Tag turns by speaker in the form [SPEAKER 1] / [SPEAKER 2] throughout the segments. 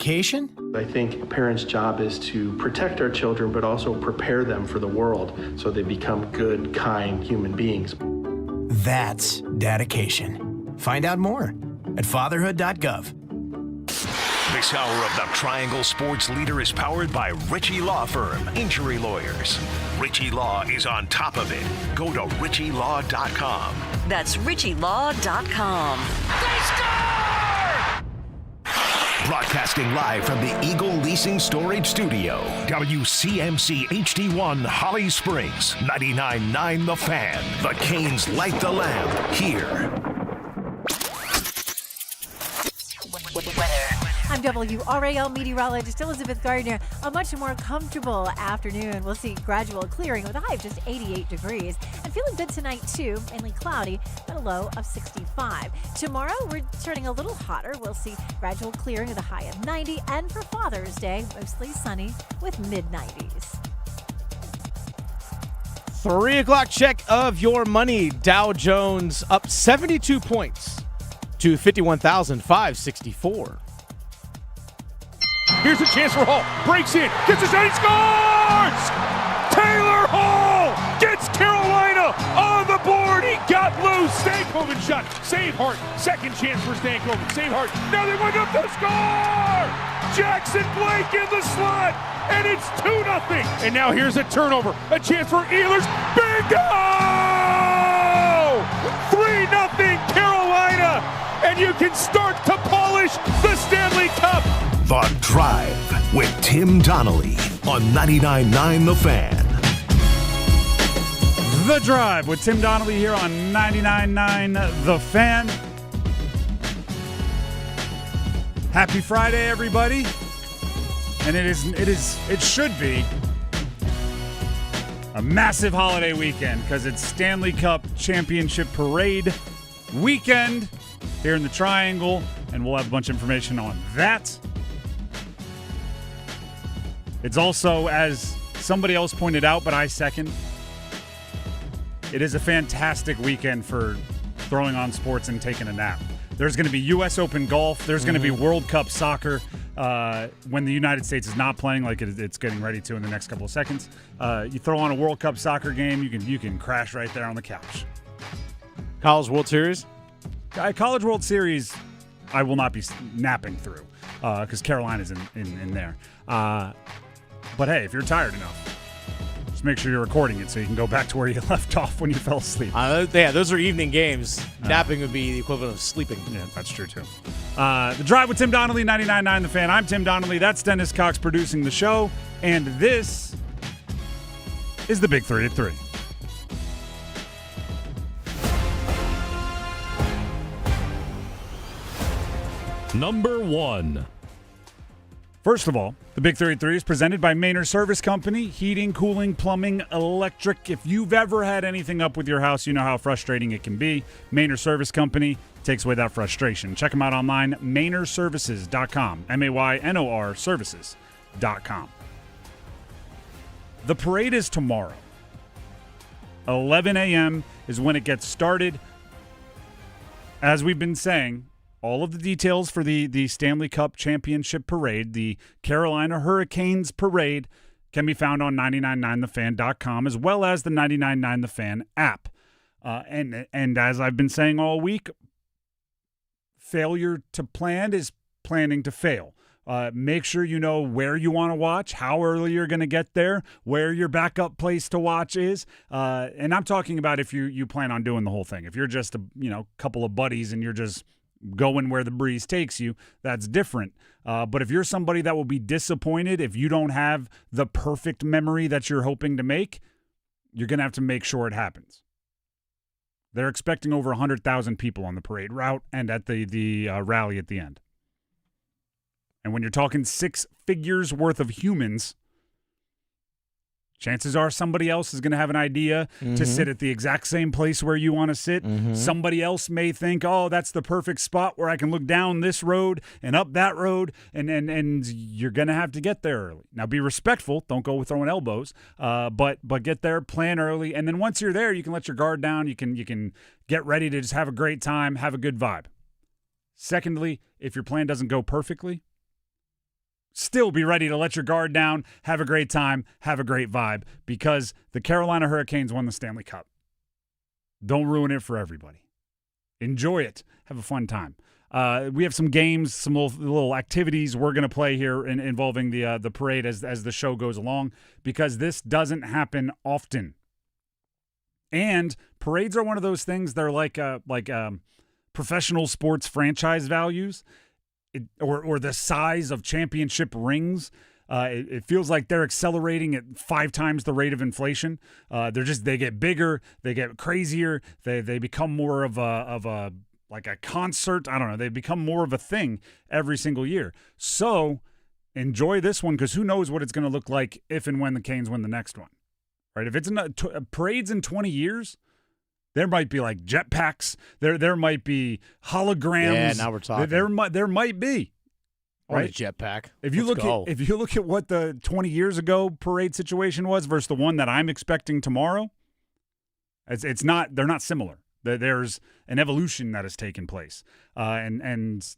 [SPEAKER 1] Dedication?
[SPEAKER 2] I think a parent's job is to protect our children, but also prepare them for the world so they become good, kind human beings.
[SPEAKER 1] That's dedication. Find out more at fatherhood.gov.
[SPEAKER 3] This hour of the Triangle Sports Leader is powered by Ritchie Law Firm, injury lawyers. Ritchie Law is on top of it. Go to ritchielaw.com.
[SPEAKER 4] That's ritchielaw.com.
[SPEAKER 3] They score! Broadcasting live from the Eagle Leasing Storage Studio. WCMC HD1 Holly Springs. 99.9 The Fan. The Canes light the lamp here.
[SPEAKER 5] I'm WRAL meteorologist Elizabeth Gardner. A much more comfortable afternoon. We'll see gradual clearing with a high of just 88 degrees. And feeling good tonight, too. Mainly cloudy, but a low of 65. Tomorrow, we're turning a little hotter. We'll see gradual clearing with a high of 90. And for Father's Day, mostly sunny with mid-90s.
[SPEAKER 6] 3 o'clock check of your money. Dow Jones up 72 points to 51,564.
[SPEAKER 7] Here's a chance for Hall. Breaks in. Gets a shot. He scores! Taylor Hall gets Carolina on the board. He got loose. Stankoven shot. Save Hart. Second chance for Stankoven. Save Hart. Now they wind up to score! Jackson Blake in the slot. And it's 2-0. And now here's a turnover. A chance for Ehlers. Bingo! 3-0 Carolina. And you can start to polish the Stanley Cup.
[SPEAKER 3] The Drive with Tim Donnelly on 99.9 The Fan.
[SPEAKER 7] The Drive with Tim Donnelly here on 99.9 The Fan. Happy Friday, everybody. And it should be a massive holiday weekend because it's Stanley Cup Championship Parade weekend here in the Triangle, and we'll have a bunch of information on that. It's also, as somebody else pointed out, but I second, it is a fantastic weekend for throwing on sports and taking a nap. There's going to be U.S. Open golf. There's going to be World Cup soccer when the United States is not playing, like it's getting ready to in the next couple of seconds. You throw on a World Cup soccer game, you can crash right there on the couch.
[SPEAKER 6] College World Series?
[SPEAKER 7] College World Series, I will not be napping through because Carolina's in there. But hey, if you're tired enough, just make sure you're recording it so you can go back to where you left off when you fell asleep.
[SPEAKER 6] Yeah, those are evening games. Napping would be the equivalent of sleeping.
[SPEAKER 7] Yeah, that's true, too. The Drive with Tim Donnelly, 99.9 The Fan. I'm Tim Donnelly. That's Dennis Cox producing the show. And this is the Big 3 at 3.
[SPEAKER 8] Number 1.
[SPEAKER 7] First of all, the Big 33 is presented by Maynard Service Company, heating, cooling, plumbing, electric. If you've ever had anything up with your house, you know how frustrating it can be. Maynard Service Company takes away that frustration. Check them out online, MaynardServices.com, M-A-Y-N-O-R Services.com. The parade is tomorrow. 11 a.m. is when it gets started. As we've been saying, all of the details for the Stanley Cup Championship Parade, the Carolina Hurricanes Parade, can be found on 999thefan.com as well as the 999 The Fan app. And as I've been saying all week, failure to plan is planning to fail. Make sure you know where you want to watch, how early you're going to get there, where your backup place to watch is. And I'm talking about if you plan on doing the whole thing. If you're just a couple of buddies and you're just going where the breeze takes you, that's different. But if you're somebody that will be disappointed if you don't have the perfect memory that you're hoping to make, you're going to have to make sure it happens. They're expecting over 100,000 people on the parade route and at the rally at the end. And when you're talking 6 figures worth of humans, chances are somebody else is going to have an idea to sit at the exact same place where you want to sit. Somebody else may think, oh, that's the perfect spot where I can look down this road and up that road, and you're going to have to get there early. Now, be respectful. Don't go throwing elbows, but get there, plan early, and then once you're there, you can let your guard down. You can get ready to just have a great time, have a good vibe. Secondly, if your plan doesn't go perfectly, still be ready to let your guard down, have a great time, have a great vibe, because the Carolina Hurricanes won the Stanley Cup. Don't ruin it for everybody. Enjoy it. Have a fun time. We have some games, some little activities we're going to play here involving the parade as the show goes along, because this doesn't happen often. And parades are one of those things. They're like professional sports franchise values, or the size of championship rings. It feels like they're accelerating at 5 times the rate of inflation. They get bigger, they get crazier, they become more of a like a concert. I don't know. They become more of a thing every single year. So enjoy this one, because who knows what it's going to look like if and when the Canes win the next one. Right? If it's parades in 20 years, there might be like jetpacks. There might be holograms.
[SPEAKER 6] Yeah, now we're talking.
[SPEAKER 7] There might be.
[SPEAKER 6] Right?
[SPEAKER 7] Right?
[SPEAKER 6] Jetpack.
[SPEAKER 7] If you look at what the 20 years ago parade situation was versus the one that I'm expecting tomorrow, they're not similar. There's an evolution that has taken place. And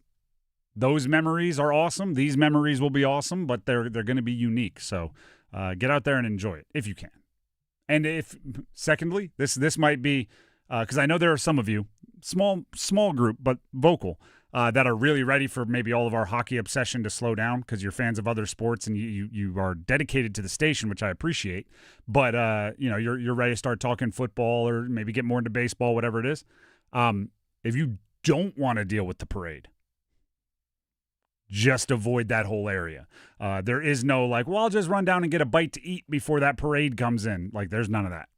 [SPEAKER 7] those memories are awesome. These memories will be awesome, but they're going to be unique. So get out there and enjoy it if you can. And secondly, this might be, because I know there are some of you, small group, but vocal, that are really ready for maybe all of our hockey obsession to slow down, because you're fans of other sports and you are dedicated to the station, which I appreciate. But you're ready to start talking football, or maybe get more into baseball, whatever it is. If you don't want to deal with the parade, just avoid that whole area. There is no like, well, I'll just run down and get a bite to eat before that parade comes in. Like, there's none of that.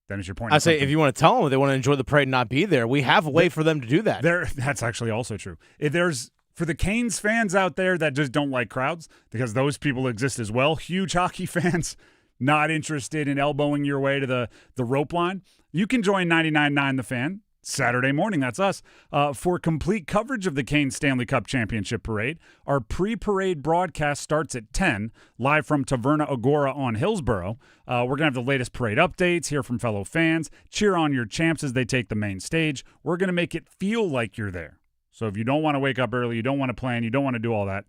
[SPEAKER 7] Then is your point.
[SPEAKER 6] I say, if you want to tell them they want to enjoy the parade and not be there, we have a way for them to do that.
[SPEAKER 7] That's actually also true. For the Canes fans out there that just don't like crowds, because those people exist as well, huge hockey fans not interested in elbowing your way to the rope line, you can join 99.9 The Fan Saturday morning, that's us, for complete coverage of the Canes Stanley Cup Championship Parade. Our pre-parade broadcast starts at 10, live from Taverna Agora on Hillsborough. We're going to have the latest parade updates, hear from fellow fans, cheer on your champs as they take the main stage. We're going to make it feel like you're there. So if you don't want to wake up early, you don't want to plan, you don't want to do all that,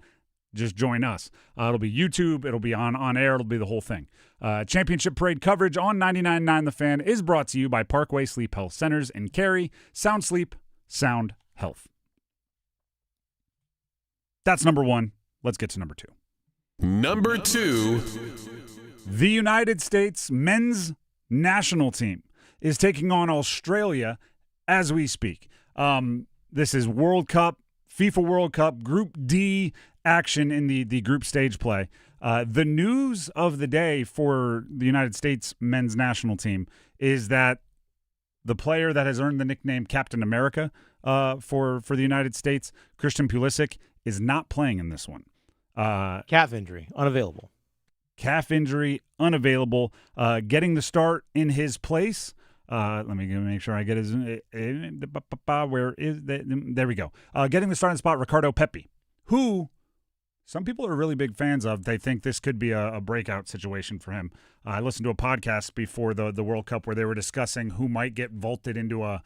[SPEAKER 7] just join us. It'll be YouTube, it'll be on air, it'll be the whole thing. Championship Parade coverage on 99.9 The Fan is brought to you by Parkway Sleep Health Centers in Cary. Sound sleep, sound health. That's number 1. Let's get to number 2.
[SPEAKER 9] Number 2.
[SPEAKER 7] The United States men's national team is taking on Australia as we speak. This is World Cup, FIFA World Cup, Group D action in the group stage play. The news of the day for the United States men's national team is that the player that has earned the nickname Captain America for the United States, Christian Pulisic, is not playing in this one.
[SPEAKER 6] Calf injury, unavailable.
[SPEAKER 7] Calf injury, unavailable. Getting the start in his place. Let me make sure I get his. Where is that? There we go. Getting the starting spot, Ricardo Pepi, who some people are really big fans of. They think this could be a breakout situation for him. I listened to a podcast before the World Cup where they were discussing who might get vaulted into a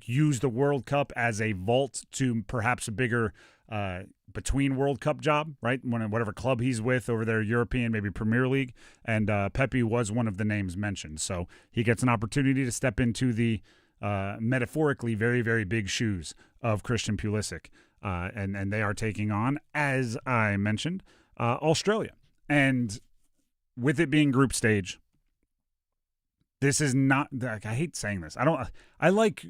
[SPEAKER 7] use the World Cup as a vault to perhaps a bigger between World Cup job, right? Whatever club he's with over there, European, maybe Premier League. And Pepi was one of the names mentioned. So he gets an opportunity to step into the metaphorically very, very big shoes of Christian Pulisic. And they are taking on, as I mentioned, Australia. And with it being group stage, this is not, I hate saying this. I like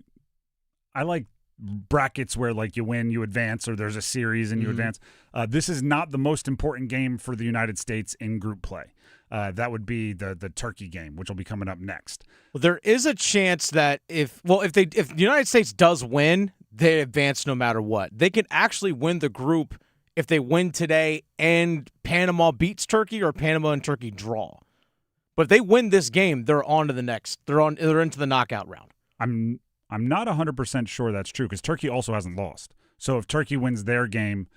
[SPEAKER 7] brackets where like you win, you advance, or there's a series and you advance. This is not the most important game for the United States in group play. That would be the Turkey game, which will be coming up next.
[SPEAKER 6] Well, there is a chance that if the United States does win, they advance no matter what. They can actually win the group if they win today and Panama beats Turkey or Panama and Turkey draw. But if they win this game, they're on to the next. They're into the knockout round.
[SPEAKER 7] I'm not 100% sure that's true because Turkey also hasn't lost. So if Turkey wins their game,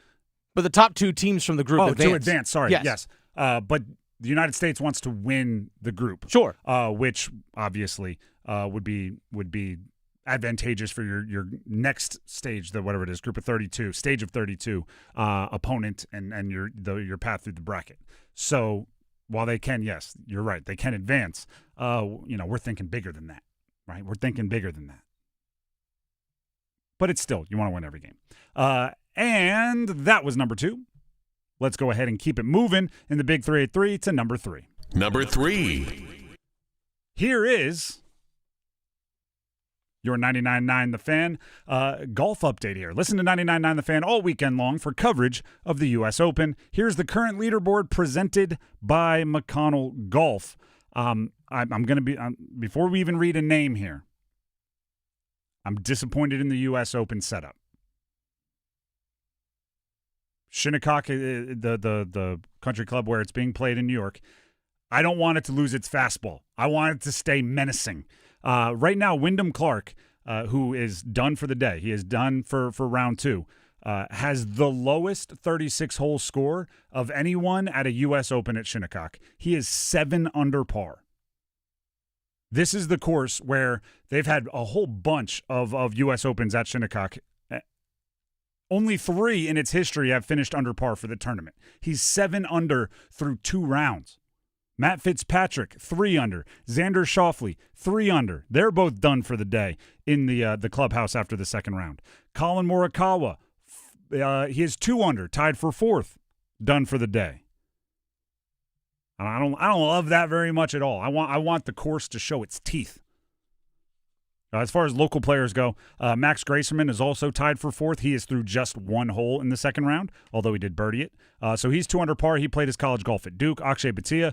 [SPEAKER 6] but the top 2 teams from the group advance.
[SPEAKER 7] To advance. Sorry, yes. But the United States wants to win the group.
[SPEAKER 6] Sure.
[SPEAKER 7] Which obviously would be advantageous for your next stage, whatever it is, group of 32, stage of 32 opponent and your path through the bracket. So while they can, yes, you're right, they can advance. We're thinking bigger than that, right? We're thinking bigger than that. But it's still, you want to win every game. And that was number 2. Let's go ahead and keep it moving in the Big 383 to number 3.
[SPEAKER 9] Number 3.
[SPEAKER 7] Here is your 99.9 The Fan golf update here. Listen to 99.9 The Fan all weekend long for coverage of the U.S. Open. Here's the current leaderboard presented by McConnell Golf. I'm going to be, before we even read a name here, I'm disappointed in the U.S. Open setup. Shinnecock, the country club where it's being played in New York, I don't want it to lose its fastball. I want it to stay menacing. Right now, Wyndham Clark, who is done for the day, he is done for round 2, has the lowest 36-hole score of anyone at a U.S. Open at Shinnecock. He is 7 under par. This is the course where they've had a whole bunch of U.S. Opens at Shinnecock. Only 3 in its history have finished under par for the tournament. He's 7 under through 2 rounds. Matt Fitzpatrick, 3 under. Xander Schauffele, 3 under. They're both done for the day in the clubhouse after the second round. Colin Morikawa, he is 2 under, tied for 4th, done for the day. I don't love that very much at all. I want the course to show its teeth. As far as local players go, Max Gracerman is also tied for 4th. He is through just 1 hole in the second round, although he did birdie it. So he's 2 under par. He played his college golf at Duke. Akshay Bhatia,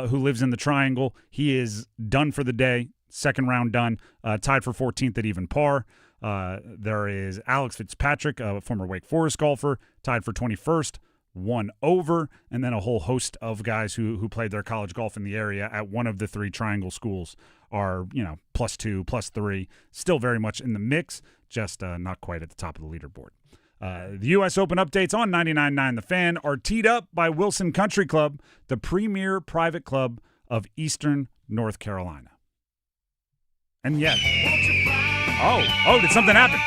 [SPEAKER 7] who lives in the Triangle, he is done for the day. Second round done. Tied for 14th at even par. There is Alex Fitzpatrick, a former Wake Forest golfer, tied for 21st. 1 over, and then a whole host of guys who played their college golf in the area at one of the 3 Triangle schools are, +2, +3, still very much in the mix, just not quite at the top of the leaderboard. The U.S. Open updates on 99.9 The Fan are teed up by Wilson Country Club, the premier private club of Eastern North Carolina. And yet, did something happen?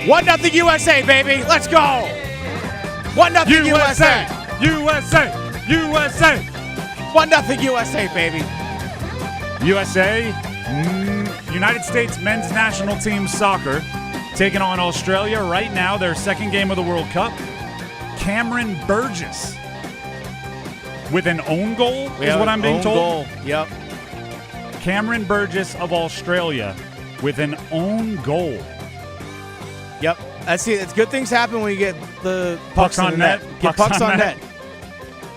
[SPEAKER 6] 1-0 USA, baby. Let's go. 1-0 USA.
[SPEAKER 7] USA.
[SPEAKER 6] 1-0 USA, baby.
[SPEAKER 7] USA, United States men's national team soccer, taking on Australia right now, their second game of the World Cup. Cameron Burgess with an own goal is what I'm being told.
[SPEAKER 6] Goal. Yep.
[SPEAKER 7] Cameron Burgess of Australia with an own goal.
[SPEAKER 6] Yep. It's good things happen when you get the pucks on net. Get pucks on net.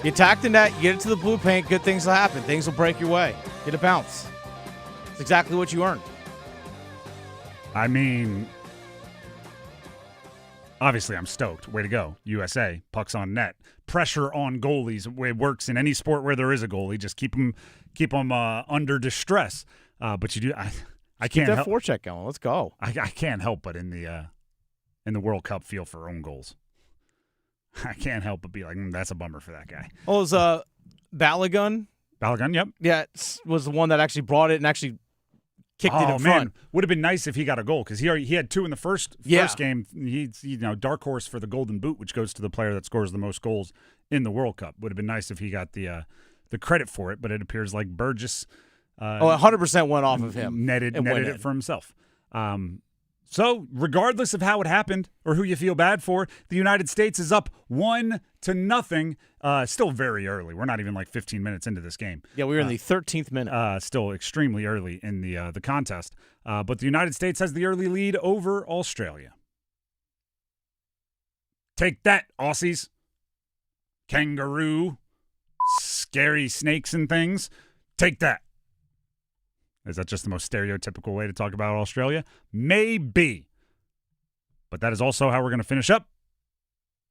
[SPEAKER 6] You attack the net, you get it to the blue paint, good things will happen. Things will break your way. Get a bounce. It's exactly what you earned.
[SPEAKER 7] I mean, obviously I'm stoked. Way to go. USA, pucks on net. Pressure on goalies. It works in any sport where there is a goalie. Just keep them under distress. But you do. I can't
[SPEAKER 6] keep that forecheck going. Let's go.
[SPEAKER 7] I can't help but in the World Cup feel for own goals. I can't help but be like, that's a bummer for that guy.
[SPEAKER 6] Oh, it was Balogun?
[SPEAKER 7] Balogun, yep.
[SPEAKER 6] Yeah, was the one that actually brought it and actually kicked it in front.
[SPEAKER 7] Man. Would have been nice if he got a goal because he had 2 in the first game. He's dark horse for the Golden Boot, which goes to the player that scores the most goals in the World Cup. Would have been nice if he got the credit for it, but it appears like Burgess
[SPEAKER 6] 100% went off of him.
[SPEAKER 7] Netted it for himself. So, regardless of how it happened or who you feel bad for, the United States is up 1-0. Still very early. We're not even like 15 minutes into this game.
[SPEAKER 6] Yeah, we were in the 13th minute.
[SPEAKER 7] Still extremely early in the contest. But the United States has the early lead over Australia. Take that, Aussies. Kangaroo. Scary snakes and things. Take that. Is that just the most stereotypical way to talk about Australia? Maybe. But that is also how we're going to finish up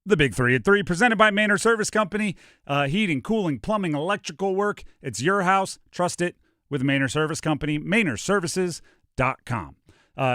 [SPEAKER 7] the Big 3 at 3, presented by Manor Service Company. Heating, cooling, plumbing, electrical work. It's your house. Trust it with Manor Service Company. ManorServices.com.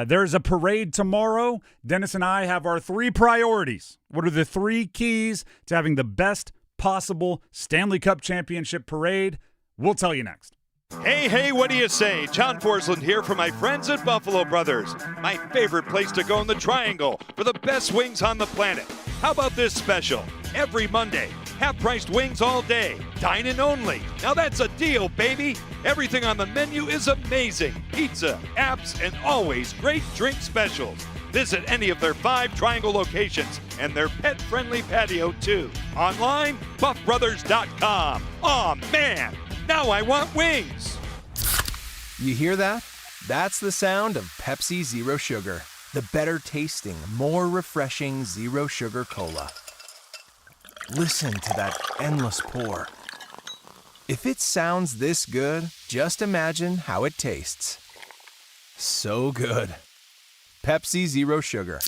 [SPEAKER 7] There's a parade tomorrow. Dennis and I have our 3 priorities. What are the 3 keys to having the best possible Stanley Cup Championship parade? We'll tell you next.
[SPEAKER 10] Hey, what do you say? John Forsland here for my friends at Buffalo Brothers. My favorite place to go in the Triangle for the best wings on the planet. How about this special? Every Monday, half-priced wings all day. Dine-in only. Now that's a deal, baby. Everything on the menu is amazing. Pizza, apps, and always great drink specials. Visit any of their 5 Triangle locations and their pet-friendly patio, too. Online, buffbrothers.com. Aw, man, now I want wings.
[SPEAKER 1] You hear that? That's the sound of Pepsi Zero Sugar. The better tasting, more refreshing Zero Sugar Cola. Listen to that endless pour. If it sounds this good, just imagine how it tastes. So good. Pepsi Zero Sugar.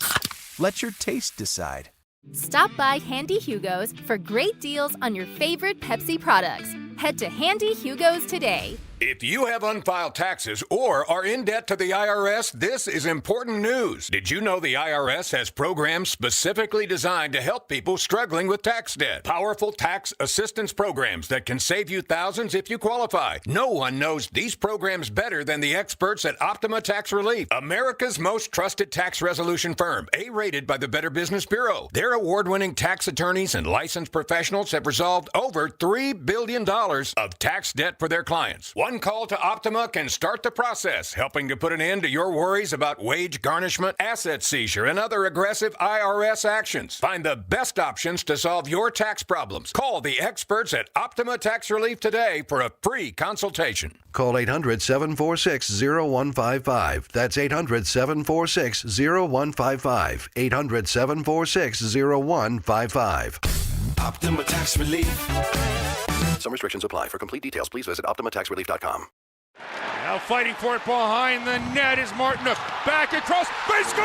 [SPEAKER 1] Let your taste decide.
[SPEAKER 11] Stop by Handy Hugo's for great deals on your favorite Pepsi products. Head to Handy Hugo's today.
[SPEAKER 12] If you have unfiled taxes or are in debt to the IRS, this is important news. Did you know the IRS has programs specifically designed to help people struggling with tax debt? Powerful tax assistance programs that can save you thousands if you qualify. No one knows these programs better than the experts at Optima Tax Relief, America's most trusted tax resolution firm, A-rated by the Better Business Bureau. Their award-winning tax attorneys and licensed professionals have resolved over $3 billion of tax debt for their clients. One call to Optima can start the process, helping to put an end to your worries about wage garnishment, asset seizure, and other aggressive IRS actions. Find the best options to solve your tax problems. Call the experts at Optima Tax Relief today for a free consultation.
[SPEAKER 13] Call 800-746-0155. That's 800-746-0155. 800-746-0155.
[SPEAKER 14] Optima Tax Relief.
[SPEAKER 13] Some restrictions apply. For complete details, please visit OptimaTaxRelief.com.
[SPEAKER 15] Now fighting for it behind the net is Martinook. Back across. They score!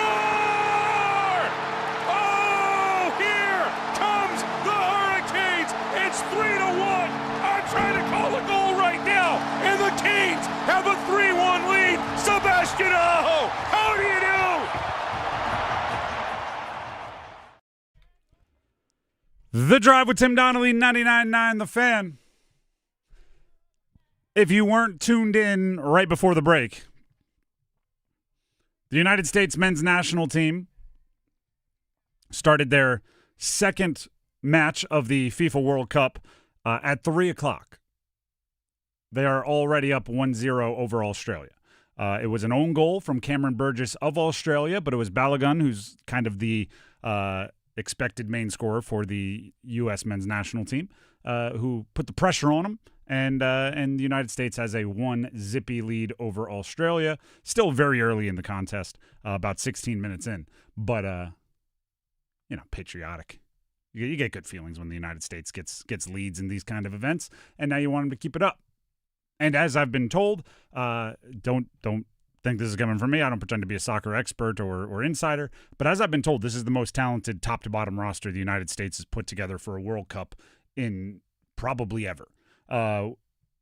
[SPEAKER 15] Oh, here comes the Hurricanes. It's 3-1. I'm trying to call a goal right now. And the Canes have a 3-1 lead. Sebastian Aho, how do you do?
[SPEAKER 7] The Drive with Tim Donnelly, 99.9 The Fan. If you weren't tuned in right before the break, the United States men's national team started their second match of the FIFA World Cup at 3 o'clock. They are already up 1-0 over Australia. It was an own goal from Cameron Burgess of Australia, but it was Balogun, who's kind of the expected main scorer for the U.S. men's national team, who put the pressure on him. And the United States has a 1-0 lead over Australia. Still very early in the contest, about 16 minutes in. But, patriotic. You get good feelings when the United States gets leads in these kind of events. And now you want them to keep it up. And as I've been told, don't think this is coming from me. I don't pretend to be a soccer expert or insider. But as I've been told, this is the most talented top-to-bottom roster the United States has put together for a World Cup in probably ever.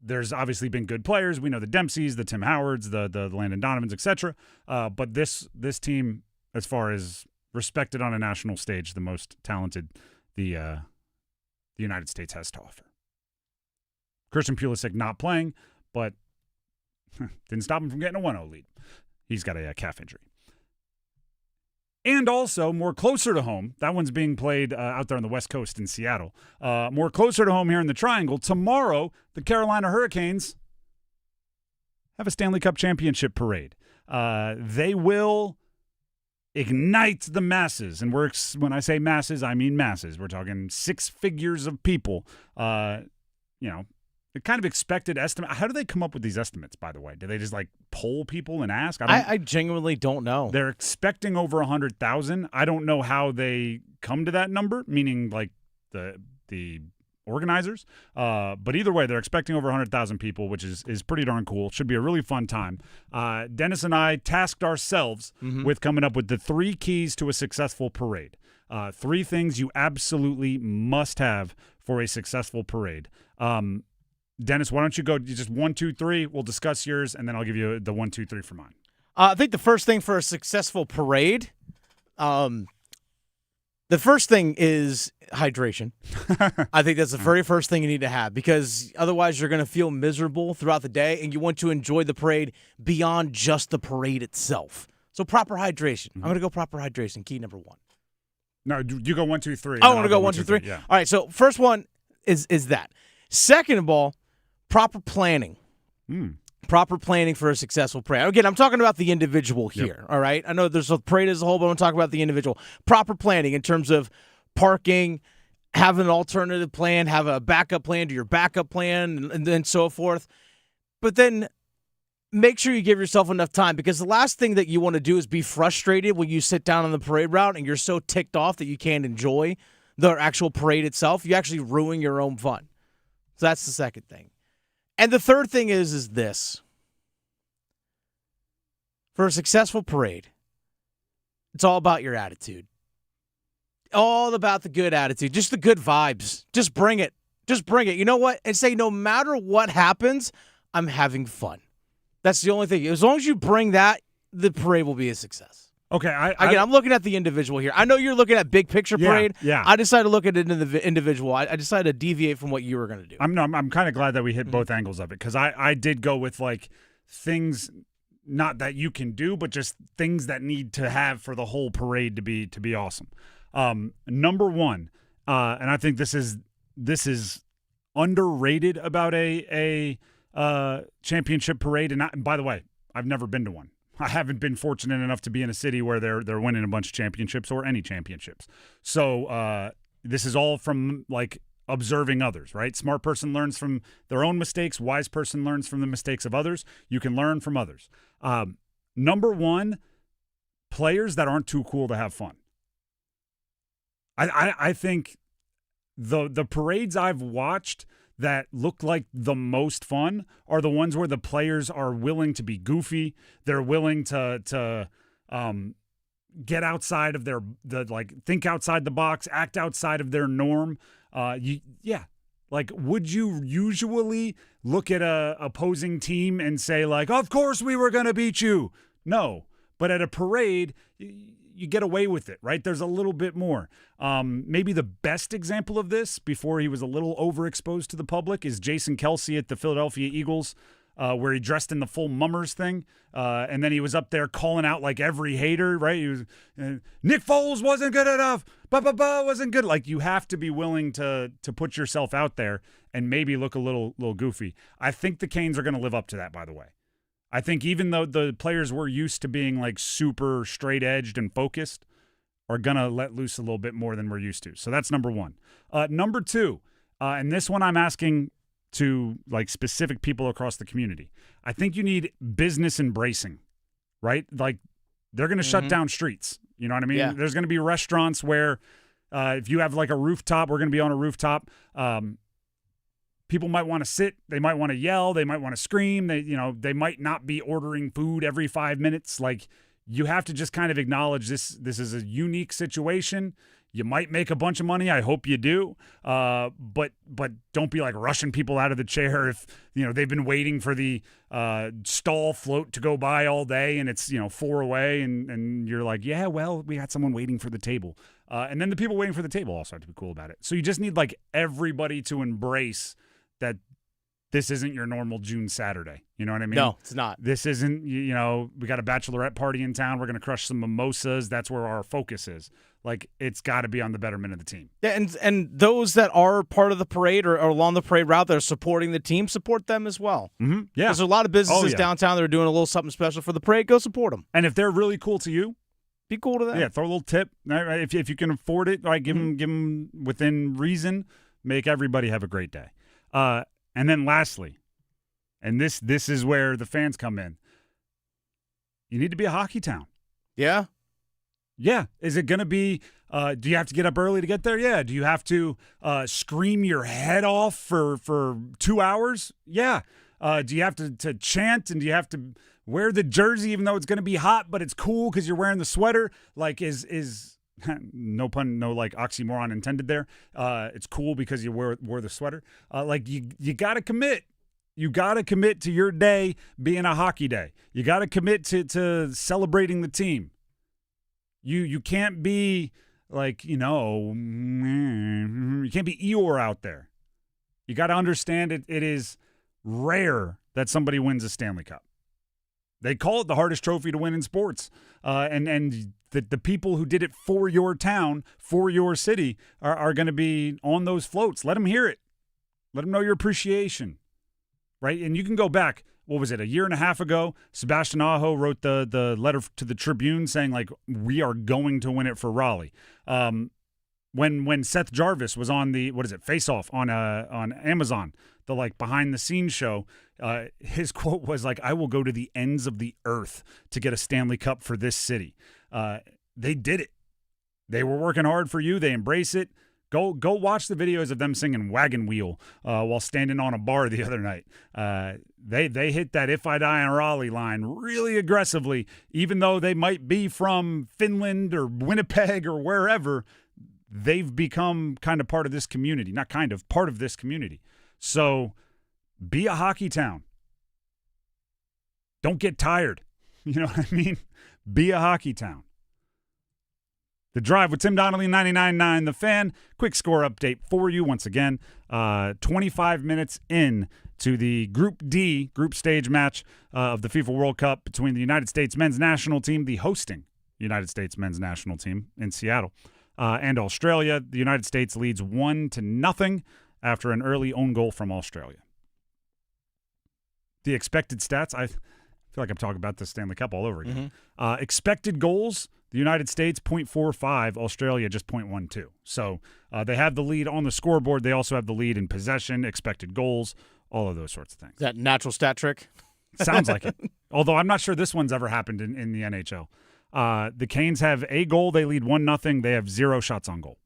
[SPEAKER 7] There's obviously been good players. We know the Dempseys, the Tim Howards, the Landon Donovans, etc. But this team, as far as respected on a national stage, the most talented the United States has to offer. Christian Pulisic not playing, but didn't stop him from getting a 1-0 lead. He's got a calf injury. And also, more closer to home, that one's being played out there on the West Coast in Seattle. More closer to home here in the Triangle, tomorrow, the Carolina Hurricanes have a Stanley Cup Championship parade. They will ignite the masses. And when I say masses, I mean masses. We're talking 6 figures of people. The kind of expected estimate. How do they come up with these estimates, by the way? Do they just poll people and ask?
[SPEAKER 6] I genuinely don't know.
[SPEAKER 7] They're expecting over 100,000. I don't know how they come to that number, meaning the organizers. But either way, they're expecting over 100,000 people, which is pretty darn cool. Should be a really fun time. Dennis and I tasked ourselves with coming up with the 3 keys to a successful parade. 3 things you absolutely must have for a successful parade. Dennis, why don't you go just 1, 2, 3? We'll discuss yours, and then I'll give you the 1, 2, 3 for mine.
[SPEAKER 6] I think the first thing for a successful parade, The first thing is hydration. I think that's the very first thing you need to have, because otherwise you're going to feel miserable throughout the day, and you want to enjoy the parade beyond just the parade itself. So proper hydration. I'm going to go proper hydration, key number 1.
[SPEAKER 7] No, you go 1, 2, 3.
[SPEAKER 6] I want to go 1, 2, 3.
[SPEAKER 7] Yeah.
[SPEAKER 6] All right, so first one is that. Second of all, proper planning. Proper planning for a successful parade. Again, I'm talking about the individual here, all right? I know there's a parade as a whole, but I'm talking about the individual. Proper planning in terms of parking, have an alternative plan, have a backup plan to your backup plan, and then so forth. But then make sure you give yourself enough time, because the last thing that you want to do is be frustrated when you sit down on the parade route and you're so ticked off that you can't enjoy the actual parade itself. You actually ruin your own fun. So that's the second thing. And the third thing is this. For a successful parade, it's all about your attitude. All about the good attitude, just the good vibes. Just bring it. Just bring it. You know what? And say, no matter what happens, I'm having fun. That's the only thing. As long as you bring that, the parade will be a success.
[SPEAKER 7] Okay.
[SPEAKER 6] I'm looking at the individual here. I know you're looking at big picture parade.
[SPEAKER 7] Yeah.
[SPEAKER 6] I decided to look at it in the individual. I decided to deviate from what you were going to do.
[SPEAKER 7] I'm kind of glad that we hit both angles of it, because I did go with like things not that you can do, but just things that need to have for the whole parade to be awesome. Number 1, and I think this is underrated about a championship parade. And by the way, I've never been to one. I haven't been fortunate enough to be in a city where they're winning a bunch of championships or any championships. So this is all from like observing others, right? Smart person learns from their own mistakes. Wise person learns from the mistakes of others. You can learn from others. Number 1, players that aren't too cool to have fun. I think the parades I've watched that look like the most fun are the ones where the players are willing to be goofy. They're willing to get outside of think outside the box, act outside of their norm. Like, would you usually look at a opposing team and say like, of course we were going to beat you? No, but at a parade, you get away with it, right? There's a little bit more. Maybe the best example of this before he was a little overexposed to the public is Jason Kelce at the Philadelphia Eagles, where he dressed in the full mummers thing. And then he was up there calling out like every hater, right? He was, Nick Foles wasn't good enough. Wasn't good. Like, you have to be willing to put yourself out there and maybe look a little goofy. I think the Canes are going to live up to that, by the way. I think even though the players were used to being like super straight-edged and focused, are going to let loose a little bit more than we're used to. So that's number 1. Number 2, and this one I'm asking to like specific people across the community. I think you need business embracing, right? Like, they're going to shut down streets. You know what I mean?
[SPEAKER 6] Yeah.
[SPEAKER 7] There's going to be restaurants where if you have like a rooftop, we're going to be on a rooftop. People might want to sit. They might want to yell. They might want to scream. They might not be ordering food every 5 minutes. Like, you have to just kind of acknowledge this is a unique situation. You might make a bunch of money. I hope you do. But don't be like rushing people out of the chair if they've been waiting for the stall float to go by all day and it's 4 away and you're like, yeah, well, we got someone waiting for the table. And then the people waiting for the table also have to be cool about it. So you just need like everybody to embrace that this isn't your normal June Saturday. You know what I mean?
[SPEAKER 6] No, it's not.
[SPEAKER 7] This isn't, we got a bachelorette party in town. We're going to crush some mimosas. That's where our focus is. Like, it's got to be on the betterment of the team.
[SPEAKER 6] Yeah, and those that are part of the parade or along the parade route that are supporting the team, support them as well.
[SPEAKER 7] Mm-hmm. Yeah.
[SPEAKER 6] There's a lot of businesses downtown that are doing a little something special for the parade. Go support them.
[SPEAKER 7] And if they're really cool to you,
[SPEAKER 6] be cool to them.
[SPEAKER 7] Yeah, throw a little tip. Right? If you can afford it, right, give them within reason. Make everybody have a great day. And then lastly, and this is where the fans come in, you need to be a hockey town.
[SPEAKER 6] Yeah.
[SPEAKER 7] Yeah. Is it going to be, do you have to get up early to get there? Yeah. Do you have to scream your head off for 2 hours? Yeah. Do you have to chant, and do you have to wear the jersey even though it's going to be hot, but it's cool because you're wearing the sweater? Like, is no pun, no like oxymoron intended there. It's cool because you wore the sweater. Like, you got to commit. You got to commit to your day being a hockey day. You got to commit to celebrating the team. You can't be like, you can't be Eeyore out there. You got to understand it is rare that somebody wins a Stanley Cup. They call it the hardest trophy to win in sports. And the people who did it for your town, for your city, are going to be on those floats. Let them hear it. Let them know your appreciation, right? And you can go back, what was it, a year and a half ago? Sebastian Aho wrote the letter to the Tribune saying, like, we are going to win it for Raleigh. When Seth Jarvis was on the, Face Off on Amazon, the like behind the scenes show, his quote was like, I will go to the ends of the earth to get a Stanley Cup for this city. They did it. They were working hard for you. They embrace it. Go watch the videos of them singing Wagon Wheel while standing on a bar the other night. They hit that If I Die in Raleigh line really aggressively, even though they might be from Finland or Winnipeg or wherever. They've become kind of part of this community. Not kind of, part of this community. So be a hockey town. Don't get tired. You know what I mean? Be a hockey town. The Drive with Tim Donnelly, 99.9 The Fan. Quick score update for you once again. 25 minutes in to the Group D, group stage match of the FIFA World Cup between the United States men's national team, the hosting United States men's national team in Seattle, and Australia. The United States leads 1-0 after an early own goal from Australia. The expected stats, I feel like I'm talking about the Stanley Cup all over again. Expected goals, the United States 0.45, Australia just 0.12. So they have the lead on the scoreboard. They also have the lead in possession, expected goals, all of those sorts of things.
[SPEAKER 6] Is that natural stat trick?
[SPEAKER 7] Sounds like it. Although I'm not sure this one's ever happened in the NHL. The Canes have a goal. They lead 1-0. They have 0 shots on goal.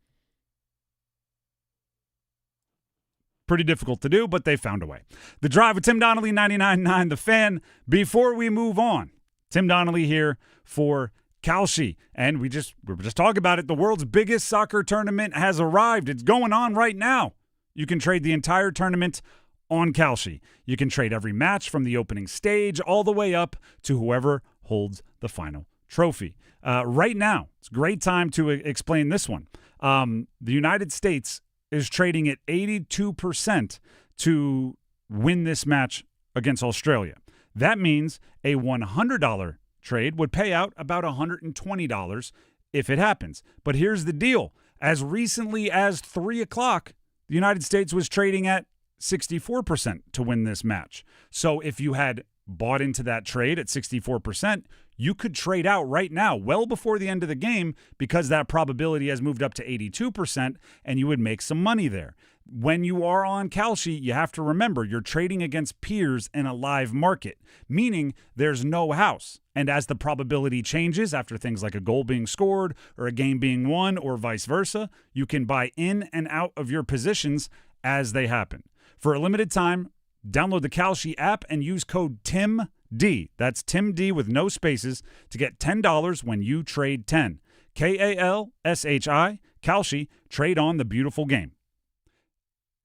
[SPEAKER 7] Pretty difficult to do, but they found a way. The Drive with Tim Donnelly, 99.9 The Fan. Before we move on, Tim Donnelly here for Kalshi. And we were just talking about it. The world's biggest soccer tournament has arrived. It's going on right now. You can trade the entire tournament on Kalshi. You can trade every match from the opening stage all the way up to whoever holds the final trophy. Right now, it's a great time to explain this one. The United States is trading at 82% to win this match against Australia. That means a $100 trade would pay out about $120 if it happens. But here's the deal. As recently as 3 o'clock, the United States was trading at 64% to win this match. So if you had bought into that trade at 64%, you could trade out right now, well before the end of the game, because that probability has moved up to 82%, and you would make some money there. When you are on Kalshi, you have to remember you're trading against peers in a live market, meaning there's no house. And as the probability changes after things like a goal being scored or a game being won or vice versa, you can buy in and out of your positions as they happen. For a limited time, download the Kalshi app and use code TIMD. That's TIMD with no spaces to get $10 when you trade 10. Kalshi, Kalshi, trade on the beautiful game.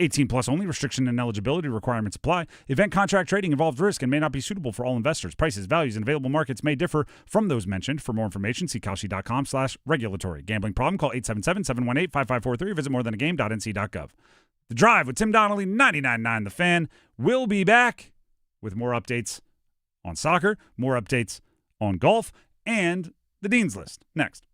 [SPEAKER 7] 18 plus only. Restriction and eligibility requirements apply. Event contract trading involves risk and may not be suitable for all investors. Prices, values, and available markets may differ from those mentioned. For more information, see Kalshi.com/regulatory. Gambling problem? Call 877-718-5543. Visit morethanagame.nc.gov. The Drive with Tim Donnelly, 99.9 The Fan. We'll be back with more updates on soccer, more updates on golf, and the Dean's List next.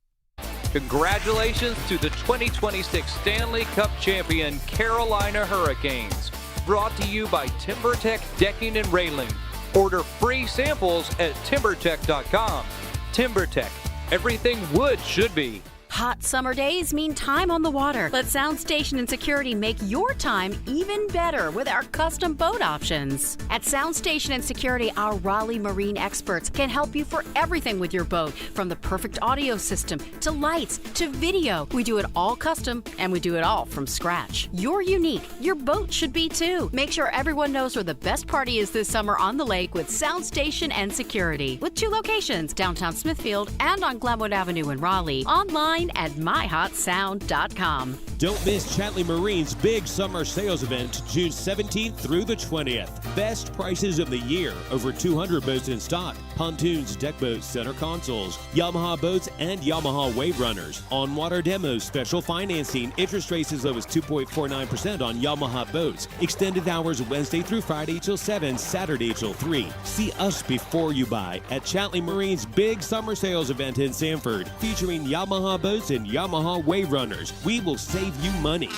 [SPEAKER 14] Congratulations to the 2026 Stanley Cup champion Carolina Hurricanes. Brought to you by TimberTech Decking and Railing. Order free samples at TimberTech.com. TimberTech, everything wood should be.
[SPEAKER 4] Hot summer days mean time on the water. Let Sound Station and Security make your time even better with our custom boat options. At Sound Station and Security, our Raleigh marine experts can help you for everything with your boat, from the perfect audio system to lights to video. We do it all custom, and we do it all from scratch. You're unique. Your boat should be too. Make sure everyone knows where the best party is this summer on the lake with Sound Station and Security. With 2 locations, downtown Smithfield and on Glenwood Avenue in Raleigh. Online online at myhotsound.com.
[SPEAKER 16] Don't miss Chatley Marine's big summer sales event, June 17th through the 20th. Best prices of the year. Over 200 boats in stock. Pontoons, deck boats, center consoles, Yamaha boats, and Yamaha wave runners. On-water demos, special financing, interest rates as low as 2.49% on Yamaha boats. Extended hours Wednesday through Friday till 7, Saturday till 3. See us before you buy at Chatley Marine's big summer sales event in Sanford, featuring Yamaha boats and Yamaha wave runners. We will save you money.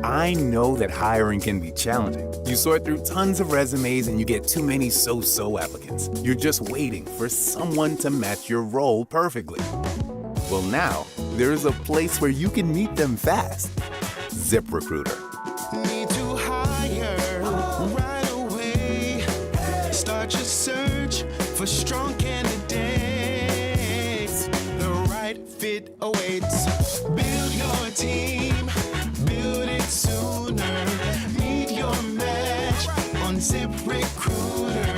[SPEAKER 17] I know that hiring can be challenging. You sort through tons of resumes and you get too many so-so applicants. You're just waiting for someone to match your role perfectly. Well, now, there's a place where you can meet them fast. ZipRecruiter.
[SPEAKER 18] Need to hire right away. Start your search for strong candidates. The right fit awaits. Build your team. Build it sooner. Meet your match on ZipRecruiter.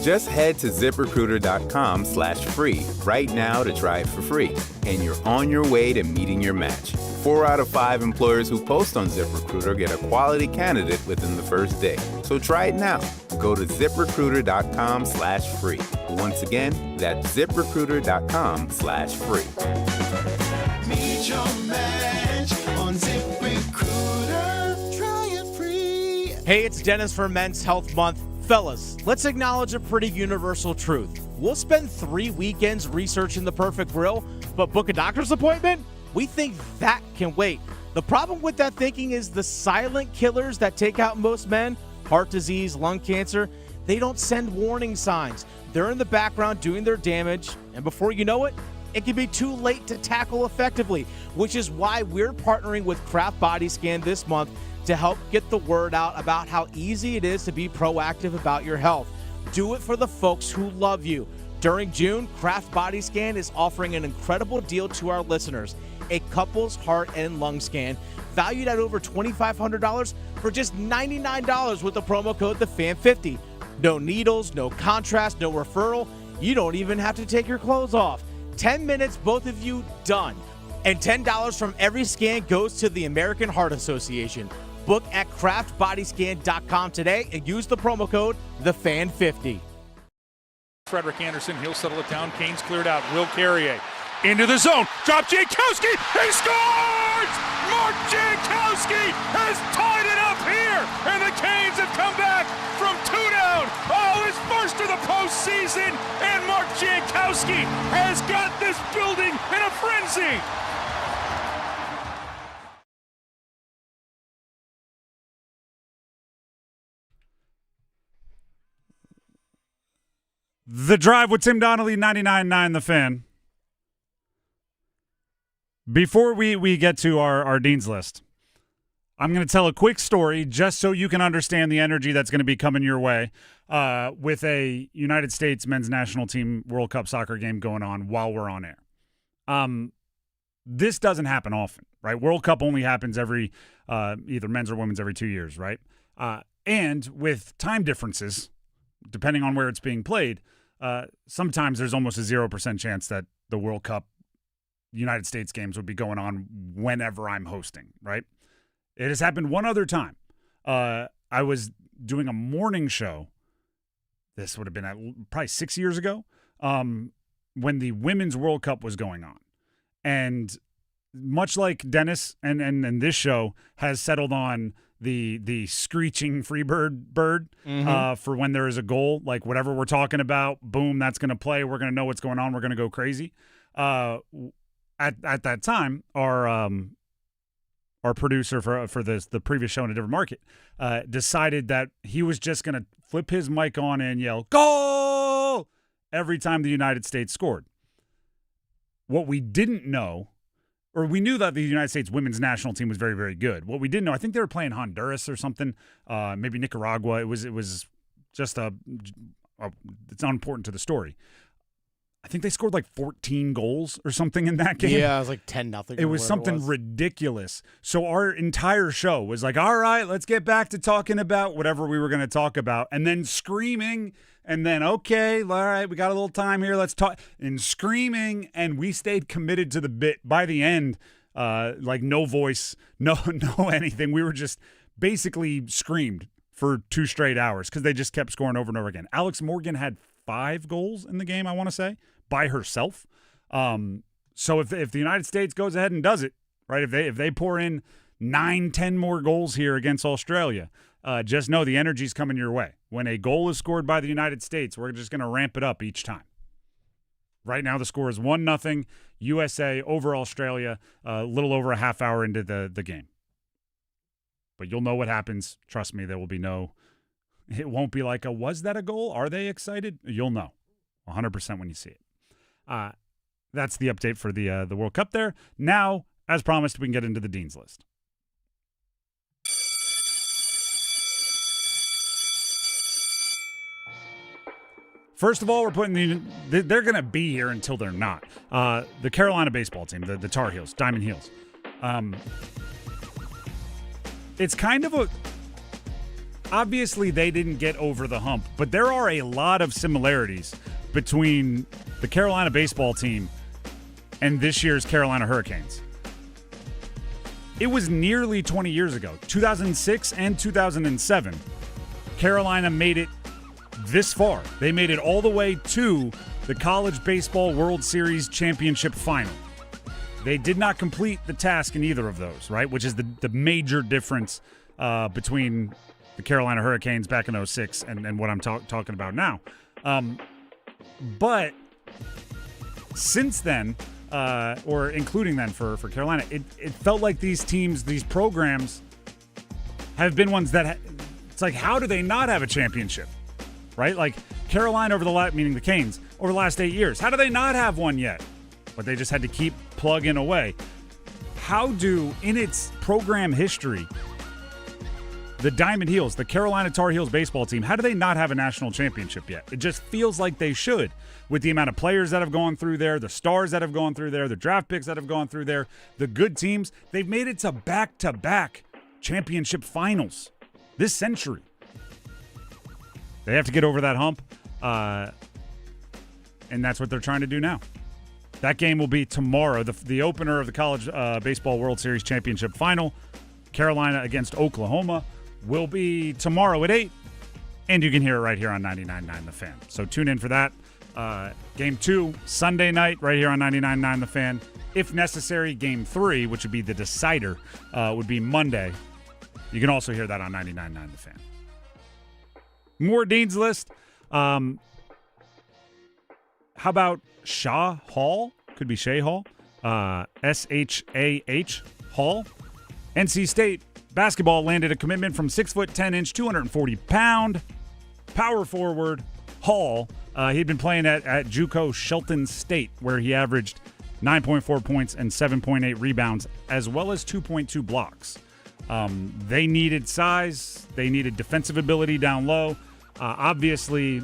[SPEAKER 17] Just head to ZipRecruiter.com/free right now to try it for free. And you're on your way to meeting your match. 4 out of 5 employers who post on ZipRecruiter get a quality candidate within the first day. So try it now. Go to ZipRecruiter.com/free. Once again, that's ZipRecruiter.com/free.
[SPEAKER 18] Meet your match on ZipRecruiter. Try it free.
[SPEAKER 6] Hey, it's Dennis for Men's Health Month. Fellas, let's acknowledge a pretty universal truth. We'll spend 3 weekends researching the perfect grill, but book a doctor's appointment? We think that can wait. The problem with that thinking is the silent killers that take out most men, heart disease, lung cancer, they don't send warning signs. They're in the background doing their damage, and before you know it, it can be too late to tackle effectively, which is why we're partnering with Craft Body Scan this month to help get the word out about how easy it is to be proactive about your health. Do it for the folks who love you. During June, Craft Body Scan is offering an incredible deal to our listeners. A couple's heart and lung scan valued at over $2,500 for just $99 with the promo code TheFan50. No needles, no contrast, no referral. You don't even have to take your clothes off. 10 minutes, both of you, done. And $10 from every scan goes to the American Heart Association. Book at craftbodyscan.com today and use the promo code TheFan50.
[SPEAKER 15] Frederick Anderson, he'll settle it down. Kane's cleared out. Will Carrier into the zone. Drop Jankowski. He scores! Mark Jankowski has tied it up here. And the Canes have come back from 2 down. Oh, his first of the postseason. And Mark Jankowski has got this building in a frenzy.
[SPEAKER 7] The Drive with Tim Donnelly, 99.9 The Fan. Before we get to our Dean's List, I'm going to tell a quick story just so you can understand the energy that's going to be coming your way with a United States men's national team World Cup soccer game going on while we're on air. This doesn't happen often, right? World Cup only happens every either men's or women's every 2 years, right? And with time differences, depending on where it's being played, sometimes there's almost a 0% chance that the World Cup United States games would be going on whenever I'm hosting, right? It has happened one other time. I was doing a morning show. This would have been probably 6 years ago when the Women's World Cup was going on. And much like Dennis and this show has settled on the screeching Freebird bird for when there is a goal, like whatever we're talking about, boom, that's going to play. We're going to know what's going on. We're going to go crazy. At that time, our producer for the previous show in a different market decided that he was just going to flip his mic on and yell "Goal!" every time the United States scored. What we didn't know, or we knew that the United States women's national team was very, very good. What we didn't know, I think they were playing Honduras or something, maybe Nicaragua. It was just it's unimportant to the story. I think they scored like 14 goals or something in that game.
[SPEAKER 6] Yeah, it was like 10-0.
[SPEAKER 7] It was something ridiculous. So our entire show was like, all right, let's get back to talking about whatever we were going to talk about. And then screaming And then, okay, all right, we got a little time here. Let's talk. And screaming, and we stayed committed to the bit. By the end, like no voice, no anything. We were just basically screamed for 2 straight hours because they just kept scoring over and over again. Alex Morgan had 5 goals in the game, I want to say, by herself. So if the United States goes ahead and does it, right, if they pour in 9-10 more goals here against Australia, just know the energy's coming your way. When a goal is scored by the United States, we're just going to ramp it up each time. Right now, the score is 1-0 USA over Australia, a little over a half hour into the game. But you'll know what happens. Trust me, there will be it won't be like was that a goal? Are they excited? You'll know 100% when you see it. That's the update for the World Cup there. Now, as promised, we can get into the Dean's List. First of all, we're putting they're going to be here until they're not. The Carolina baseball team, the Tar Heels, Diamond Heels. It's kind of obviously they didn't get over the hump, but there are a lot of similarities between the Carolina baseball team and this year's Carolina Hurricanes. It was nearly 20 years ago, 2006 and 2007. Carolina made it this far. They made it all the way to the College Baseball World Series Championship Final. They did not complete the task in either of those, right? Which is the major difference between the Carolina Hurricanes back in 2006 and what I'm talking about now. But since then, or including then for Carolina, it felt like these teams, these programs have been ones that it's like, how do they not have a championship? Right? Like Carolina meaning the Canes, over the last 8 years. How do they not have one yet? But they just had to keep plugging away. How do, in its program history, the Diamond Heels, the Carolina Tar Heels baseball team, how do they not have a national championship yet? It just feels like they should, with the amount of players that have gone through there, the stars that have gone through there, the draft picks that have gone through there, the good teams. They've made it to back-to-back championship finals this century. They have to get over that hump, and that's what they're trying to do now. That game will be tomorrow, the opener of the College Baseball World Series Championship Final. Carolina against Oklahoma will be tomorrow at 8, and you can hear it right here on 99.9 The Fan. So tune in for that. Game 2, Sunday night, right here on 99.9 The Fan. If necessary, Game 3, which would be the decider, would be Monday. You can also hear that on 99.9 The Fan. More Dean's List. How about Shah Hall? Could be Shea Hall. S-H-A-H Hall. NC State basketball landed a commitment from 6'10", 240-pound power forward Hall. He'd been playing at JUCO Shelton State, where he averaged 9.4 points and 7.8 rebounds, as well as 2.2 blocks. They needed size. They needed defensive ability down low. Obviously,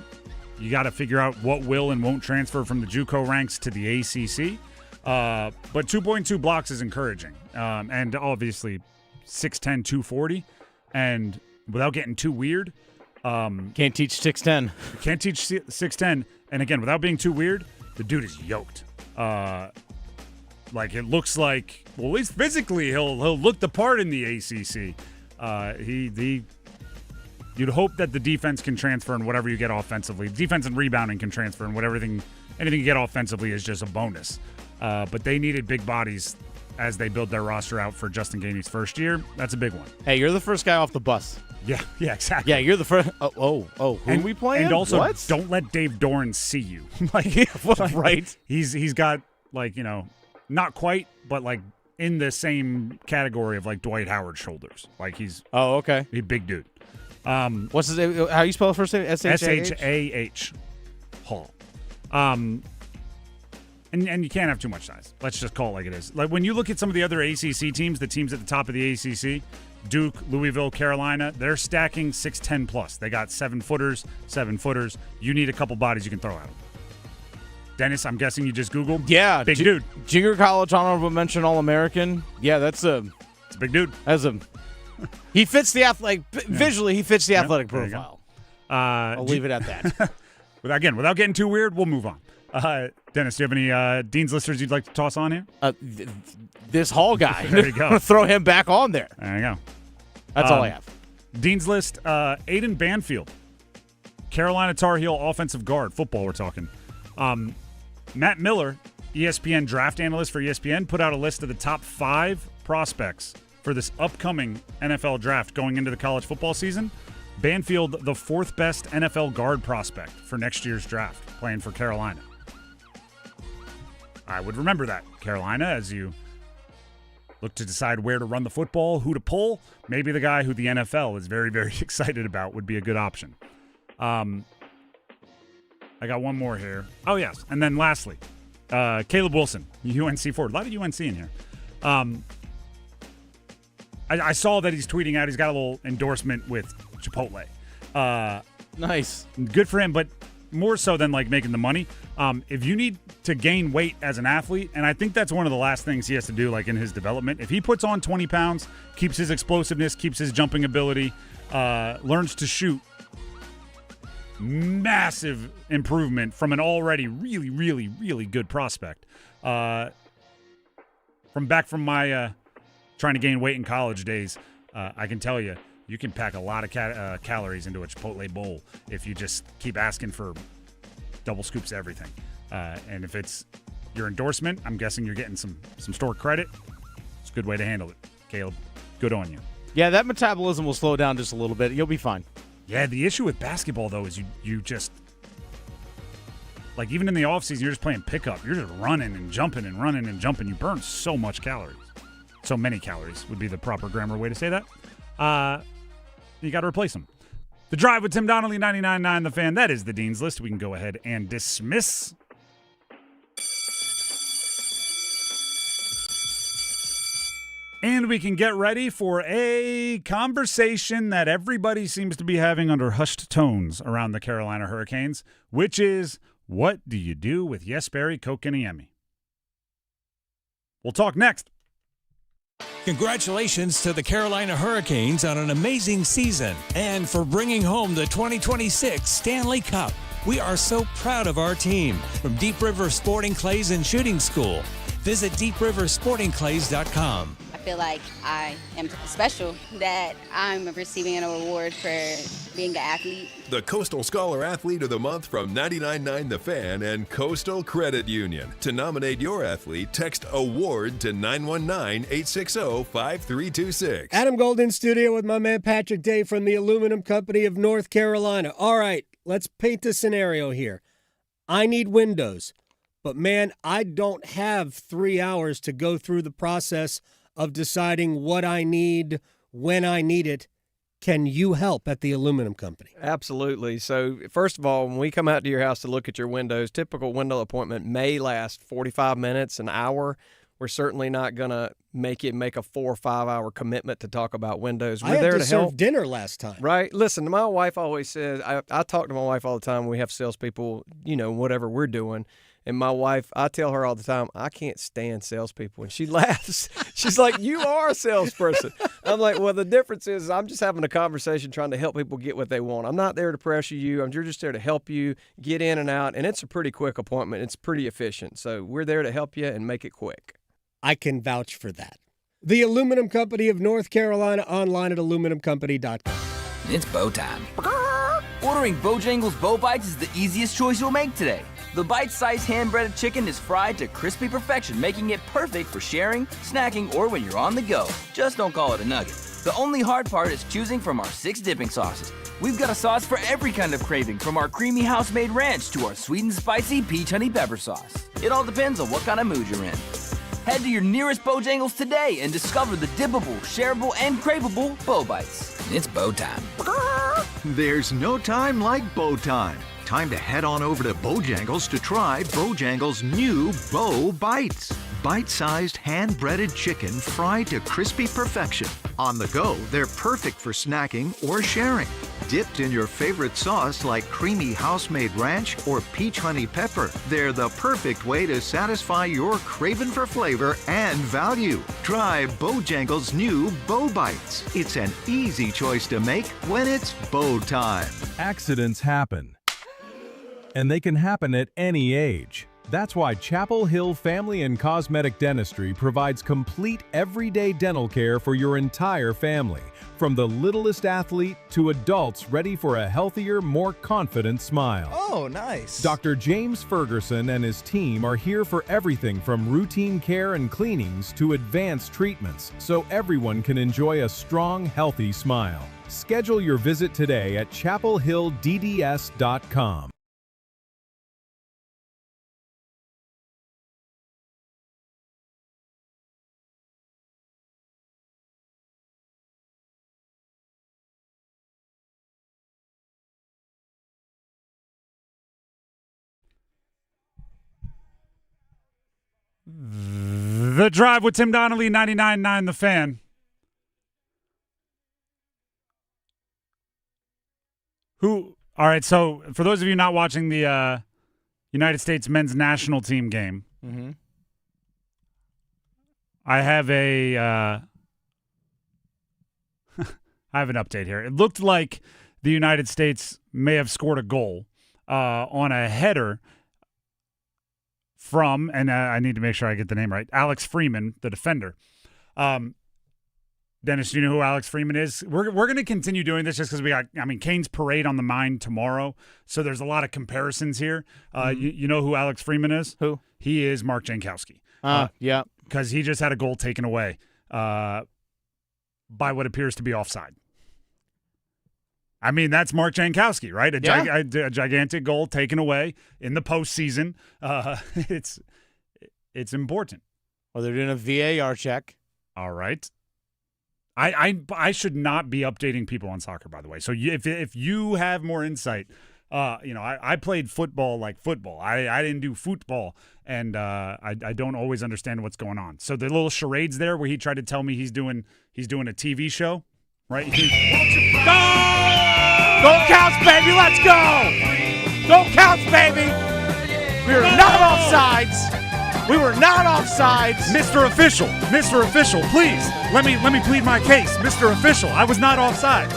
[SPEAKER 7] you got to figure out what will and won't transfer from the JUCO ranks to the ACC. But 2.2 blocks is encouraging. And obviously, 6'10", 240. And without getting too weird.
[SPEAKER 6] Can't teach 6'10".
[SPEAKER 7] Can't teach 6'10". And again, without being too weird, the dude is yoked. Like, it looks like, well, at least physically, he'll look the part in the ACC. You'd hope that the defense can transfer in whatever you get offensively. Defense and rebounding can transfer in anything you get offensively is just a bonus. But they needed big bodies as they build their roster out for Justin Gainey's first year. That's a big one.
[SPEAKER 6] Hey, you're the first guy off the bus.
[SPEAKER 7] Yeah, exactly.
[SPEAKER 6] Yeah, you're the first. Who are we playing?
[SPEAKER 7] And also,
[SPEAKER 6] what?
[SPEAKER 7] Don't let Dave Doran see you.
[SPEAKER 6] Right?
[SPEAKER 7] He's got, not quite, but in the same category of Dwight Howard's shoulders. He's
[SPEAKER 6] okay.
[SPEAKER 7] He's a big dude.
[SPEAKER 6] What's his name? How you spell the first name?
[SPEAKER 7] S-H-A-H Hall. And you can't have too much size. Let's just call it like it is. When you look at some of the other ACC teams, the teams at the top of the ACC, Duke, Louisville, Carolina, they're stacking 6'10 plus. They got 7-footers. You need a couple bodies you can throw at them. Dennis, I'm guessing you just Googled?
[SPEAKER 6] Yeah.
[SPEAKER 7] Big dude.
[SPEAKER 6] Junior college honorable mention All-American. Yeah, it's a
[SPEAKER 7] big dude.
[SPEAKER 6] He fits the athletic visually. He fits the athletic profile. I'll leave it at that.
[SPEAKER 7] without getting too weird, we'll move on. Dennis, do you have any Dean's Listers you'd like to toss on here?
[SPEAKER 6] This Hall guy.
[SPEAKER 7] There you go.
[SPEAKER 6] Throw him back on there.
[SPEAKER 7] There you go.
[SPEAKER 6] That's all I have.
[SPEAKER 7] Dean's List, Aiden Banfield, Carolina Tar Heel offensive guard, football we're talking. Matt Miller, ESPN draft analyst for ESPN, put out a list of the top 5 prospects for this upcoming NFL draft going into the college football season. Banfield, the 4th best NFL guard prospect for next year's draft, playing for Carolina. I would remember that, Carolina, as you look to decide where to run the football, who to pull. Maybe the guy who the NFL is very, very excited about would be a good option. I got one more here. Oh, yes. And then lastly, Caleb Wilson, UNC forward. A lot of UNC in here. I saw that he's tweeting out. He's got a little endorsement with Chipotle.
[SPEAKER 6] Nice.
[SPEAKER 7] Good for him, but more so than like making the money. If you need to gain weight as an athlete, and I think that's one of the last things he has to do, like in his development. If he puts on 20 pounds, keeps his explosiveness, keeps his jumping ability, learns to shoot, massive improvement from an already really, really, really good prospect. From my trying to gain weight in college days, I can tell you, you can pack a lot of calories into a Chipotle bowl if you just keep asking for double scoops of everything. And if it's your endorsement, I'm guessing you're getting some store credit. It's a good way to handle it. Caleb, good on you.
[SPEAKER 6] Yeah, that metabolism will slow down just a little bit. You'll be fine.
[SPEAKER 7] Yeah, the issue with basketball, though, is you just, like, even in the offseason, you're just playing pickup. You're just running and jumping and running and jumping. You burn so much calories. So many calories would be the proper grammar way to say that. You got to replace them. The Drive with Tim Donnelly, 99.9 The Fan. That is the Dean's List. We can go ahead and dismiss. And we can get ready for a conversation that everybody seems to be having under hushed tones around the Carolina Hurricanes, which is, what do you do with Jesperi Kotkaniemi? We'll talk next.
[SPEAKER 19] Congratulations to the Carolina Hurricanes on an amazing season and for bringing home the 2026 Stanley Cup. We are so proud of our team. From Deep River Sporting Clays and Shooting School, visit deepriversportingclays.com.
[SPEAKER 20] I feel like I am special, that I'm receiving an award for being an athlete.
[SPEAKER 21] The Coastal Scholar Athlete of the Month from 99.9 The Fan and Coastal Credit Union. To nominate your athlete, text AWARD to 919-860-5326.
[SPEAKER 22] Adam Gold in studio with my man Patrick Day from the Aluminum Company of North Carolina. All right, let's paint a scenario here. I need windows, but man, I don't have 3 hours to go through the process of deciding what I need, when I need it. Can you help at the Aluminum Company?
[SPEAKER 23] Absolutely. So, first of all, when we come out to your house to look at your windows, typical window appointment may last 45 minutes, an hour. We're certainly not going to make a 4 or 5 hour commitment to talk about windows. We're there to help.
[SPEAKER 22] Serve dinner last time.
[SPEAKER 23] Right. Listen, my wife always says, I talk to my wife all the time when we have salespeople, whatever we're doing. And my wife, I tell her all the time, I can't stand salespeople. And she laughs. She's like, you are a salesperson. I'm like, well, the difference is I'm just having a conversation trying to help people get what they want. I'm not there to pressure you. You're just there to help you get in and out. And it's a pretty quick appointment. It's pretty efficient. So we're there to help you and make it quick.
[SPEAKER 22] I can vouch for that. The Aluminum Company of North Carolina, online at aluminumcompany.com.
[SPEAKER 24] It's bow time. Ordering Bojangles Bow Bites is the easiest choice you'll make today. The bite-sized hand-breaded chicken is fried to crispy perfection, making it perfect for sharing, snacking, or when you're on the go. Just don't call it a nugget. The only hard part is choosing from our 6 dipping sauces. We've got a sauce for every kind of craving, from our creamy house-made ranch to our sweet and spicy peach honey pepper sauce. It all depends on what kind of mood you're in. Head to your nearest Bojangles today and discover the dippable, shareable, and craveable Bow Bites. It's bow time.
[SPEAKER 25] There's no time like bow time. Time to head on over to Bojangles to try Bojangles' new Bow Bites. Bite-sized, hand-breaded chicken fried to crispy perfection. On the go, they're perfect for snacking or sharing. Dipped in your favorite sauce like creamy house-made ranch or peach honey pepper, they're the perfect way to satisfy your craving for flavor and value. Try Bojangles' new Bow Bites. It's an easy choice to make when it's bow time.
[SPEAKER 26] Accidents happen.
[SPEAKER 2] and they can happen at any age. That's why Chapel Hill Family and Cosmetic Dentistry provides complete everyday dental care for your entire family, from the littlest athlete to adults ready for a healthier, more confident smile.
[SPEAKER 3] Oh, nice.
[SPEAKER 2] Dr. James Ferguson and his team are here for everything from routine care and cleanings to advanced treatments, so everyone can enjoy a strong, healthy smile. Schedule your visit today at chapelhilldds.com.
[SPEAKER 7] The Drive with Tim Donnelly, 99.9 The Fan. All right, so for those of you not watching the United States men's national team game, I have I have an update here. It looked like the United States may have scored a goal on a header from, and I need to make sure I get the name right, Alex Freeman, the defender. Dennis, do you know who Alex Freeman is? We're going to continue doing this just because we got, Canes Parade on the mind tomorrow, so there's a lot of comparisons here. You know who Alex Freeman is?
[SPEAKER 6] Who?
[SPEAKER 7] He is Mark Jankowski.
[SPEAKER 6] Yeah.
[SPEAKER 7] Because he just had a goal taken away by what appears to be offside. That's Mark Jankowski, right? A gigantic goal taken away in the postseason. It's important.
[SPEAKER 6] Well, they're doing a VAR check.
[SPEAKER 7] All right. I should not be updating people on soccer, by the way. So if you have more insight, I played football like football. I didn't do football, and I don't always understand what's going on. So the little charades there where he tried to tell me he's doing a TV show, right?
[SPEAKER 6] Go Counts, baby, let's go! Go Counts, baby! We were not offsides. We were not offsides.
[SPEAKER 7] Mr. Official, please, let me plead my case. Mr. Official, I was not offside.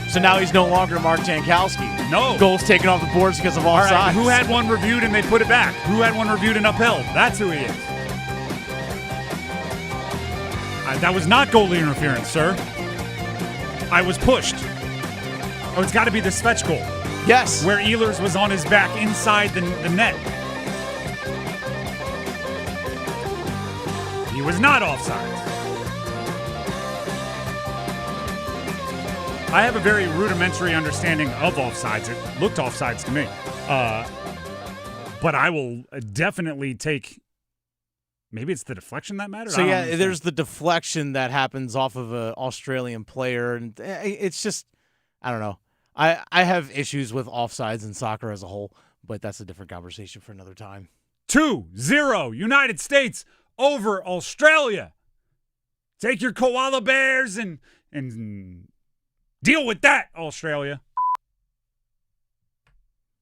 [SPEAKER 6] So now he's no longer Mark Jankowski.
[SPEAKER 7] No.
[SPEAKER 6] Goals taken off the boards because of offsides.
[SPEAKER 7] All right, who had one reviewed and they put it back? Who had one reviewed and upheld? That's who he is. That was not goalie interference, sir. I was pushed. Oh, it's got to be the Svech goal.
[SPEAKER 6] Yes.
[SPEAKER 7] Where Ehlers was on his back inside the net. He was not offside. I have a very rudimentary understanding of offsides. It looked offsides to me. But I will definitely take... Maybe it's the deflection that matters?
[SPEAKER 6] So, yeah, there's the deflection that happens off of an Australian player. And it's just... I don't know. I have issues with offsides in soccer as a whole, but that's a different conversation for another time.
[SPEAKER 7] 2-0 United States over Australia. Take your koala bears and deal with that, Australia.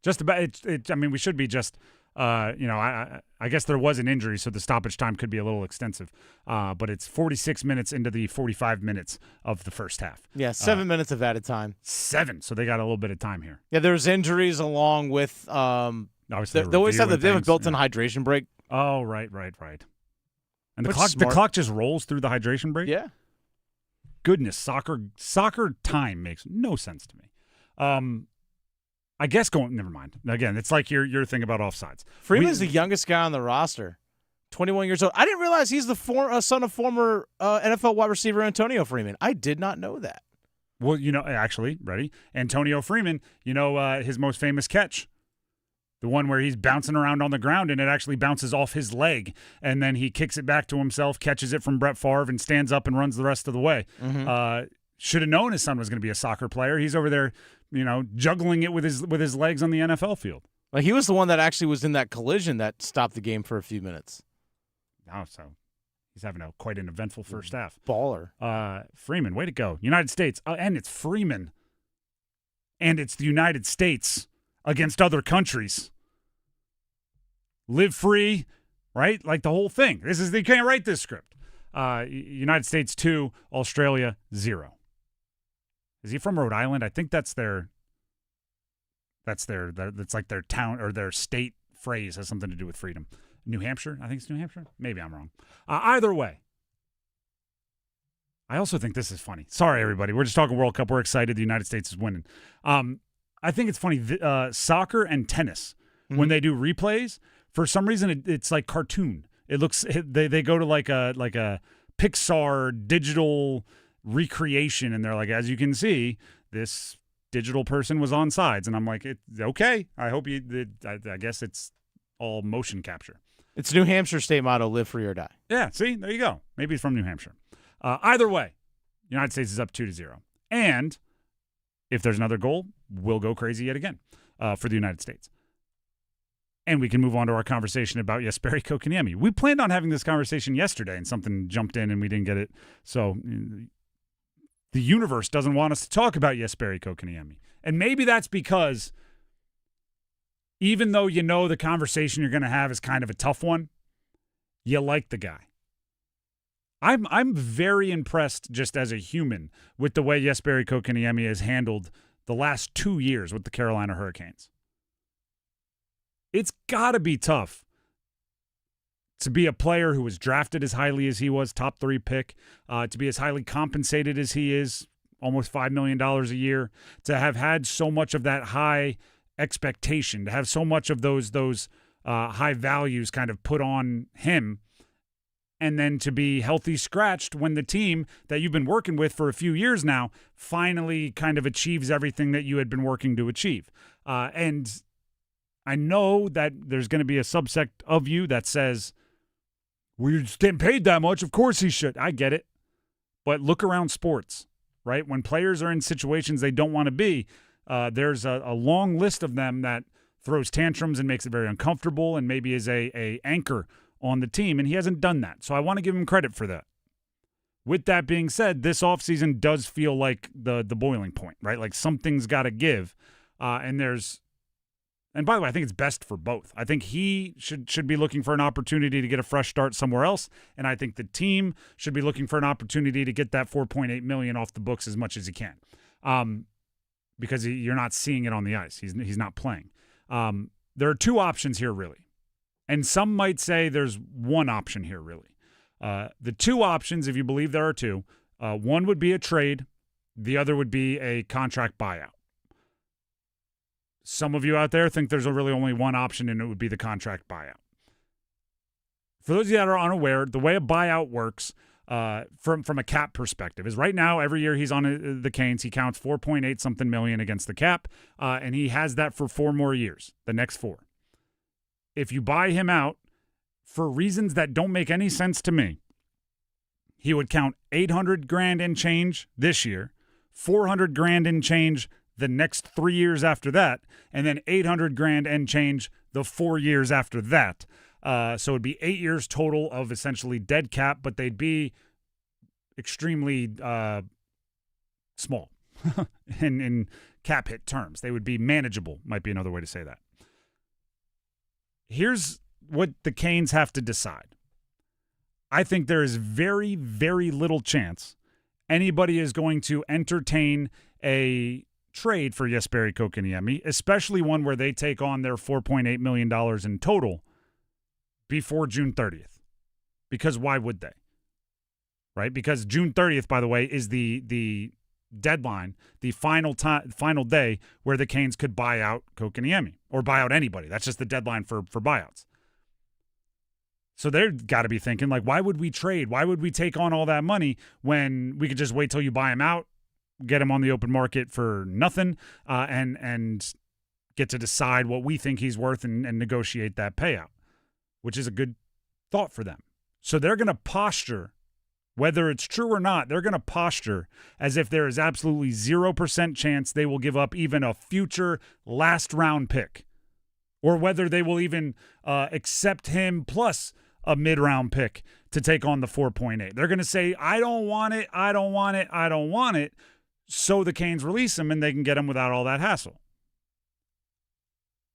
[SPEAKER 7] Just about it. We should be just I guess there was an injury, so the stoppage time could be a little extensive. But it's 46 minutes into the 45 minutes of the first half.
[SPEAKER 6] Yeah, 7 minutes of added time.
[SPEAKER 7] 7, so they got a little bit of time here.
[SPEAKER 6] Yeah, there's injuries along with
[SPEAKER 7] obviously
[SPEAKER 6] they always have they have a built-in hydration break.
[SPEAKER 7] Oh, right. And the clock just rolls through the hydration break?
[SPEAKER 6] Yeah.
[SPEAKER 7] Goodness, soccer time makes no sense to me. I guess never mind. Again, it's like your thing about offsides.
[SPEAKER 6] Freeman's the youngest guy on the roster, 21 years old. I didn't realize he's the son of former NFL wide receiver Antonio Freeman. I did not know that.
[SPEAKER 7] Well, actually, ready? Antonio Freeman, his most famous catch. The one where he's bouncing around on the ground and it actually bounces off his leg. And then he kicks it back to himself, catches it from Brett Favre, and stands up and runs the rest of the way.
[SPEAKER 6] Mm-hmm.
[SPEAKER 7] Should have known his son was going to be a soccer player. He's over there, juggling it with his legs on the NFL field.
[SPEAKER 6] Well, he was the one that actually was in that collision that stopped the game for a few minutes.
[SPEAKER 7] Oh, so he's having quite an eventful first half.
[SPEAKER 6] Baller.
[SPEAKER 7] Freeman, way to go. United States, and it's Freeman. And it's the United States against other countries. Live free, right? Like the whole thing. You can't write this script. United States 2, Australia 0. Is he from Rhode Island? I think that's their That's like their town or their state phrase, has something to do with freedom. New Hampshire? I think it's New Hampshire. Maybe I'm wrong. Either way, I also think this is funny. Sorry, everybody. We're just talking World Cup. We're excited. The United States is winning. I think it's funny. Soccer and tennis, when they do replays, for some reason it's like cartoon. It looks they go to like a Pixar digital recreation, and they're like, as you can see, this digital person was on sides, and I'm like, okay. I hope I guess it's all motion capture.
[SPEAKER 6] It's New Hampshire state motto: "Live free or die."
[SPEAKER 7] Yeah. See, there you go. Maybe it's from New Hampshire. Either way, the United States is up 2-0, and if there's another goal, we'll go crazy yet again for the United States. And we can move on to our conversation about Jesperi Kotkaniemi. We planned on having this conversation yesterday, and something jumped in, and we didn't get it. So the universe doesn't want us to talk about Jesperi Kotkaniemi. And maybe that's because even though you know the conversation you're going to have is kind of a tough one, you like the guy. I'm very impressed just as a human with the way Jesperi Kotkaniemi has handled the last 2 years with the Carolina Hurricanes. It's got to be tough to be a player who was drafted as highly as he was, top 3 pick, to be as highly compensated as he is, almost $5 million a year, to have had so much of that high expectation, to have so much of those high values kind of put on him, and then to be healthy scratched when the team that you've been working with for a few years now finally kind of achieves everything that you had been working to achieve. And I know that there's going to be a subsect of you that says, well, you're just getting paid that much. Of course he should. I get it. But look around sports, right? When players are in situations they don't want to be, there's a long list of them that throws tantrums and makes it very uncomfortable and maybe is a anchor on the team, and he hasn't done that. So I want to give him credit for that. With that being said, this offseason does feel like the boiling point, right? Like something's got to give. And by the way, I think it's best for both. I think he should be looking for an opportunity to get a fresh start somewhere else, and I think the team should be looking for an opportunity to get that $4.8 million off the books as much as he can, because you're not seeing it on the ice. He's not playing. There are 2 options here, really, and some might say there's one option here, really. The 2 options, if you believe there are 2, one would be a trade, the other would be a contract buyout. Some of you out there think there's really only one option, and it would be the contract buyout. For those of you that are unaware, the way a buyout works from a cap perspective is right now, every year he's on the Canes, he counts 4.8-something million against the cap, and he has that for 4 more years, the next 4. If you buy him out for reasons that don't make any sense to me, he would count $800,000 and change this year, $400,000 and change the next 3 years after that, and then $800,000 and change the 4 years after that. So it'd be 8 years total of essentially dead cap, but they'd be extremely small in cap hit terms. They would be manageable, might be another way to say that. Here's what the Canes have to decide. I think there is very, very little chance anybody is going to entertain a trade for Jesperi Kotkaniemi, especially one where they take on their $4.8 million in total before June 30th. Because why would they? Right? Because June 30th, by the way, is the deadline, the final day where the Canes could buy out Kotkaniemi or buy out anybody. That's just the deadline for buyouts. So they've got to be thinking, like, why would we trade? Why would we take on all that money when we could just wait till you buy him out, get him on the open market for nothing, and get to decide what we think he's worth and negotiate that payout, which is a good thought for them. So they're going to posture, whether it's true or not, they're going to posture as if there is absolutely 0% chance they will give up even a future last-round pick, or whether they will even accept him plus a mid-round pick to take on the 4.8. They're going to say, I don't want it, I don't want it, I don't want it, so the Canes release him and they can get him without all that hassle.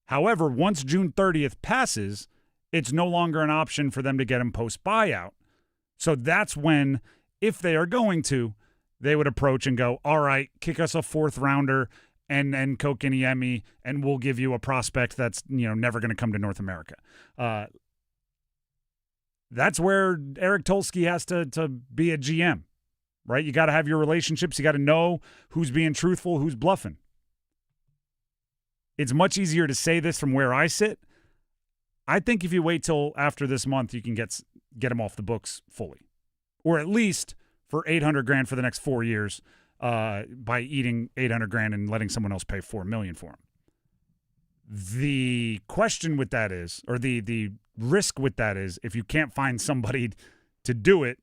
[SPEAKER 7] However, once June 30th passes, it's no longer an option for them to get him post-buyout. So that's when, if they are going to, they would approach and go, all right, kick us a 4th rounder and Kotkaniemi, and we'll give you a prospect that's never going to come to North America. That's where Eric Tulsky has to be a GM, right? You got to have your relationships. You got to know who's being truthful, who's bluffing. It's much easier to say this from where I sit. I think if you wait till after this month, you can get him off the books fully, or at least for $800,000 for the next 4 years by eating $800,000 and letting someone else pay $4 million for him. The question with that is, or the risk with that is, if you can't find somebody to do it,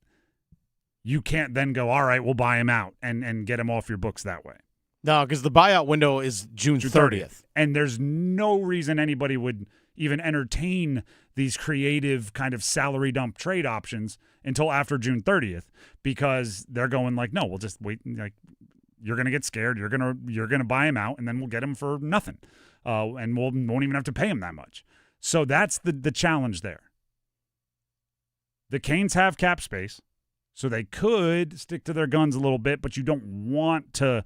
[SPEAKER 7] you can't then go, all right, we'll buy him out and get him off your books that way.
[SPEAKER 6] No, because the buyout window is June 30th.
[SPEAKER 7] And there's no reason anybody would even entertain these creative kind of salary dump trade options until after June 30th, because they're going like, no, we'll just wait. Like, you're going to get scared. You're going to buy him out, and then we'll get him for nothing. And won't even have to pay him that much. So that's the challenge there. The Canes have cap space, so they could stick to their guns a little bit, but you don't want to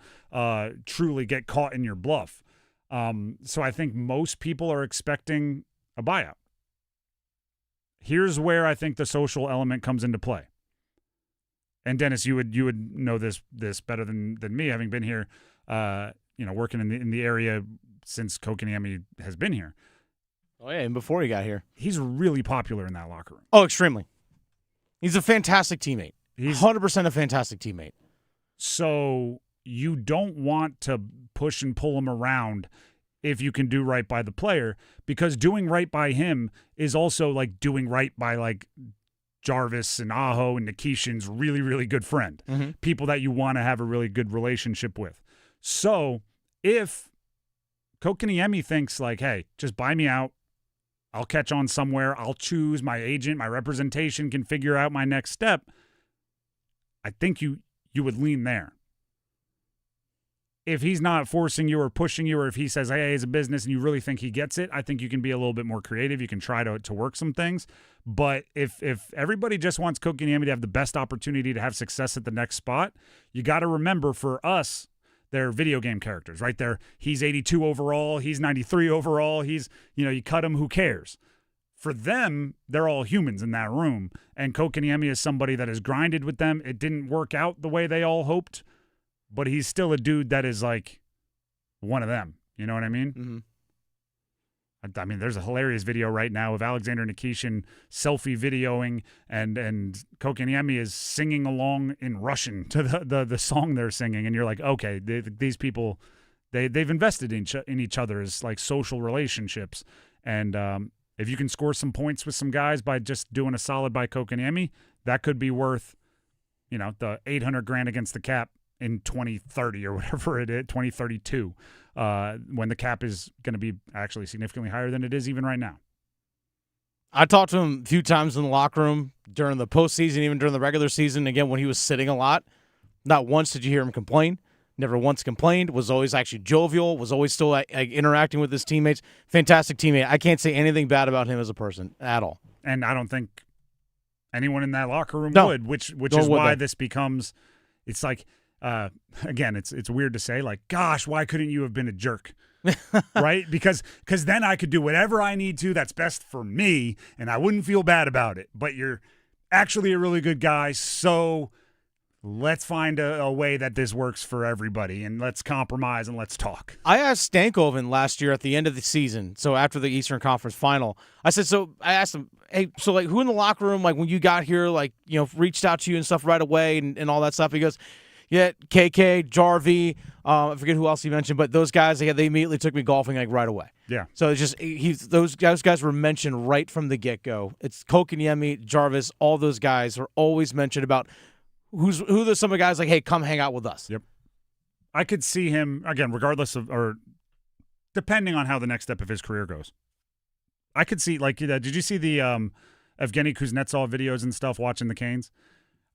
[SPEAKER 7] truly get caught in your bluff. So I think most people are expecting a buyout. Here's where I think the social element comes into play. And Dennis, you would know this better than me, having been here, working in the area since Kotkaniemi has been here.
[SPEAKER 6] Oh yeah, and before he got here,
[SPEAKER 7] he's really popular in that locker room.
[SPEAKER 6] Oh, extremely. He's a fantastic teammate. He's 100% a fantastic teammate.
[SPEAKER 7] So you don't want to push and pull him around if you can do right by the player, because doing right by him is also like doing right by like Jarvis and Aho and Nikishin's really, really good friend. Mm-hmm. People that you want to have a really good relationship with. So if Kotkaniemi thinks like, hey, just buy me out, I'll catch on somewhere, I'll choose my agent, my representation can figure out my next step, I think you would lean there. If he's not forcing you or pushing you, or if he says, hey, it's a business and you really think he gets it, I think you can be a little bit more creative. You can try to work some things. But if everybody just wants Kotkaniemi to have the best opportunity to have success at the next spot, you got to remember, for us, they're video game characters, right? He's 82 overall, he's 93 overall, he's, you cut him, who cares? For them, they're all humans in that room. And Kotkaniemi is somebody that has grinded with them. It didn't work out the way they all hoped, but he's still a dude that is like one of them. You know what I mean?
[SPEAKER 6] Mm-hmm.
[SPEAKER 7] I mean, there's a hilarious video right now of Alexander Nikishin selfie videoing, and Kotkaniemi is singing along in Russian to the song they're singing, and you're like, okay, these people, they've invested in each other's like social relationships, and if you can score some points with some guys by just doing a solid by Kotkaniemi, that could be worth, the $800,000 against the cap in 2030 or whatever it is, 2032, when the cap is going to be actually significantly higher than it is even right now.
[SPEAKER 6] I talked to him a few times in the locker room during the postseason, even during the regular season. Again, when he was sitting a lot, not once did you hear him complain. Never once complained. Was always actually jovial. Was always still interacting with his teammates. Fantastic teammate. I can't say anything bad about him as a person at all.
[SPEAKER 7] And I don't think anyone in that locker room would, which is why this becomes. It's like. Again, it's weird to say, like, gosh, why couldn't you have been a jerk? Right? Because then I could do whatever I need to that's best for me, and I wouldn't feel bad about it. But you're actually a really good guy, so let's find a way that this works for everybody, and let's compromise and let's talk.
[SPEAKER 6] I asked Stankoven last year at the end of the season, so after the Eastern Conference Final, I asked him, hey, so like, who in the locker room, like when you got here, like, reached out to you and stuff right away and all that stuff? He goes, yeah, KK, Jarvie, I forget who else he mentioned, but those guys, they immediately took me golfing like right away.
[SPEAKER 7] Yeah.
[SPEAKER 6] So it's just those guys were mentioned right from the get-go. It's Kotkaniemi, Jarvis, all those guys are always mentioned about who there's some of the guys like, hey, come hang out with us.
[SPEAKER 7] Yep. I could see him, again, regardless of, or depending on how the next step of his career goes. I could see, like, did you see the Evgeny Kuznetsov videos and stuff watching the Canes?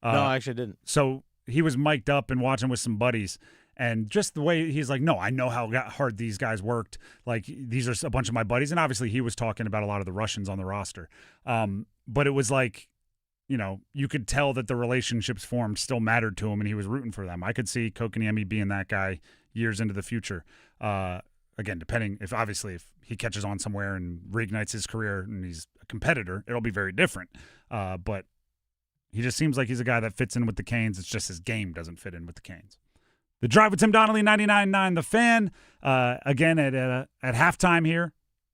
[SPEAKER 6] No, I actually didn't.
[SPEAKER 7] So he was mic'd up and watching with some buddies, and just the way he's like, no, I know how hard these guys worked. Like, these are a bunch of my buddies. And obviously he was talking about a lot of the Russians on the roster. But it was like, you could tell that the relationships formed still mattered to him, and he was rooting for them. I could see Kotkaniemi being that guy, years into the future. Again, depending if he catches on somewhere and reignites his career and he's a competitor, it'll be very different. But he just seems like he's a guy that fits in with the Canes. It's just his game doesn't fit in with the Canes. The Drive with Tim Donnelly, 99.9 The Fan. Again, at halftime here,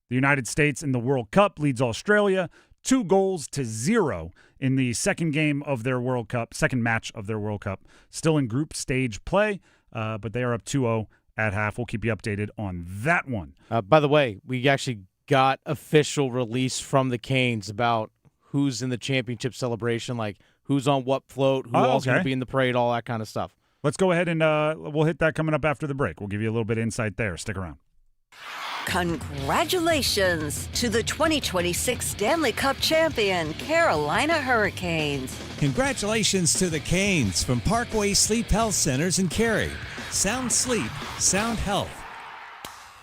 [SPEAKER 7] the United States in the World Cup leads Australia 2-0 in the second game of their World Cup, second match of their World Cup. Still in group stage play, but they are up 2-0 at half. We'll keep you updated on that one.
[SPEAKER 6] By the way, we actually got official release from the Canes about who's in the championship celebration, like who's on what float, who else going to be in the parade, all that kind of stuff.
[SPEAKER 7] Let's go ahead and we'll hit that coming up after the break. We'll give you a little bit of insight there. Stick around.
[SPEAKER 3] Congratulations to the 2026 Stanley Cup champion, Carolina Hurricanes.
[SPEAKER 19] Congratulations to the Canes from Parkway Sleep Health Centers in Cary. Sound sleep, sound health.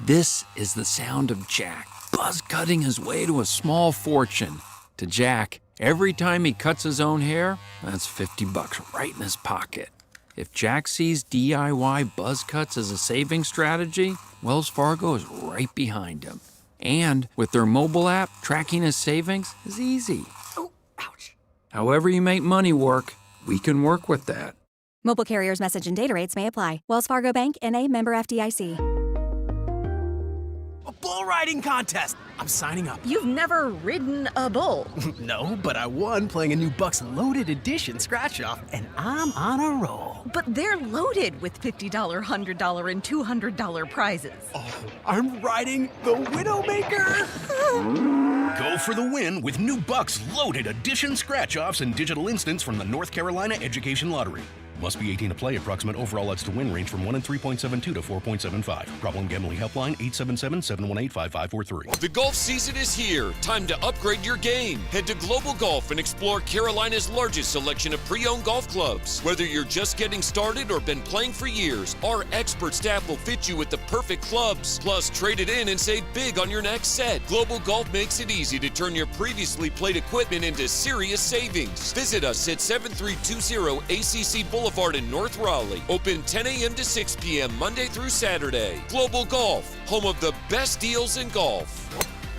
[SPEAKER 5] This is the sound of Jack, buzz cutting his way to a small fortune. To Jack, every time he cuts his own hair, that's $50 right in his pocket. If Jack sees DIY buzz cuts as a saving strategy, Wells Fargo is right behind him. And with their mobile app, tracking his savings is easy. Oh, ouch. However you make money work, we can work with that.
[SPEAKER 8] Mobile carriers' message and data rates may apply. Wells Fargo Bank, N.A., member FDIC.
[SPEAKER 9] A bull riding contest. I'm signing up.
[SPEAKER 10] You've never ridden a bull.
[SPEAKER 9] No, but I won playing a new Bucks Loaded Edition scratch-off, and I'm on a roll.
[SPEAKER 10] But they're loaded with $50, $100, and $200 prizes.
[SPEAKER 9] Oh, I'm riding the Widowmaker.
[SPEAKER 26] Go for the win with new Bucks Loaded Edition scratch-offs and digital instants from the North Carolina Education Lottery. Must be 18 to play. Approximate overall odds to win range from 1 in 3.72 to 4.75. Problem gambling helpline 877-718-5543.
[SPEAKER 27] The golf season is here. Time to upgrade your game. Head to Global Golf and explore Carolina's largest selection of pre-owned golf clubs. Whether you're just getting started or been playing for years, our expert staff will fit you with the perfect clubs. Plus, trade it in and save big on your next set. Global Golf makes it easy to turn your previously played equipment into serious savings. Visit us at 7320 ACC Boulevard in North Raleigh. Open 10 a.m. to 6 p.m. Monday through Saturday. Global Golf, home of the best deals in golf.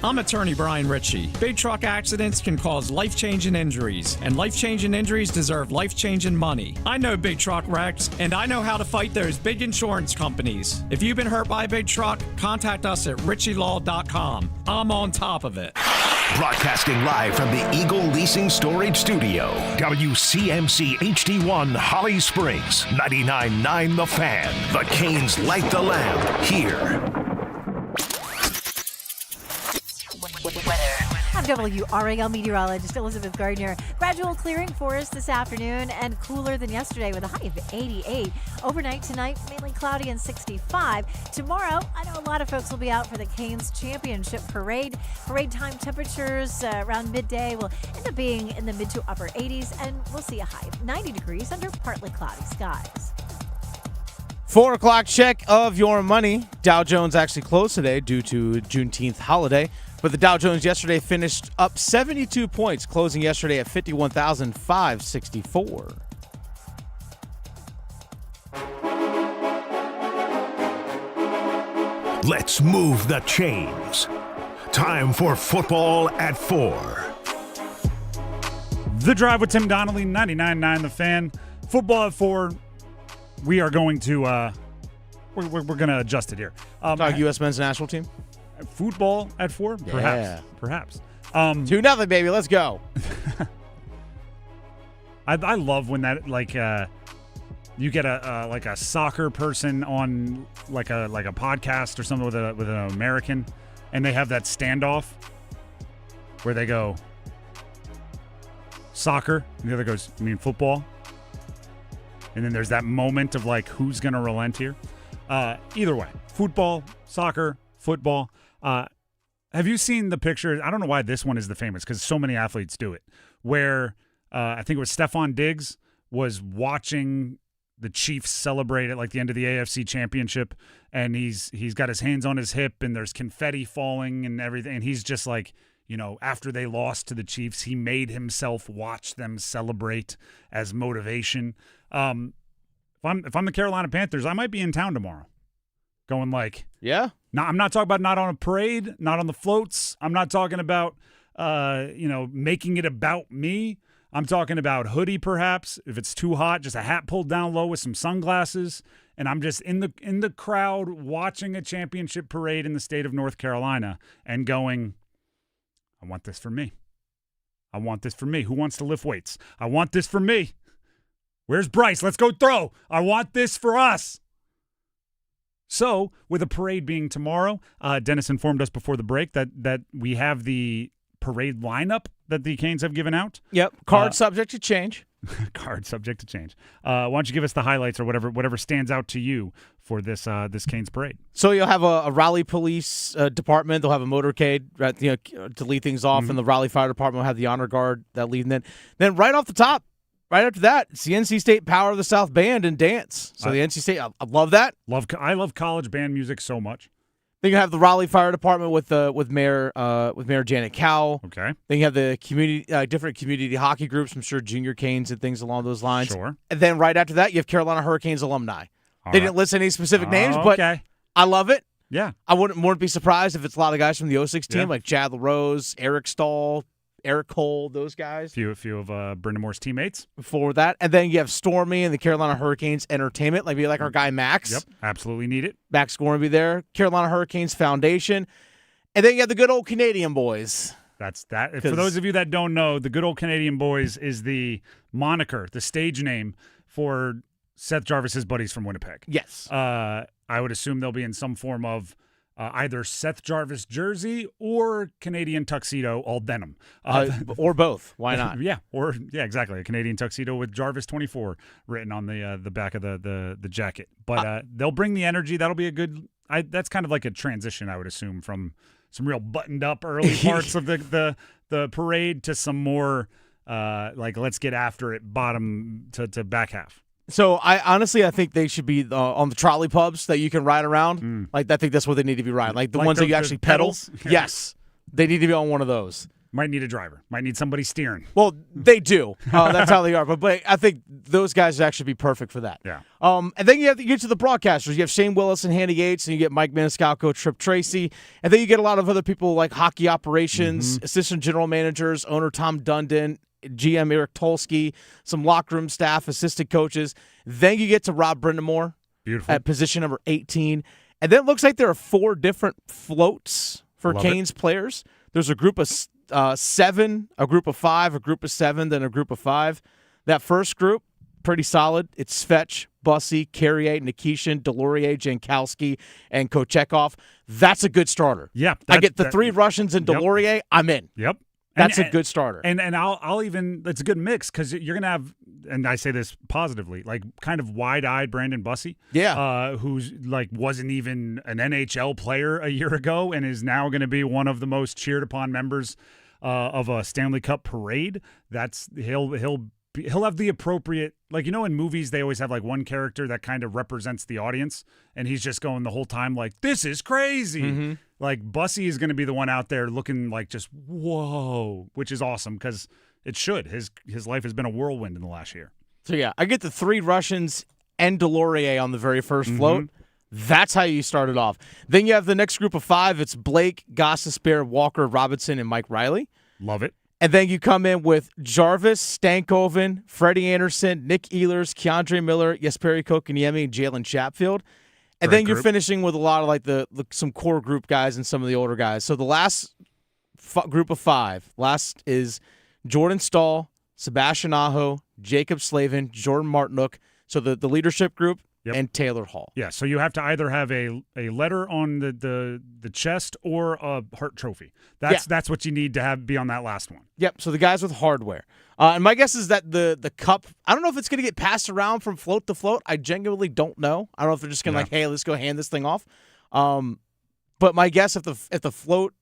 [SPEAKER 28] I'm attorney Brian Ritchie. Big truck accidents can cause life-changing injuries, and life-changing injuries deserve life-changing money. I know big truck wrecks, and I know how to fight those big insurance companies. If you've been hurt by a big truck, contact us at ritchielaw.com. I'm on top of it.
[SPEAKER 29] Broadcasting live from the Eagle Leasing Storage Studio. WCMC HD1 Holly Springs. 99.9 The Fan. The Canes light the lamp here.
[SPEAKER 30] I'm WRAL meteorologist Elizabeth Gardner. Gradual clearing for us this afternoon and cooler than yesterday with a high of 88. Overnight tonight, mainly cloudy and 65. Tomorrow, I know a lot of folks will be out for the Canes Championship Parade. Parade time temperatures around midday will end up being in the mid to upper 80s, and we'll see a high of 90 degrees under partly cloudy skies.
[SPEAKER 6] 4 o'clock check of your money. Dow Jones actually closed today due to Juneteenth holiday. But the Dow Jones yesterday finished up 72 points, closing yesterday at 51,564.
[SPEAKER 21] Let's move the chains. Time for football at 4.
[SPEAKER 7] The Drive with Tim Donnelly, 99.9 The Fan. Football at 4. We are going to we're going to adjust it here.
[SPEAKER 6] U.S. men's national team.
[SPEAKER 7] Football at 4, perhaps.
[SPEAKER 6] 2-0, baby. Let's go.
[SPEAKER 7] I love when that you get a soccer person on like a podcast or something with an American, and they have that standoff where they go soccer, and the other goes, "You mean football?" And then there's that moment of like, who's gonna relent here? Either way, football, soccer, football. Have you seen the picture? I don't know why this one is the famous, because so many athletes do it, where I think it was Stephon Diggs was watching the Chiefs celebrate at like the end of the AFC Championship, and he's got his hands on his hip, and there's confetti falling and everything, and he's just like, you know, after they lost to the Chiefs, he made himself watch them celebrate as motivation. If I'm the Carolina Panthers, I might be in town tomorrow. going like,
[SPEAKER 6] yeah.
[SPEAKER 7] I'm not talking about not on a parade, not on the floats. I'm not talking about, making it about me. I'm talking about hoodie, perhaps. If it's too hot, just a hat pulled down low with some sunglasses. And I'm just in the crowd watching a championship parade in the state of North Carolina and going, I want this for me. I want this for me. Who wants to lift weights? I want this for me. Where's Bryce? Let's go throw. I want this for us. So, with a parade being tomorrow, Dennis informed us before the break that we have the parade lineup that the Canes have given out.
[SPEAKER 6] Yep. Card subject to change.
[SPEAKER 7] Card subject to change. Why don't you give us the highlights or whatever stands out to you for this Canes parade?
[SPEAKER 6] So you'll have a Raleigh Police Department. They'll have a motorcade, right, to lead things off, and the Raleigh Fire Department will have the honor guard that lead. And then right off the top, right after that, it's the NC State Power of the South Band and dance. So the NC State, I love that.
[SPEAKER 7] I love college band music so much.
[SPEAKER 6] Then you have the Raleigh Fire Department with Mayor Janet Cowell.
[SPEAKER 7] Okay.
[SPEAKER 6] Then you have the different community hockey groups. I'm sure junior Canes and things along those lines.
[SPEAKER 7] Sure.
[SPEAKER 6] And then right after that, you have Carolina Hurricanes alumni. They didn't list any specific names, but
[SPEAKER 7] okay.
[SPEAKER 6] I love it.
[SPEAKER 7] Yeah.
[SPEAKER 6] I wouldn't be surprised if it's a lot of guys from the 06 team,
[SPEAKER 7] Yeah.
[SPEAKER 6] like Chad LaRose, Eric Stahl, Eric Cole, those guys.
[SPEAKER 7] Few of Brind'Amour's teammates.
[SPEAKER 6] For that. And then you have Stormy and the Carolina Hurricanes Entertainment, like our guy Max.
[SPEAKER 7] Yep, absolutely need it.
[SPEAKER 6] Max Gormby there. Carolina Hurricanes Foundation. And then you have the good old Canadian boys.
[SPEAKER 7] That's that. For those of you that don't know, the good old Canadian boys is the moniker, the stage name for Seth Jarvis's buddies from Winnipeg.
[SPEAKER 6] Yes.
[SPEAKER 7] I would assume they'll be in some form of either Seth Jarvis jersey or Canadian tuxedo, all denim.
[SPEAKER 6] Or both. Why not?
[SPEAKER 7] Yeah, exactly. A Canadian tuxedo with Jarvis 24 written on the back of the jacket. But they'll bring the energy. That'll be a good that's kind of like a transition, I would assume, from some real buttoned up early parts of the parade to some more let's get after it bottom to back half.
[SPEAKER 6] So I think they should be on the trolley pubs that you can ride around. Like I think that's what they need to be riding. Like the ones that you actually pedal. Yes, they need to be on one of those.
[SPEAKER 7] Might need a driver. Might need somebody steering.
[SPEAKER 6] Well, they do. That's how they are. But I think those guys would actually be perfect for that.
[SPEAKER 7] Yeah.
[SPEAKER 6] And then you have to get to the broadcasters. You have Shane Willis and Handy Yates, and you get Mike Maniscalco, Trip Tracy, and then you get a lot of other people like hockey operations, assistant general managers, owner Tom Dundon, GM Eric Tolsky, some locker room staff, assistant coaches. Then you get to Rob Brind'Amour at position number 18. And then it looks like there are 4 different floats for Canes players. There's a group of 7, a group of 5, a group of 7, then a group of 5. That first group, pretty solid. It's Svetch, Bussy, Carrier, Nikishin, Delorier, Jankowski, and Kochekov. That's a good starter.
[SPEAKER 7] Yeah.
[SPEAKER 6] I get the 3 Russians and Delorier, I'm in.
[SPEAKER 7] Yep.
[SPEAKER 6] That's a good starter.
[SPEAKER 7] And I'll even, it's a good mix because you're going to have, and I say this positively, like kind of wide-eyed Brandon Bussy.
[SPEAKER 6] Yeah.
[SPEAKER 7] Who's like wasn't even an NHL player a year ago and is now going to be one of the most cheered upon members of a Stanley Cup parade. He'll have the appropriate, like, in movies they always have like one character that kind of represents the audience, and he's just going the whole time like, this is crazy. Like Bussy is going to be the one out there looking like just whoa, which is awesome because it should. His life has been a whirlwind in the last year.
[SPEAKER 6] So yeah, I get the 3 Russians and Delorier on the very first float. That's how you start it off. Then you have the next group of 5. It's Blake, Gossespear, Walker, Robinson, and Mike Riley.
[SPEAKER 7] Love it.
[SPEAKER 6] And then you come in with Jarvis, Stankoven, Freddie Anderson, Nick Ehlers, Keandre Miller, Jesperi Kotkaniemi, and Jalen Chatfield. And then you're finishing with a lot of like some core group guys and some of the older guys. So the last group of 5, last is Jordan Stahl, Sebastian Aho, Jacob Slavin, Jordan Martinook. So the leadership group. Yep. And Taylor Hall.
[SPEAKER 7] Yeah, so you have to either have a letter on the chest or a Hart Trophy. That's what you need to have be on that last one.
[SPEAKER 6] Yep, so the guys with hardware. And my guess is that the cup, I don't know if it's going to get passed around from float to float. I genuinely don't know. I don't know if they're just going to hey, let's go hand this thing off. But my guess if the float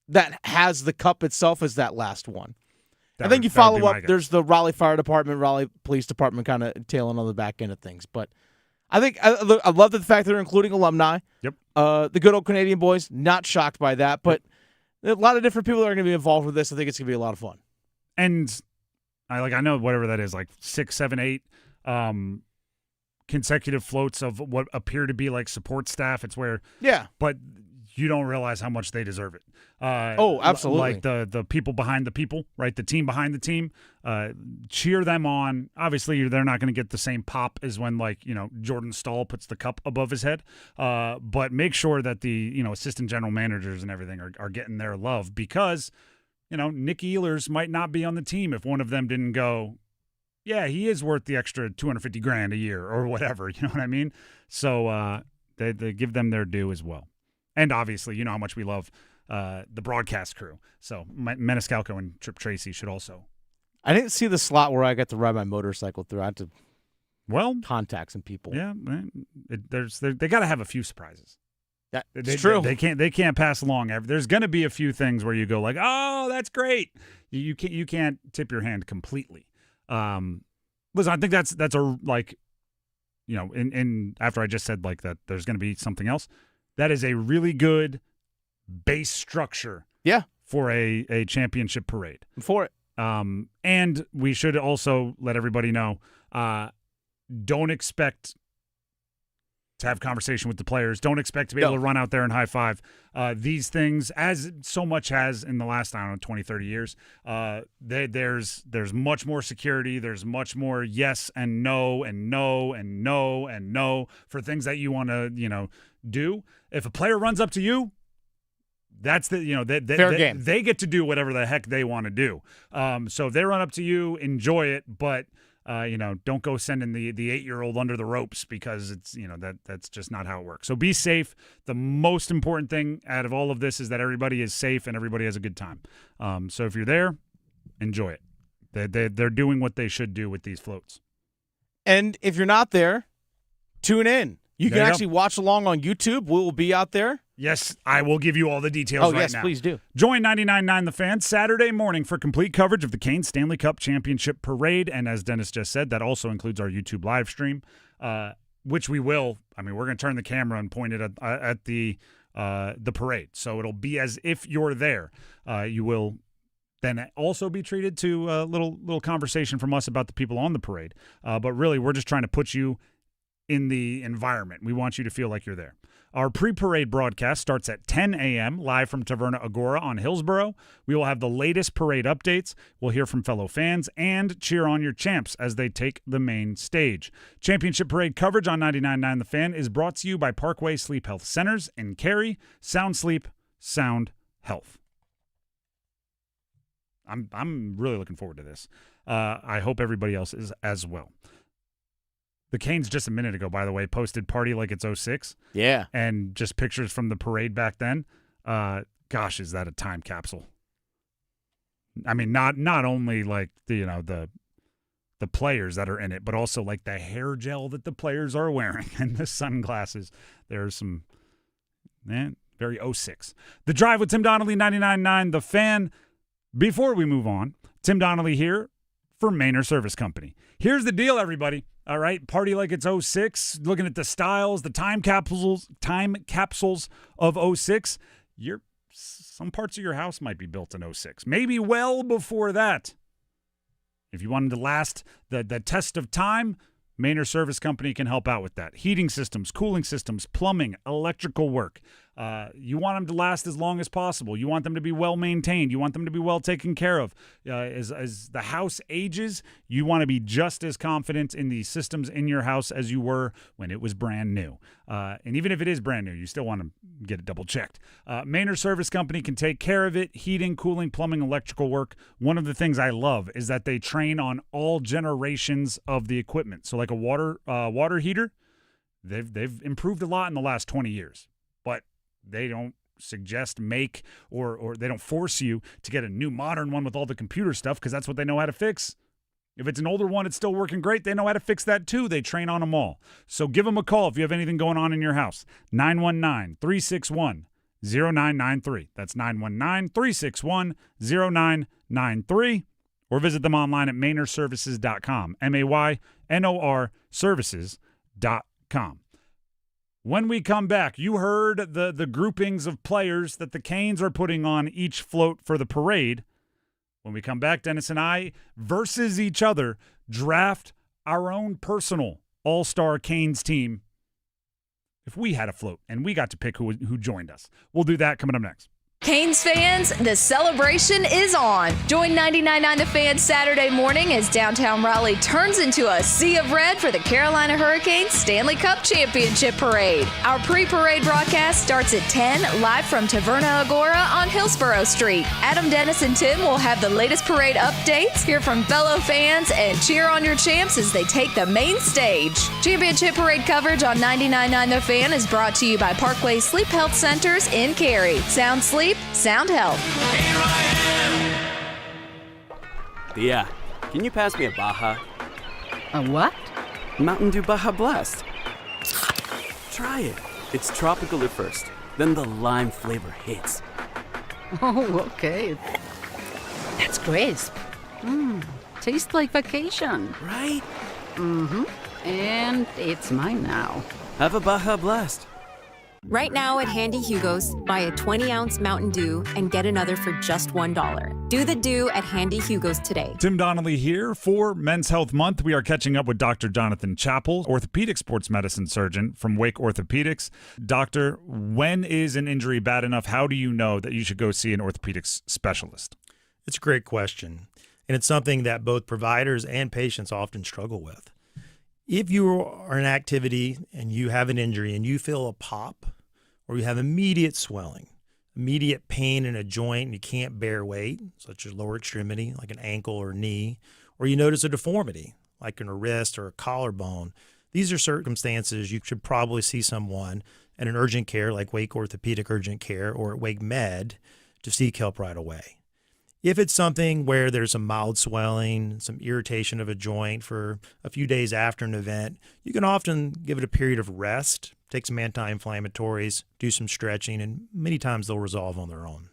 [SPEAKER 6] that has the cup itself is that last one. And then you follow up, there's the Raleigh Fire Department, Raleigh Police Department kind of tailing on the back end of things. But I think I love the fact they're including alumni.
[SPEAKER 7] Yep.
[SPEAKER 6] The good old Canadian boys, not shocked by that. But a lot of different people are going to be involved with this. I think it's going to be a lot of fun.
[SPEAKER 7] And I know whatever that is, like 6, 7, 8 consecutive floats of what appear to be like support staff. It's where but you don't realize how much they deserve it.
[SPEAKER 6] Absolutely.
[SPEAKER 7] Like the people behind the people, right? The team behind the team. Cheer them on. Obviously, they're not going to get the same pop as when, like, Jordan Stahl puts the cup above his head. But make sure that the, assistant general managers and everything are getting their love, because, Nick Ehlers might not be on the team if one of them didn't go, yeah, he is worth the extra $250,000 a year or whatever. You know what I mean? So they give them their due as well. And obviously, you know how much we love the broadcast crew. So Maniscalco and Trip Tracy should also.
[SPEAKER 6] I didn't see the slot where I got to ride my motorcycle through. I had to contact some people.
[SPEAKER 7] Yeah, they got to have a few surprises.
[SPEAKER 6] It's true.
[SPEAKER 7] They can't pass along. There's going to be a few things where you go like, oh, that's great. You can't tip your hand completely. Listen, I think that's a, like, in after I just said like that, there's going to be something else. That is a really good base structure for a championship parade.
[SPEAKER 6] For it.
[SPEAKER 7] And we should also let everybody know, don't expect to have conversation with the players. Don't expect to be able to run out there and high five. These things, as so much has in the last, 20, 30 years, there's much more security. There's much more yes and no and no and no and no for things that you want to, do. If a player runs up to you, that's the,
[SPEAKER 6] fair game.
[SPEAKER 7] They get to do whatever the heck they want to do. So if they run up to you, enjoy it, but don't go sending the 8-year-old under the ropes, because it's, that's just not how it works. So be safe. The most important thing out of all of this is that everybody is safe and everybody has a good time. So if you're there, enjoy it. They're doing what they should do with these floats.
[SPEAKER 6] And if you're not there, tune in. You can actually watch along on YouTube. We will be out there.
[SPEAKER 7] Yes, I will give you all the details right now.
[SPEAKER 6] Please do.
[SPEAKER 7] Join 99.9 The Fan Saturday morning for complete coverage of the Canes Stanley Cup Championship Parade. And as Dennis just said, that also includes our YouTube live stream, which we will. I mean, we're going to turn the camera and point it at the parade. So it'll be as if you're there. You will then also be treated to a little conversation from us about the people on the parade. But really, we're just trying to put you in the environment. We want you to feel like you're there. Our pre-parade broadcast starts at 10 a.m. live from Taverna Agora on Hillsborough. We will have the latest parade updates. We'll hear from fellow fans and cheer on your champs as they take the main stage. Championship Parade coverage on 99.9 The Fan is brought to you by Parkway Sleep Health Centers in Cary. Sound sleep, sound health. I'm really looking forward to this. I hope everybody else is as well. The Canes just a minute ago, by the way, posted party like it's 06.
[SPEAKER 6] Yeah.
[SPEAKER 7] And just pictures from the parade back then. Gosh, is that a time capsule? I mean, not only like the players that are in it, but also like the hair gel that the players are wearing and the sunglasses. There's some very 06. The Drive with Tim Donnelly, 99.9 The Fan. Before we move on, Tim Donnelly here for Mainer Service Company. Here's the deal, everybody. All right, party like it's 06, looking at the styles, the time capsules of 06. Some parts of your house might be built in 06, maybe well before that. If you want them to last the test of time, Mainer Service Company can help out with that. Heating systems, cooling systems, plumbing, electrical work. You want them to last as long as possible. You want them to be well maintained. You want them to be well taken care of. As the house ages, you want to be just as confident in the systems in your house as you were when it was brand new. And even if it is brand new, you still want to get it double checked. Mainer Service Company can take care of it. Heating, cooling, plumbing, electrical work. One of the things I love is that they train on all generations of the equipment. So like a water heater, they've improved a lot in the last 20 years. But they don't suggest, make, or they don't force you to get a new modern one with all the computer stuff, because that's what they know how to fix. If it's an older one, it's still working great. They know how to fix that too. They train on them all. So give them a call if you have anything going on in your house. 919-361-0993. That's 919-361-0993. Or visit them online at MainerServices.com. MAYNOR Services.com. When we come back, you heard the groupings of players that the Canes are putting on each float for the parade. When we come back, Dennis and I, versus each other, draft our own personal all-star Canes team if we had a float and we got to pick who joined us. We'll do that coming up next.
[SPEAKER 1] Canes fans, the celebration is on. Join 99.9 The Fan Saturday morning as downtown Raleigh turns into a sea of red for the Carolina Hurricanes Stanley Cup Championship Parade. Our pre-parade broadcast starts at 10, live from Taverna Agora on Hillsborough Street. Adam, Dennis, and Tim will have the latest parade updates, hear from fellow fans, and cheer on your champs as they take the main stage. Championship Parade coverage on 99.9 The Fan is brought to you by Parkway Sleep Health Centers in Cary. Sound sleep, sound health.
[SPEAKER 4] Tia, can you pass me a Baja?
[SPEAKER 11] A what?
[SPEAKER 4] Mountain Dew Baja Blast. Try it. It's tropical at first, then the lime flavor hits.
[SPEAKER 11] Oh, okay. That's crisp. Tastes like vacation.
[SPEAKER 4] Right?
[SPEAKER 11] Mm-hmm. And it's mine now.
[SPEAKER 4] Have a Baja Blast.
[SPEAKER 12] Right now at Handy Hugo's, buy a 20-ounce Mountain Dew and get another for just $1. Do the Dew at Handy Hugo's today.
[SPEAKER 7] Tim Donnelly here for Men's Health Month. We are catching up with Dr. Jonathan Chappell, orthopedic sports medicine surgeon from Wake Orthopedics. Doctor, when is an injury bad enough? How do you know that you should go see an orthopedics specialist?
[SPEAKER 13] It's a great question, and it's something that both providers and patients often struggle with. If you are in activity and you have an injury and you feel a pop or you have immediate swelling, immediate pain in a joint and you can't bear weight, such as lower extremity, like an ankle or knee, or you notice a deformity, like in a wrist or a collarbone, these are circumstances you should probably see someone at an urgent care like Wake Orthopedic Urgent Care or at Wake Med to seek help right away. If it's something where there's some mild swelling, some irritation of a joint for a few days after an event, you can often give it a period of rest, take some anti-inflammatories, do some stretching, and many times they'll resolve on their own.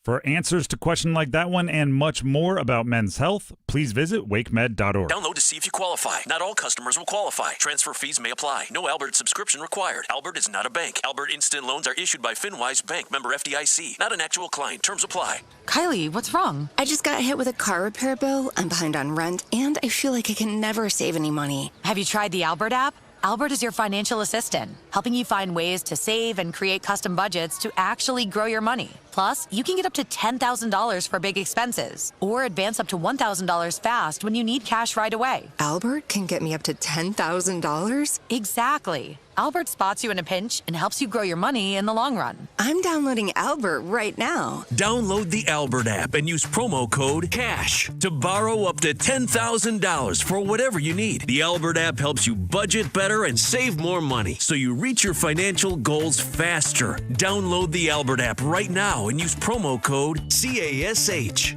[SPEAKER 7] For answers to questions like that one and much more about men's health, please visit wakemed.org.
[SPEAKER 14] Download to see if you qualify. Not all customers will qualify. Transfer fees may apply. No Albert subscription required. Albert is not a bank. Albert Instant Loans are issued by FinWise Bank, member FDIC. Not an actual client. Terms apply.
[SPEAKER 15] Kylie, what's wrong? I just got hit with a car repair bill. I'm behind on rent, and I feel like I can never save any money.
[SPEAKER 16] Have you tried the Albert app? Albert is your financial assistant, helping you find ways to save and create custom budgets to actually grow your money. Plus, you can get up to $10,000 for big expenses or advance up to $1,000 fast when you need cash right away.
[SPEAKER 15] Albert can get me up to $10,000?
[SPEAKER 16] Exactly. Albert spots you in a pinch and helps you grow your money in the long run.
[SPEAKER 15] I'm downloading Albert right now.
[SPEAKER 14] Download the Albert app and use promo code CASH to borrow up to $10,000 for whatever you need. The Albert app helps you budget better and save more money so you reach your financial goals faster. Download the Albert app right now and use promo code CASH.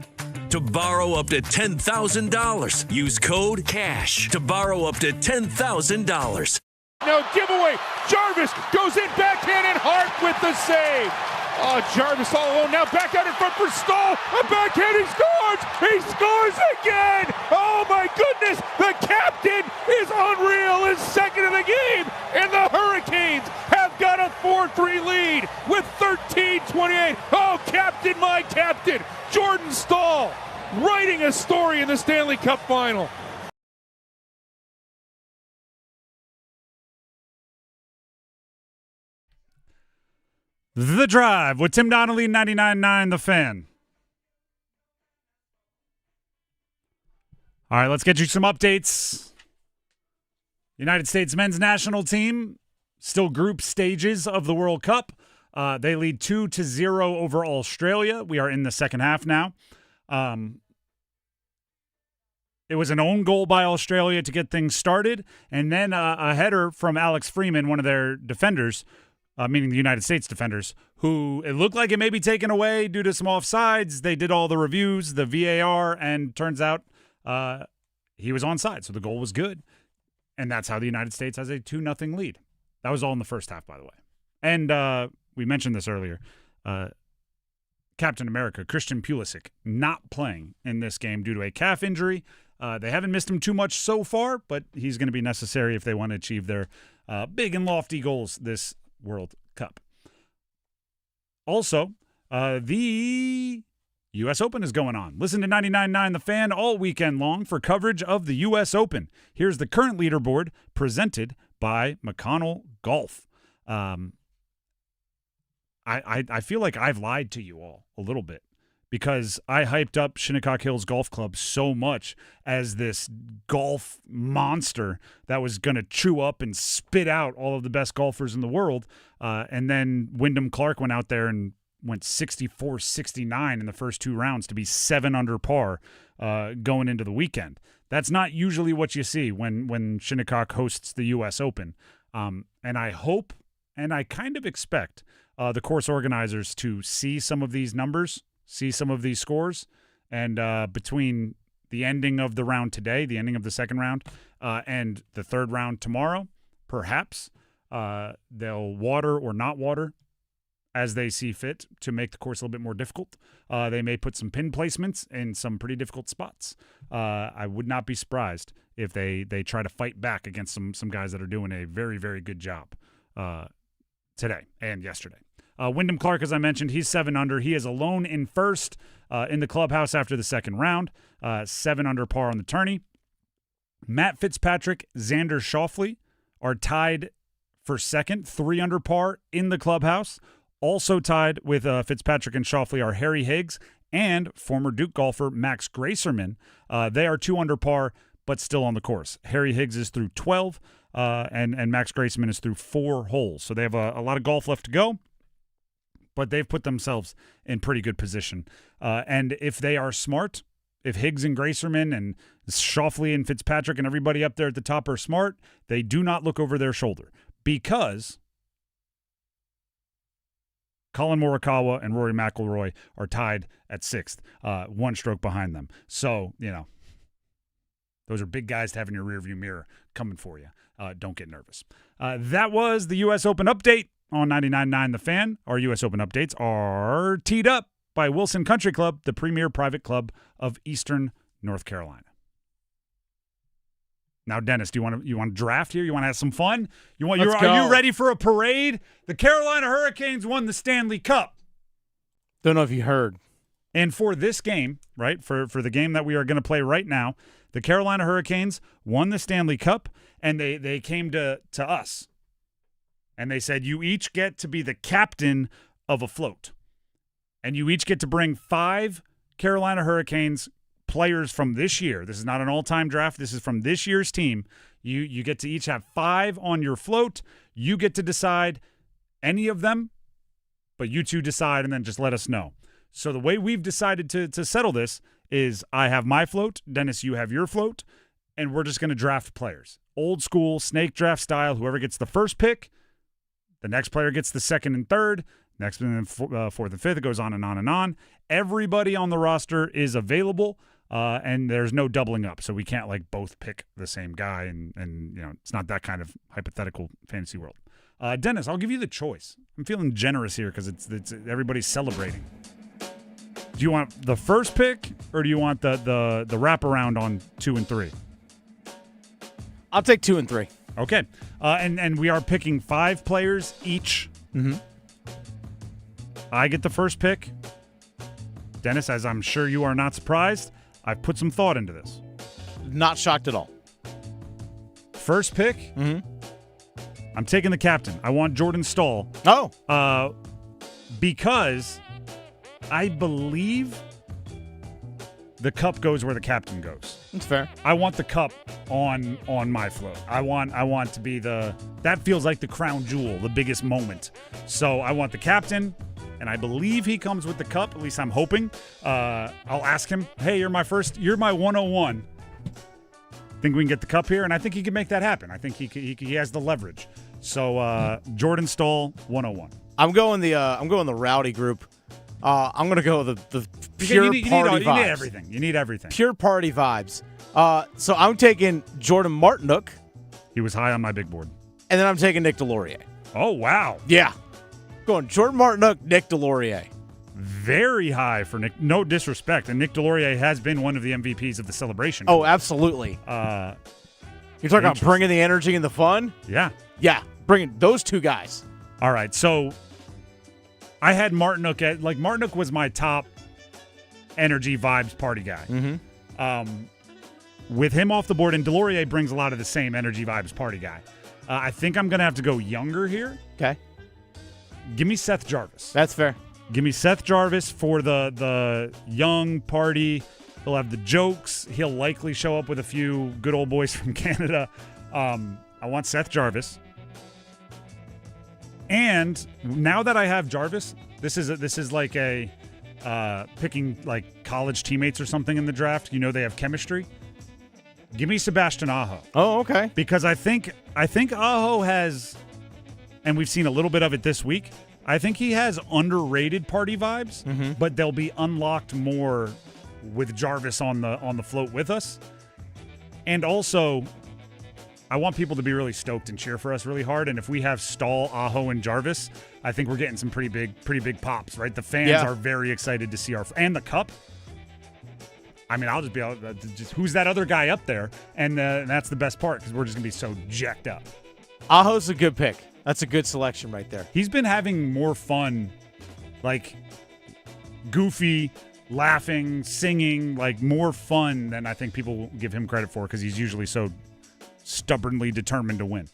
[SPEAKER 14] To borrow up to $10,000, use code CASH to borrow up to $10,000.
[SPEAKER 17] No giveaway. Jarvis goes in backhand and Hart with the save. Oh, Jarvis all alone now. Back out in front for Stahl. A backhand, he scores. He scores again. Oh my goodness. The captain is unreal. His second of the game. And the Hurricanes have got a 4-3 lead with 13:28. Oh, captain, my captain, Jordan Stahl, writing a story in the Stanley Cup final.
[SPEAKER 7] The Drive with Tim Donnelly, 99.9 The Fan. All right, let's get you some updates. United States men's national team, still group stages of the World Cup. They lead 2-0 over Australia. We are in the second half now. It was an own goal by Australia to get things started, and then a header from Alex Freeman, one of their defenders, meaning the United States defenders, who it looked like it may be taken away due to some offsides. They did all the reviews, the VAR, and turns out he was onside, so the goal was good. And that's how the United States has a 2-0 lead. That was all in the first half, by the way. And we mentioned this earlier. Captain America, Christian Pulisic, not playing in this game due to a calf injury. They haven't missed him too much so far, but he's going to be necessary if they want to achieve their big and lofty goals this World Cup. Also, the U.S. Open is going on. Listen to 99.9 The Fan all weekend long for coverage of the U.S. Open. Here's the current leaderboard presented by McConnell Golf. I feel like I've lied to you all a little bit because I hyped up Shinnecock Hills Golf Club so much as this golf monster that was going to chew up and spit out all of the best golfers in the world. And then Wyndham Clark went out there and went 64-69 in the first 2 rounds to be 7 under par going into the weekend. That's not usually what you see when Shinnecock hosts the U.S. Open. And I hope and I kind of expect the course organizers to see some of these numbers, see some of these scores, and between the ending of the round today, the ending of the second round, and the third round tomorrow, perhaps they'll water or not water as they see fit to make the course a little bit more difficult. They may put some pin placements in some pretty difficult spots. I would not be surprised if they try to fight back against some guys that are doing a very, very good job today and yesterday. Wyndham Clark, as I mentioned, he's 7 under. He is alone in first in the clubhouse after the second round, 7 under par on the tourney. Matt Fitzpatrick, Xander Schauffele are tied for second, 3 under par in the clubhouse. Also tied with Fitzpatrick and Schauffele are Harry Higgs and former Duke golfer Max Gracerman. They are 2 under par, but still on the course. Harry Higgs is through 12, and Max Gracerman is through 4 holes. So they have a lot of golf left to go, but they've put themselves in pretty good position. And if they are smart, if Higgs and Gracerman and Schauffele and Fitzpatrick and everybody up there at the top are smart, they do not look over their shoulder because Colin Morikawa and Rory McIlroy are tied at 6th, 1 stroke behind them. So, those are big guys to have in your rearview mirror coming for you. Don't get nervous. That was the U.S. Open update on 99.9 The Fan. Our U.S. Open updates are teed up by Wilson Country Club, the premier private club of Eastern North Carolina. Now, Dennis, do you want to draft here? You want to have some fun? Are you ready for a parade? The Carolina Hurricanes won the Stanley Cup.
[SPEAKER 6] Don't know if you heard.
[SPEAKER 7] And for this game, right, for the game that we are going to play right now, the Carolina Hurricanes won the Stanley Cup, and they came to us. And they said, you each get to be the captain of a float. And you each get to bring 5 Carolina Hurricanes players from this year. This is not an all-time draft. This is from this year's team. You get to each have 5 on your float. You get to decide any of them, but you 2 decide and then just let us know. So the way we've decided to settle this is I have my float, Dennis, you have your float, and we're just going to draft players. Old school snake draft style. Whoever gets the first pick, the next player gets the second and third, next and then fourth and fifth. It goes on and on and on. Everybody on the roster is available. And there's no doubling up, so we can't both pick the same guy, and it's not that kind of hypothetical fantasy world. Dennis, I'll give you the choice. I'm feeling generous here because it's everybody's celebrating. Do you want the first pick, or do you want the wraparound on 2 and 3?
[SPEAKER 6] I'll take 2 and 3.
[SPEAKER 7] Okay, and we are picking 5 players each.
[SPEAKER 6] Mm-hmm.
[SPEAKER 7] I get the first pick. Dennis, as I'm sure you are not surprised, I've put some thought into this.
[SPEAKER 6] Not shocked at all.
[SPEAKER 7] First pick, I'm taking the captain. I want Jordan Staal.
[SPEAKER 6] Oh.
[SPEAKER 7] Because I believe the cup goes where the captain goes.
[SPEAKER 6] That's fair.
[SPEAKER 7] I want the cup on my float. I want to be that feels like the crown jewel, the biggest moment. So I want the captain. And I believe he comes with the cup. At least I'm hoping. I'll ask him, hey, you're my 101. Think we can get the cup here? And I think he can make that happen. I think he has the leverage. So Jordan Staal, 101.
[SPEAKER 6] I'm going the rowdy group. I'm going to go the pure party vibes.
[SPEAKER 7] You need everything. You need everything.
[SPEAKER 6] Pure party vibes. So I'm taking Jordan Martinook.
[SPEAKER 7] He was high on my big board.
[SPEAKER 6] And then I'm taking Nick Delorier.
[SPEAKER 7] Oh, wow.
[SPEAKER 6] Yeah. Going Jordan Martinook, Nick Delorier.
[SPEAKER 7] Very high for Nick. No disrespect. And Nick Delorier has been one of the MVPs of the celebration.
[SPEAKER 6] Oh, absolutely. You're talking about bringing the energy and the fun?
[SPEAKER 7] Yeah.
[SPEAKER 6] Yeah. Bringing those 2 guys.
[SPEAKER 7] All right. So I had Martinook Martinook was my top energy, vibes, party guy.
[SPEAKER 6] Mm-hmm.
[SPEAKER 7] With him off the board, and Delorier brings a lot of the same energy, vibes, party guy. I think I'm going to have to go younger here.
[SPEAKER 6] Okay.
[SPEAKER 7] Give me Seth Jarvis.
[SPEAKER 6] That's fair.
[SPEAKER 7] Give me Seth Jarvis for the young party. He'll have the jokes. He'll likely show up with a few good old boys from Canada. I want Seth Jarvis. And now that I have Jarvis, this is like a picking like college teammates or something in the draft. You know they have chemistry. Give me Sebastian Aho.
[SPEAKER 6] Oh, okay.
[SPEAKER 7] Because I think Aho has, and we've seen a little bit of it this week, I think he has underrated party vibes, but they'll be unlocked more with Jarvis on the float with us. And also, I want people to be really stoked and cheer for us really hard. And if we have Stahl, Aho, and Jarvis, I think we're getting some pretty big pops, right? The fans are very excited to see and the cup. I mean, I'll just be able to just who's that other guy up there? And that's the best part because we're just going to be so jacked up.
[SPEAKER 6] Aho's a good pick. That's a good selection right there.
[SPEAKER 7] He's been having more fun, like goofy, laughing, singing, like more fun than I think people give him credit for because he's usually so stubbornly determined to win.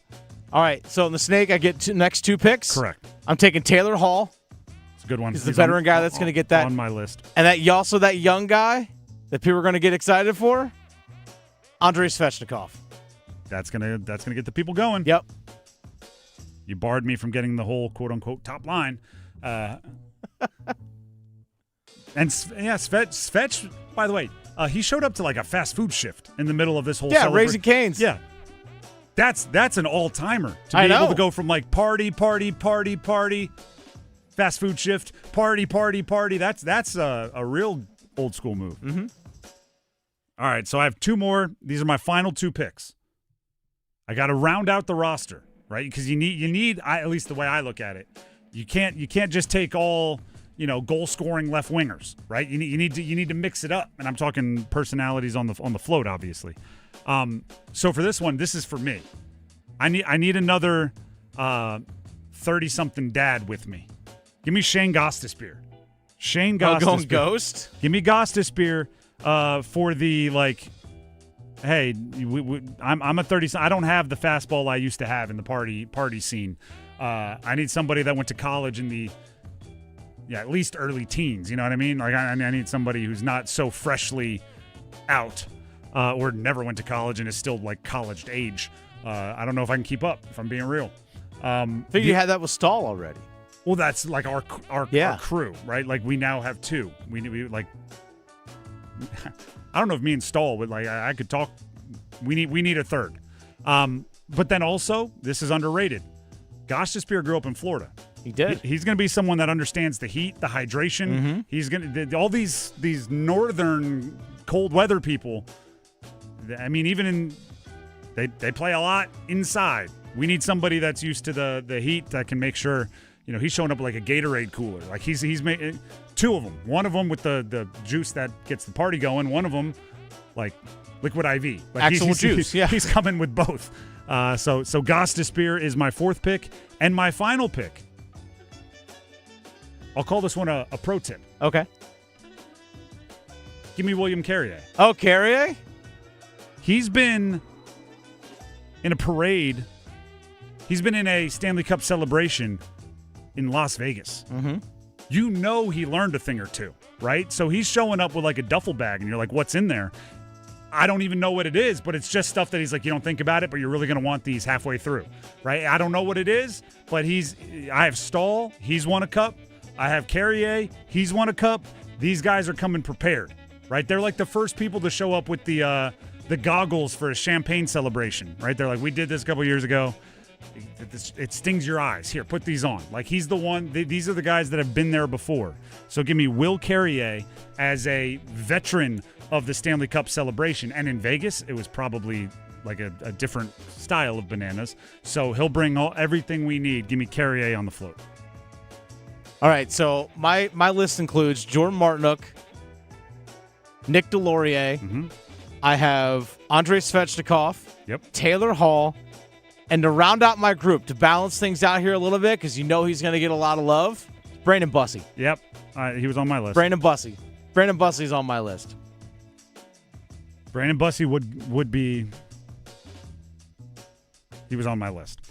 [SPEAKER 6] All right, so in the snake, I get next two picks.
[SPEAKER 7] Correct.
[SPEAKER 6] I'm taking Taylor Hall.
[SPEAKER 7] It's a good one.
[SPEAKER 6] He's the veteran guy that's going to get that
[SPEAKER 7] on my list.
[SPEAKER 6] And that young guy that people are going to get excited for, Andrei Svechnikov.
[SPEAKER 7] That's gonna get the people going.
[SPEAKER 6] Yep.
[SPEAKER 7] You barred me from getting the whole quote unquote top line. And Svech, by the way, he showed up to like a fast food shift in the middle of this whole celebration.
[SPEAKER 6] Raising Cane's.
[SPEAKER 7] Yeah. That's an all-timer to be able to go from like party, fast food shift, party. That's a real old school move.
[SPEAKER 6] Mm-hmm.
[SPEAKER 7] All right, so I have two more. These are my final two picks. I got to round out the roster, right? Because you need at least the way I look at it. You can't just take all goal scoring left wingers, right? You need to mix it up, and I'm talking personalities on the float, obviously. So for this one, this is for me. I need another 30-something dad with me. Give me Shane Gostisbehere. Shane Gostisbehere.
[SPEAKER 6] Going Ghost?
[SPEAKER 7] Give me Gostisbehere for the hey, I'm a 30. I don't have the fastball I used to have in the party scene. I need somebody that went to college in the at least early teens. You know what I mean? Like I need somebody who's not so freshly out or never went to college and is still like college age. I don't know if I can keep up, if I'm being real.
[SPEAKER 6] Think you had that with Stahl already.
[SPEAKER 7] Well, that's like our crew, right? Like we now have two. We like. I don't know if me and Stahl would like. I could talk. We need a third. But then also, this is underrated. Gostisbehere grew up in Florida.
[SPEAKER 6] He did.
[SPEAKER 7] He's going to be someone that understands the heat, the hydration.
[SPEAKER 6] Mm-hmm.
[SPEAKER 7] He's going to all these northern cold weather people. I mean, even they play a lot inside. We need somebody that's used to the heat that can make sure. He's showing up with like a Gatorade cooler. Like he's made two of them. One of them with the juice that gets the party going. One of them like liquid IV. Like
[SPEAKER 6] actual juice. Yeah,
[SPEAKER 7] he's coming with both. So Gostisbehere is my fourth pick and my final pick. I'll call this one a pro tip.
[SPEAKER 6] Okay.
[SPEAKER 7] Give me William Carrier.
[SPEAKER 6] Oh, Carrier?
[SPEAKER 7] He's been in a parade. He's been in a Stanley Cup celebration in Las Vegas.
[SPEAKER 6] Mm-hmm.
[SPEAKER 7] He learned a thing or two, right? So he's showing up with like a duffel bag, and you're like, what's in there? I don't even know what it is, but it's just stuff that he's like, you don't think about it, but you're really going to want these halfway through, right? I don't know what it is, but I have Stahl. He's won a cup. I have Carrier. He's won a cup. These guys are coming prepared, right? They're like the first people to show up with the goggles for a champagne celebration, right? They're like, we did this a couple years ago. It stings your eyes. Here, put these on. Like he's the one. These are the guys that have been there before. So give me Will Carrier as a veteran of the Stanley Cup celebration. And in Vegas, it was probably like a different style of bananas. So he'll bring everything we need. Give me Carrier on the float.
[SPEAKER 6] All right. So my list includes Jordan Martinook, Nick Delorier.
[SPEAKER 7] Mm-hmm.
[SPEAKER 6] I have Andrei Svechnikov.
[SPEAKER 7] Yep.
[SPEAKER 6] Taylor Hall. And to round out my group, to balance things out here a little bit, because he's going to get a lot of love, Brandon Bussey.
[SPEAKER 7] Yep. He was on my list.
[SPEAKER 6] Brandon Bussey. Brandon Bussey's on my list.
[SPEAKER 7] Brandon Bussey would be. He was on my list.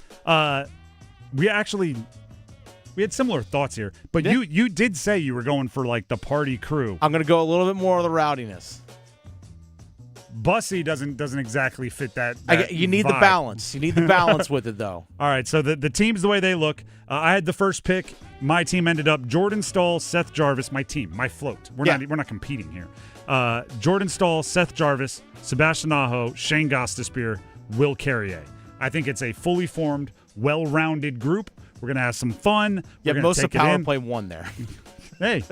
[SPEAKER 7] We had similar thoughts here, but you did say you were going for like the party crew.
[SPEAKER 6] I'm going to go a little bit more of the rowdiness.
[SPEAKER 7] Bussey doesn't exactly fit that
[SPEAKER 6] you need
[SPEAKER 7] vibe.
[SPEAKER 6] the balance. You need the balance with it, though.
[SPEAKER 7] All right, so the teams, the way they look, I had the first pick. My team ended up Jordan Stahl, Seth Jarvis, my team, my float. We're not competing here. Jordan Stahl, Seth Jarvis, Sebastian Aho, Shane Gostisbehere, Will Carrier. I think it's a fully formed, well-rounded group. We're going to have some fun.
[SPEAKER 6] Yeah, most of power play won there.
[SPEAKER 7] Hey,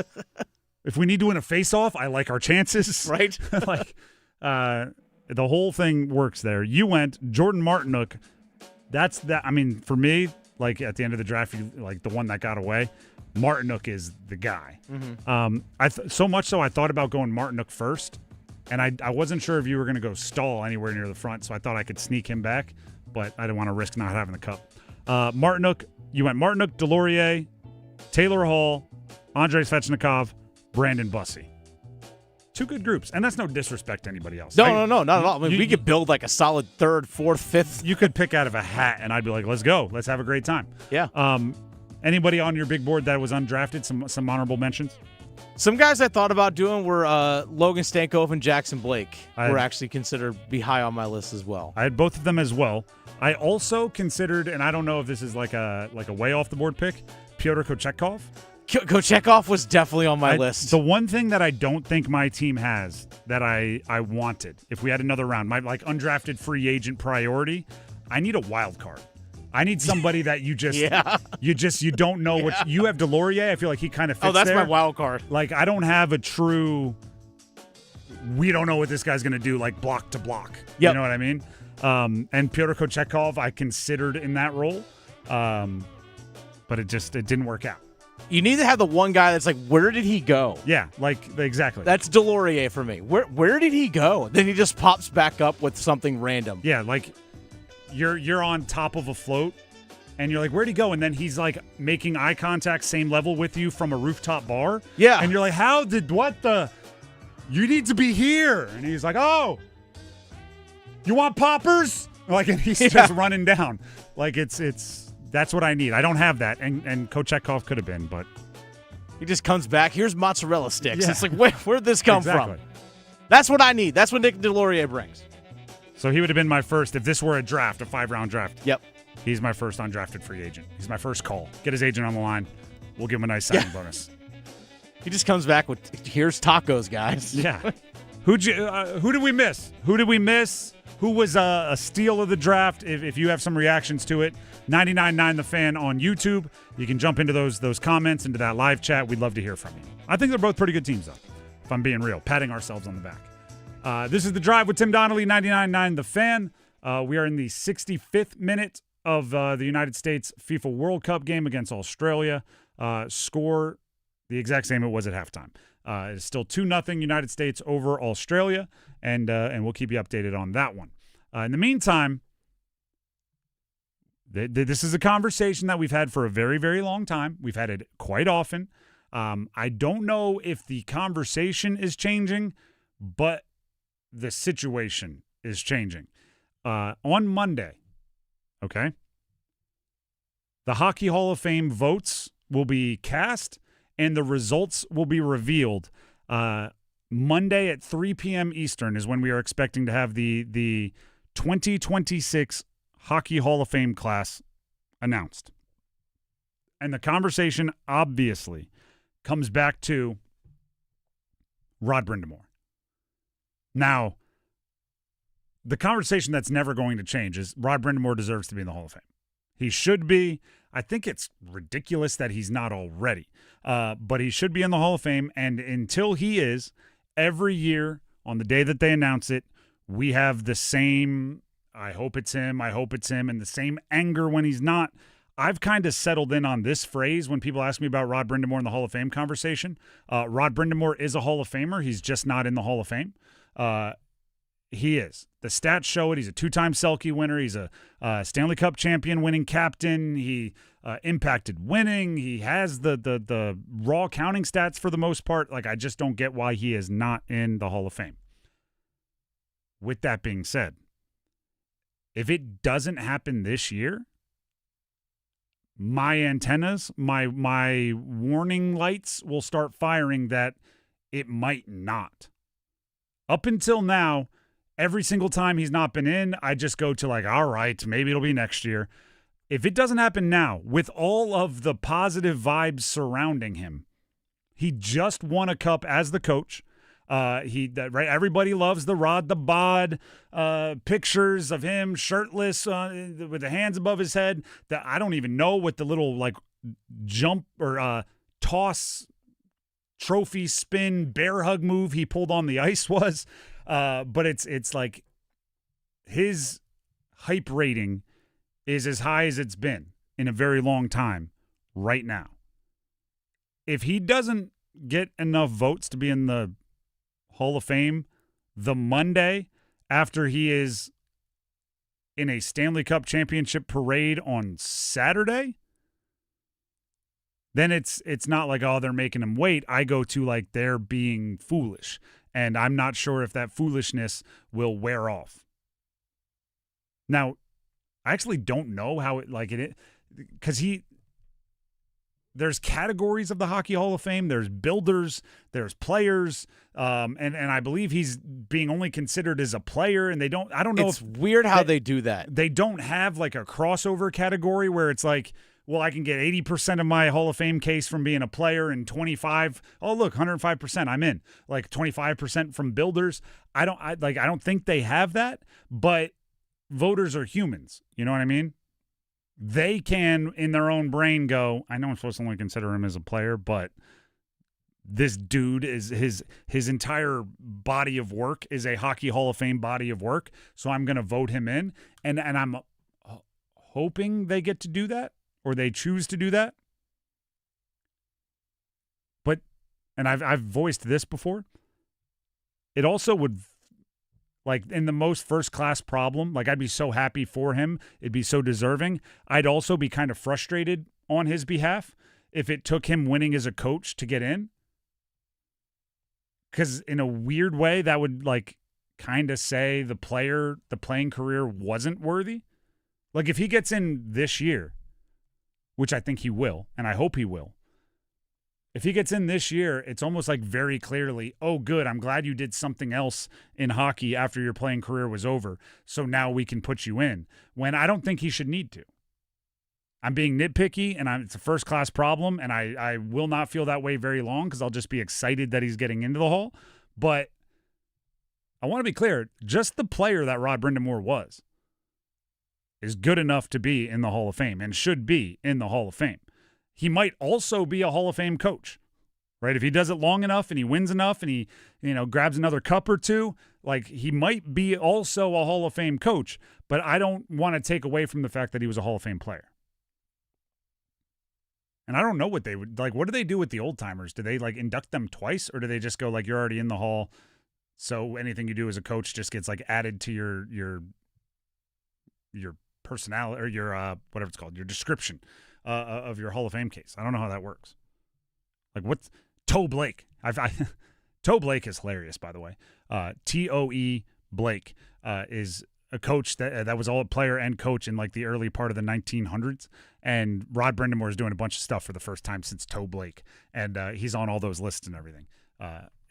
[SPEAKER 7] if we need to win a face-off, I like our chances.
[SPEAKER 6] Right?
[SPEAKER 7] The whole thing works there. You went Jordan Martinook. That's that. I mean, for me, like at the end of the draft, like the one that got away, Martinook is the guy.
[SPEAKER 6] Mm-hmm.
[SPEAKER 7] So much so I thought about going Martinook first, and I wasn't sure if you were going to go Stahl anywhere near the front, so I thought I could sneak him back, but I didn't want to risk not having the cup. Martinook, you went Martinook, Delorier, Taylor Hall, Andrei Svechnikov, Brandon Bussey. Two good groups, and that's no disrespect to anybody else.
[SPEAKER 6] No, not at all. I mean, we could build like a solid third, fourth, fifth.
[SPEAKER 7] You could pick out of a hat, and I'd be like, let's go. Let's have a great time.
[SPEAKER 6] Yeah.
[SPEAKER 7] Anybody on your big board that was undrafted, some honorable mentions?
[SPEAKER 6] Some guys I thought about doing were Logan Stankoff and Jackson Blake were actually considered be high on my list as well.
[SPEAKER 7] I had both of them as well. I also considered, and I don't know if this is like a way off the board pick, Pyotr Kochetkov.
[SPEAKER 6] Kochetkov was definitely on my list.
[SPEAKER 7] The one thing that I don't think my team has that I wanted, if we had another round, my like undrafted free agent priority, I need a wild card. I need somebody that you just you don't know what you have. Delorier, I feel like he kind of fits.
[SPEAKER 6] Oh, that's
[SPEAKER 7] there.
[SPEAKER 6] my wild card.
[SPEAKER 7] Like I don't have a true. We don't know what this guy's going to do, like block to block.
[SPEAKER 6] Yep.
[SPEAKER 7] You know what I mean? And Pyotr Kochetkov, I considered in that role, but it didn't work out.
[SPEAKER 6] You need to have the one guy that's like, where did he go?
[SPEAKER 7] Yeah, like exactly.
[SPEAKER 6] That's Delorier for me. Where did he go? Then he just pops back up with something random.
[SPEAKER 7] Yeah, like you're on top of a float, and you're like, where'd he go? And then he's like making eye contact, same level with you from a rooftop bar.
[SPEAKER 6] Yeah,
[SPEAKER 7] and you're like, you need to be here. And he's like, oh, you want poppers? Like, and he's just running down. Like that's what I need. I don't have that, and Kochetkov could have been, but
[SPEAKER 6] he just comes back. Here's mozzarella sticks.
[SPEAKER 7] Yeah.
[SPEAKER 6] It's like, where'd this come from? That's what I need. That's what Nick Delorier brings.
[SPEAKER 7] So he would have been my first if this were a draft, a 5-round draft.
[SPEAKER 6] Yep.
[SPEAKER 7] He's my first undrafted free agent. He's my first call. Get his agent on the line. We'll give him a nice signing bonus.
[SPEAKER 6] He just comes back with, here's tacos, guys.
[SPEAKER 7] Yeah. Who did we miss? Who was a steal of the draft? If you have some reactions to it, 99.9 The Fan on YouTube. You can jump into those comments, into that live chat. We'd love to hear from you. I think they're both pretty good teams, though, if I'm being real, patting ourselves on the back. This is The Drive with Tim Donnelly, 99.9 The Fan. We are in the 65th minute of the United States FIFA World Cup game against Australia. Score the exact same it was at halftime. It's still 2-0 United States over Australia, and we'll keep you updated on that one. In the meantime, this is a conversation that we've had for a very, very long time. We've had it quite often. I don't know if the conversation is changing, but the situation is changing. On Monday, okay, the Hockey Hall of Fame votes will be cast, and the results will be revealed. Monday at 3 p.m. Eastern is when we are expecting to have the 2026 Hockey Hall of Fame class announced. And the conversation obviously comes back to Rod Brind'Amour. Now, the conversation that's never going to change is Rod Brind'Amour deserves to be in the Hall of Fame. He should be. I think it's ridiculous that he's not already. But he should be in the Hall of Fame, and until he is, every year on the day that they announce it, we have the same, I hope it's him, and the same anger when he's not. I've kind of settled in on this phrase when people ask me about Rod Brind'Amour in the Hall of Fame conversation. Rod Brind'Amour is a Hall of Famer. He's just not in the Hall of Fame. He is. The stats show it. He's a 2-time Selke winner. He's a Stanley Cup champion winning captain. He impacted winning. He has the raw counting stats for the most part. Like, I just don't get why he is not in the Hall of Fame. With that being said, if it doesn't happen this year, my antennas, my warning lights will start firing that it might not. Up until now, every single time he's not been in, I just go to like, all right, maybe it'll be next year. If it doesn't happen now, with all of the positive vibes surrounding him, he just won a cup as the coach. Right. Everybody loves the Rod the Bod pictures of him shirtless with the hands above his head. That I don't even know what the little like jump or toss, trophy spin, bear hug move he pulled on the ice was. But it's like his hype rating is as high as it's been in a very long time right now. If he doesn't get enough votes to be in the Hall of Fame the Monday after he is in a Stanley Cup championship parade on Saturday, then it's not like, oh, they're making him wait. I go to like they're being foolish, and I'm not sure if that foolishness will wear off. Now, I actually don't know how it because there's categories of the Hockey Hall of Fame. There's builders, there's players, and I believe he's being only considered as a player. And I don't know.
[SPEAKER 6] It's weird how they do that.
[SPEAKER 7] They don't have like a crossover category where it's like, well, I can get 80% of my Hall of Fame case from being a player and 25. Oh, look, 105%. I'm in. Like 25% from builders. I don't think they have that, but voters are humans. You know what I mean? They can, in their own brain, go, I know I'm supposed to only consider him as a player, but this dude is his entire body of work is a Hockey Hall of Fame body of work, so I'm going to vote him in. And I'm hoping they get to do that, or they choose to do that. But, and I've voiced this before, it also would, like, in the most first-class problem, like, I'd be so happy for him. It'd be so deserving. I'd also be kind of frustrated on his behalf if it took him winning as a coach to get in. Because in a weird way, that would, like, kind of say the playing career wasn't worthy. Like, if he gets in this year, which I think he will, and I hope he will, if he gets in this year, it's almost like very clearly, oh, good, I'm glad you did something else in hockey after your playing career was over, so now we can put you in, when I don't think he should need to. I'm being nitpicky, and it's a first-class problem, and I will not feel that way very long because I'll just be excited that he's getting into the Hall. But I want to be clear, just the player that Rod Brind'Amour was is good enough to be in the Hall of Fame and should be in the Hall of Fame. He might also be a Hall of Fame coach, right? If he does it long enough and he wins enough and he, grabs another cup or two, like, he might be also a Hall of Fame coach, but I don't want to take away from the fact that he was a Hall of Fame player. And I don't know what they would, like, what do they do with the old timers? Do they, like, induct them twice, or do they just go, like, you're already in the Hall, so anything you do as a coach just gets, like, added to your personality, or your, whatever it's called, your description of your Hall of Fame case? I don't know how that works. Like, what's Toe Blake? Toe Blake is hilarious, by the way. Toe Blake is a coach that was all a player and coach in, like, the early part of the 1900s. And Rod Brind'Amour is doing a bunch of stuff for the first time since Toe Blake. And he's on all those lists and everything.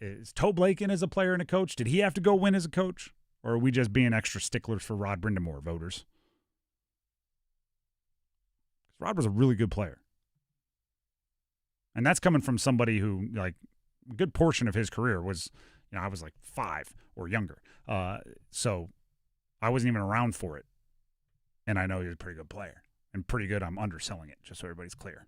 [SPEAKER 7] Is Toe Blake in as a player and a coach? Did he have to go win as a coach? Or are we just being extra sticklers for Rod Brind'Amour voters? Rod was a really good player. And that's coming from somebody who, like, a good portion of his career was, I was like 5 or younger. So I wasn't even around for it. And I know he was a pretty good player. And pretty good, I'm underselling it, just so everybody's clear.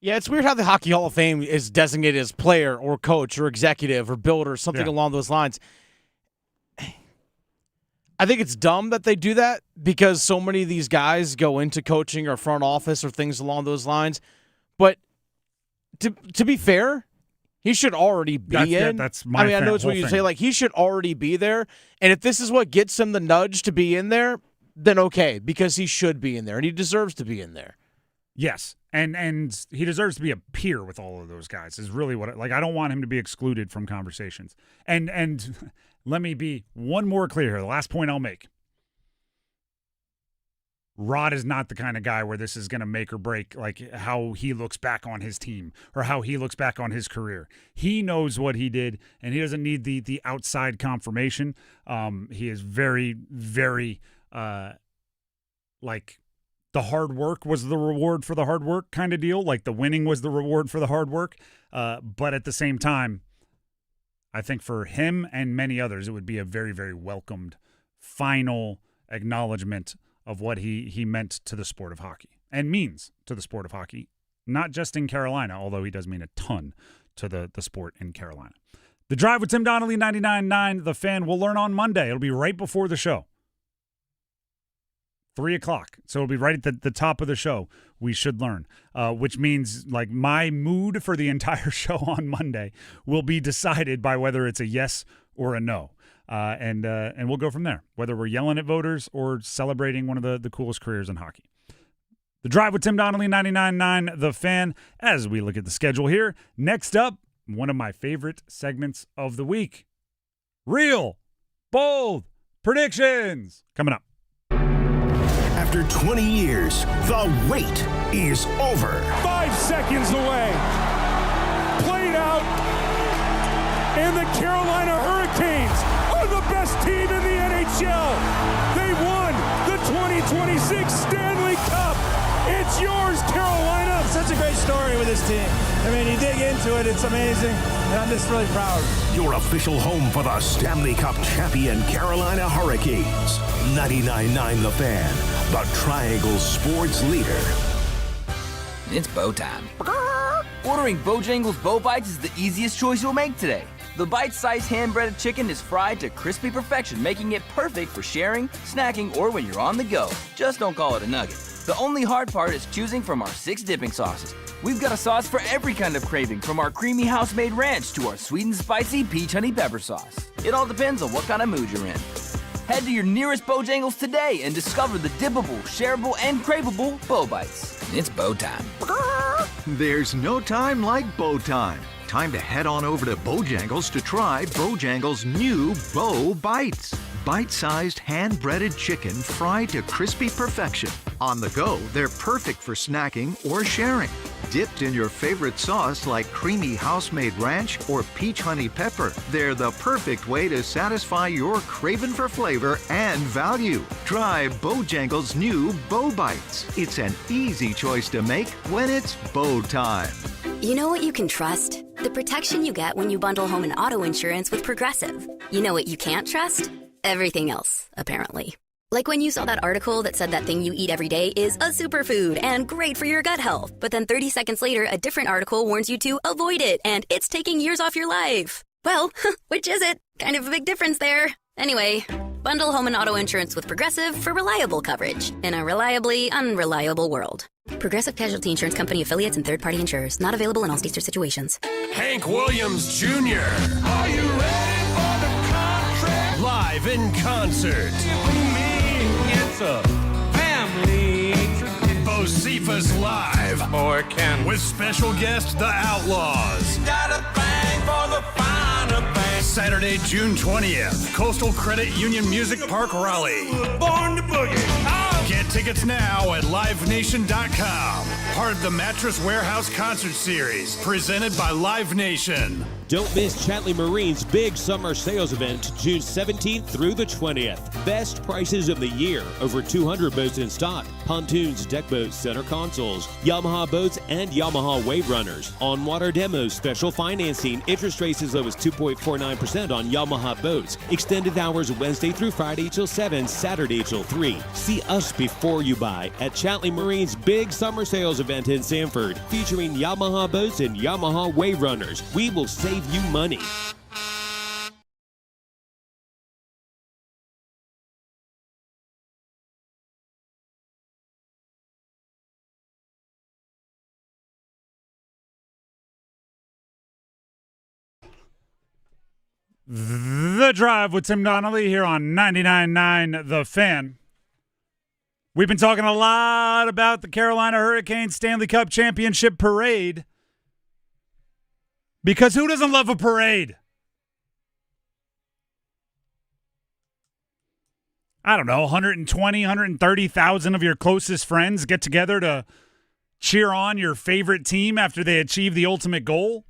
[SPEAKER 6] Yeah, it's weird how the Hockey Hall of Fame is designated as player or coach or executive or builder or something along those lines. I think it's dumb that they do that because so many of these guys go into coaching or front office or things along those lines. But to be fair, he should already be in.
[SPEAKER 7] That's my
[SPEAKER 6] I know it's what you say. Like, he should already be there. And if this is what gets him the nudge to be in there, then okay, because he should be in there and he deserves to be in there.
[SPEAKER 7] Yes, and he deserves to be a peer with all of those guys. Is really what I don't want him to be excluded from conversations. And let me be one more clear here. The last point I'll make. Rod is not the kind of guy where this is going to make or break like how he looks back on his team or how he looks back on his career. He knows what he did, and he doesn't need the outside confirmation. He is very, very like the hard work was the reward for the hard work kind of deal. Like the winning was the reward for the hard work. But at the same time, I think for him and many others, it would be a very, very welcomed final acknowledgement of what he meant to the sport of hockey and means to the sport of hockey, not just in Carolina, although he does mean a ton to the sport in Carolina. The Drive with Tim Donnelly, 99.9 The Fan. We'll learn on Monday. It'll be right before the show. 3 o'clock. So it'll be right at the top of the show. We should learn, which means like my mood for the entire show on Monday will be decided by whether it's a yes or a no. And we'll go from there, whether we're yelling at voters or celebrating one of the coolest careers in hockey. The Drive with Tim Donnelly, 99.9 The Fan, as we look at the schedule here. Next up, one of my favorite segments of the week. Real, bold predictions. Coming up.
[SPEAKER 29] After 20 years, the wait is over.
[SPEAKER 17] 5 seconds away. Played out, and the Carolina Hurricanes are the best team in the NHL. They won the 2026 Stanley Cup. It's yours, Carolina.
[SPEAKER 2] Such a great story with this team. I mean, you dig into it, it's amazing, and I'm just really proud.
[SPEAKER 29] Your official home for the Stanley Cup champion Carolina Hurricanes. 99.9 The Fan, the Triangle sports leader.
[SPEAKER 3] It's bow time. Ordering Bojangles Bow Bites is the easiest choice you'll make today. The bite-sized hand-breaded chicken is fried to crispy perfection, making it perfect for sharing, snacking, or when you're on the go. Just don't call it a nugget. The only hard part is choosing from our 6 dipping sauces. We've got a sauce for every kind of craving, from our creamy house-made ranch to our sweet and spicy peach honey pepper sauce. It all depends on what kind of mood you're in. Head to your nearest Bojangles today and discover the dippable, shareable, and craveable Bow Bites. It's bow time.
[SPEAKER 5] There's no time like bow time. Time to head on over to Bojangles to try Bojangles' new Bow Bites. Bite-sized, hand-breaded chicken fried to crispy perfection. On the go, they're perfect for snacking or sharing. Dipped in your favorite sauce like creamy house-made ranch or peach honey pepper, they're the perfect way to satisfy your craving for flavor and value. Try Bojangles' new Bow Bites. It's an easy choice to make when it's bow time.
[SPEAKER 21] You know what you can trust? The protection you get when you bundle home and auto insurance with Progressive. You know what you can't trust? Everything else, apparently. Like when you saw that article that said that thing you eat every day is a superfood and great for your gut health. But then 30 seconds later, a different article warns you to avoid it and it's taking years off your life. Well, which is it? Kind of a big difference there. Anyway, bundle home and auto insurance with Progressive for reliable coverage in a reliably unreliable world. Progressive Casualty Insurance Company affiliates and third-party insurers. Not available in all states or situations.
[SPEAKER 14] Hank Williams Jr. Are you ready for the contract? Live in concert.
[SPEAKER 17] It's a family tradition.
[SPEAKER 14] Bocephus Live.
[SPEAKER 17] Or can
[SPEAKER 14] with special guest The Outlaws.
[SPEAKER 17] Got a thing for the finer things.
[SPEAKER 14] Saturday, June 20th. Coastal Credit Union Music Park, Raleigh.
[SPEAKER 17] Born to boogie.
[SPEAKER 14] Get tickets now at livenation.com. Part of the Mattress Warehouse Concert Series, presented by Live Nation.
[SPEAKER 18] Don't miss Chatley Marine's big summer sales event, June 17th through the 20th. Best prices of the year. Over 200 boats in stock. Pontoons, deck boats, center consoles, Yamaha boats, and Yamaha wave runners. On-water demos, special financing, interest rates as low as 2.49% on Yamaha boats. Extended hours Wednesday through Friday till 7, Saturday till 3. See us before you buy at Chatley Marine's big summer sales event in Sanford, featuring Yamaha boats and Yamaha wave runners. We will save you money.
[SPEAKER 7] The Drive with Tim Donnelly here on 99.9 The Fan. We've been talking a lot about the Carolina Hurricanes Stanley Cup Championship Parade. Because who doesn't love a parade? I don't know, 120, 130,000 of your closest friends get together to cheer on your favorite team after they achieve the ultimate goal.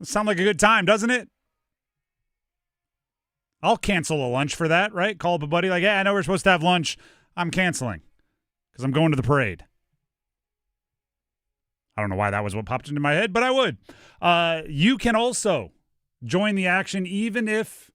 [SPEAKER 7] Sound like a good time, doesn't it? I'll cancel a lunch for that, right? Call up a buddy like, hey, I know we're supposed to have lunch. I'm canceling because I'm going to the parade. I don't know why that was what popped into my head, but I would. You can also join the action even if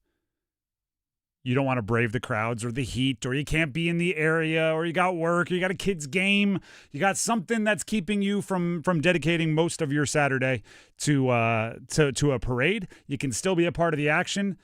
[SPEAKER 7] you don't want to brave the crowds or the heat, or you can't be in the area, or you got work, or you got a kid's game, you got something that's keeping you from dedicating most of your Saturday to a parade. You can still be a part of the action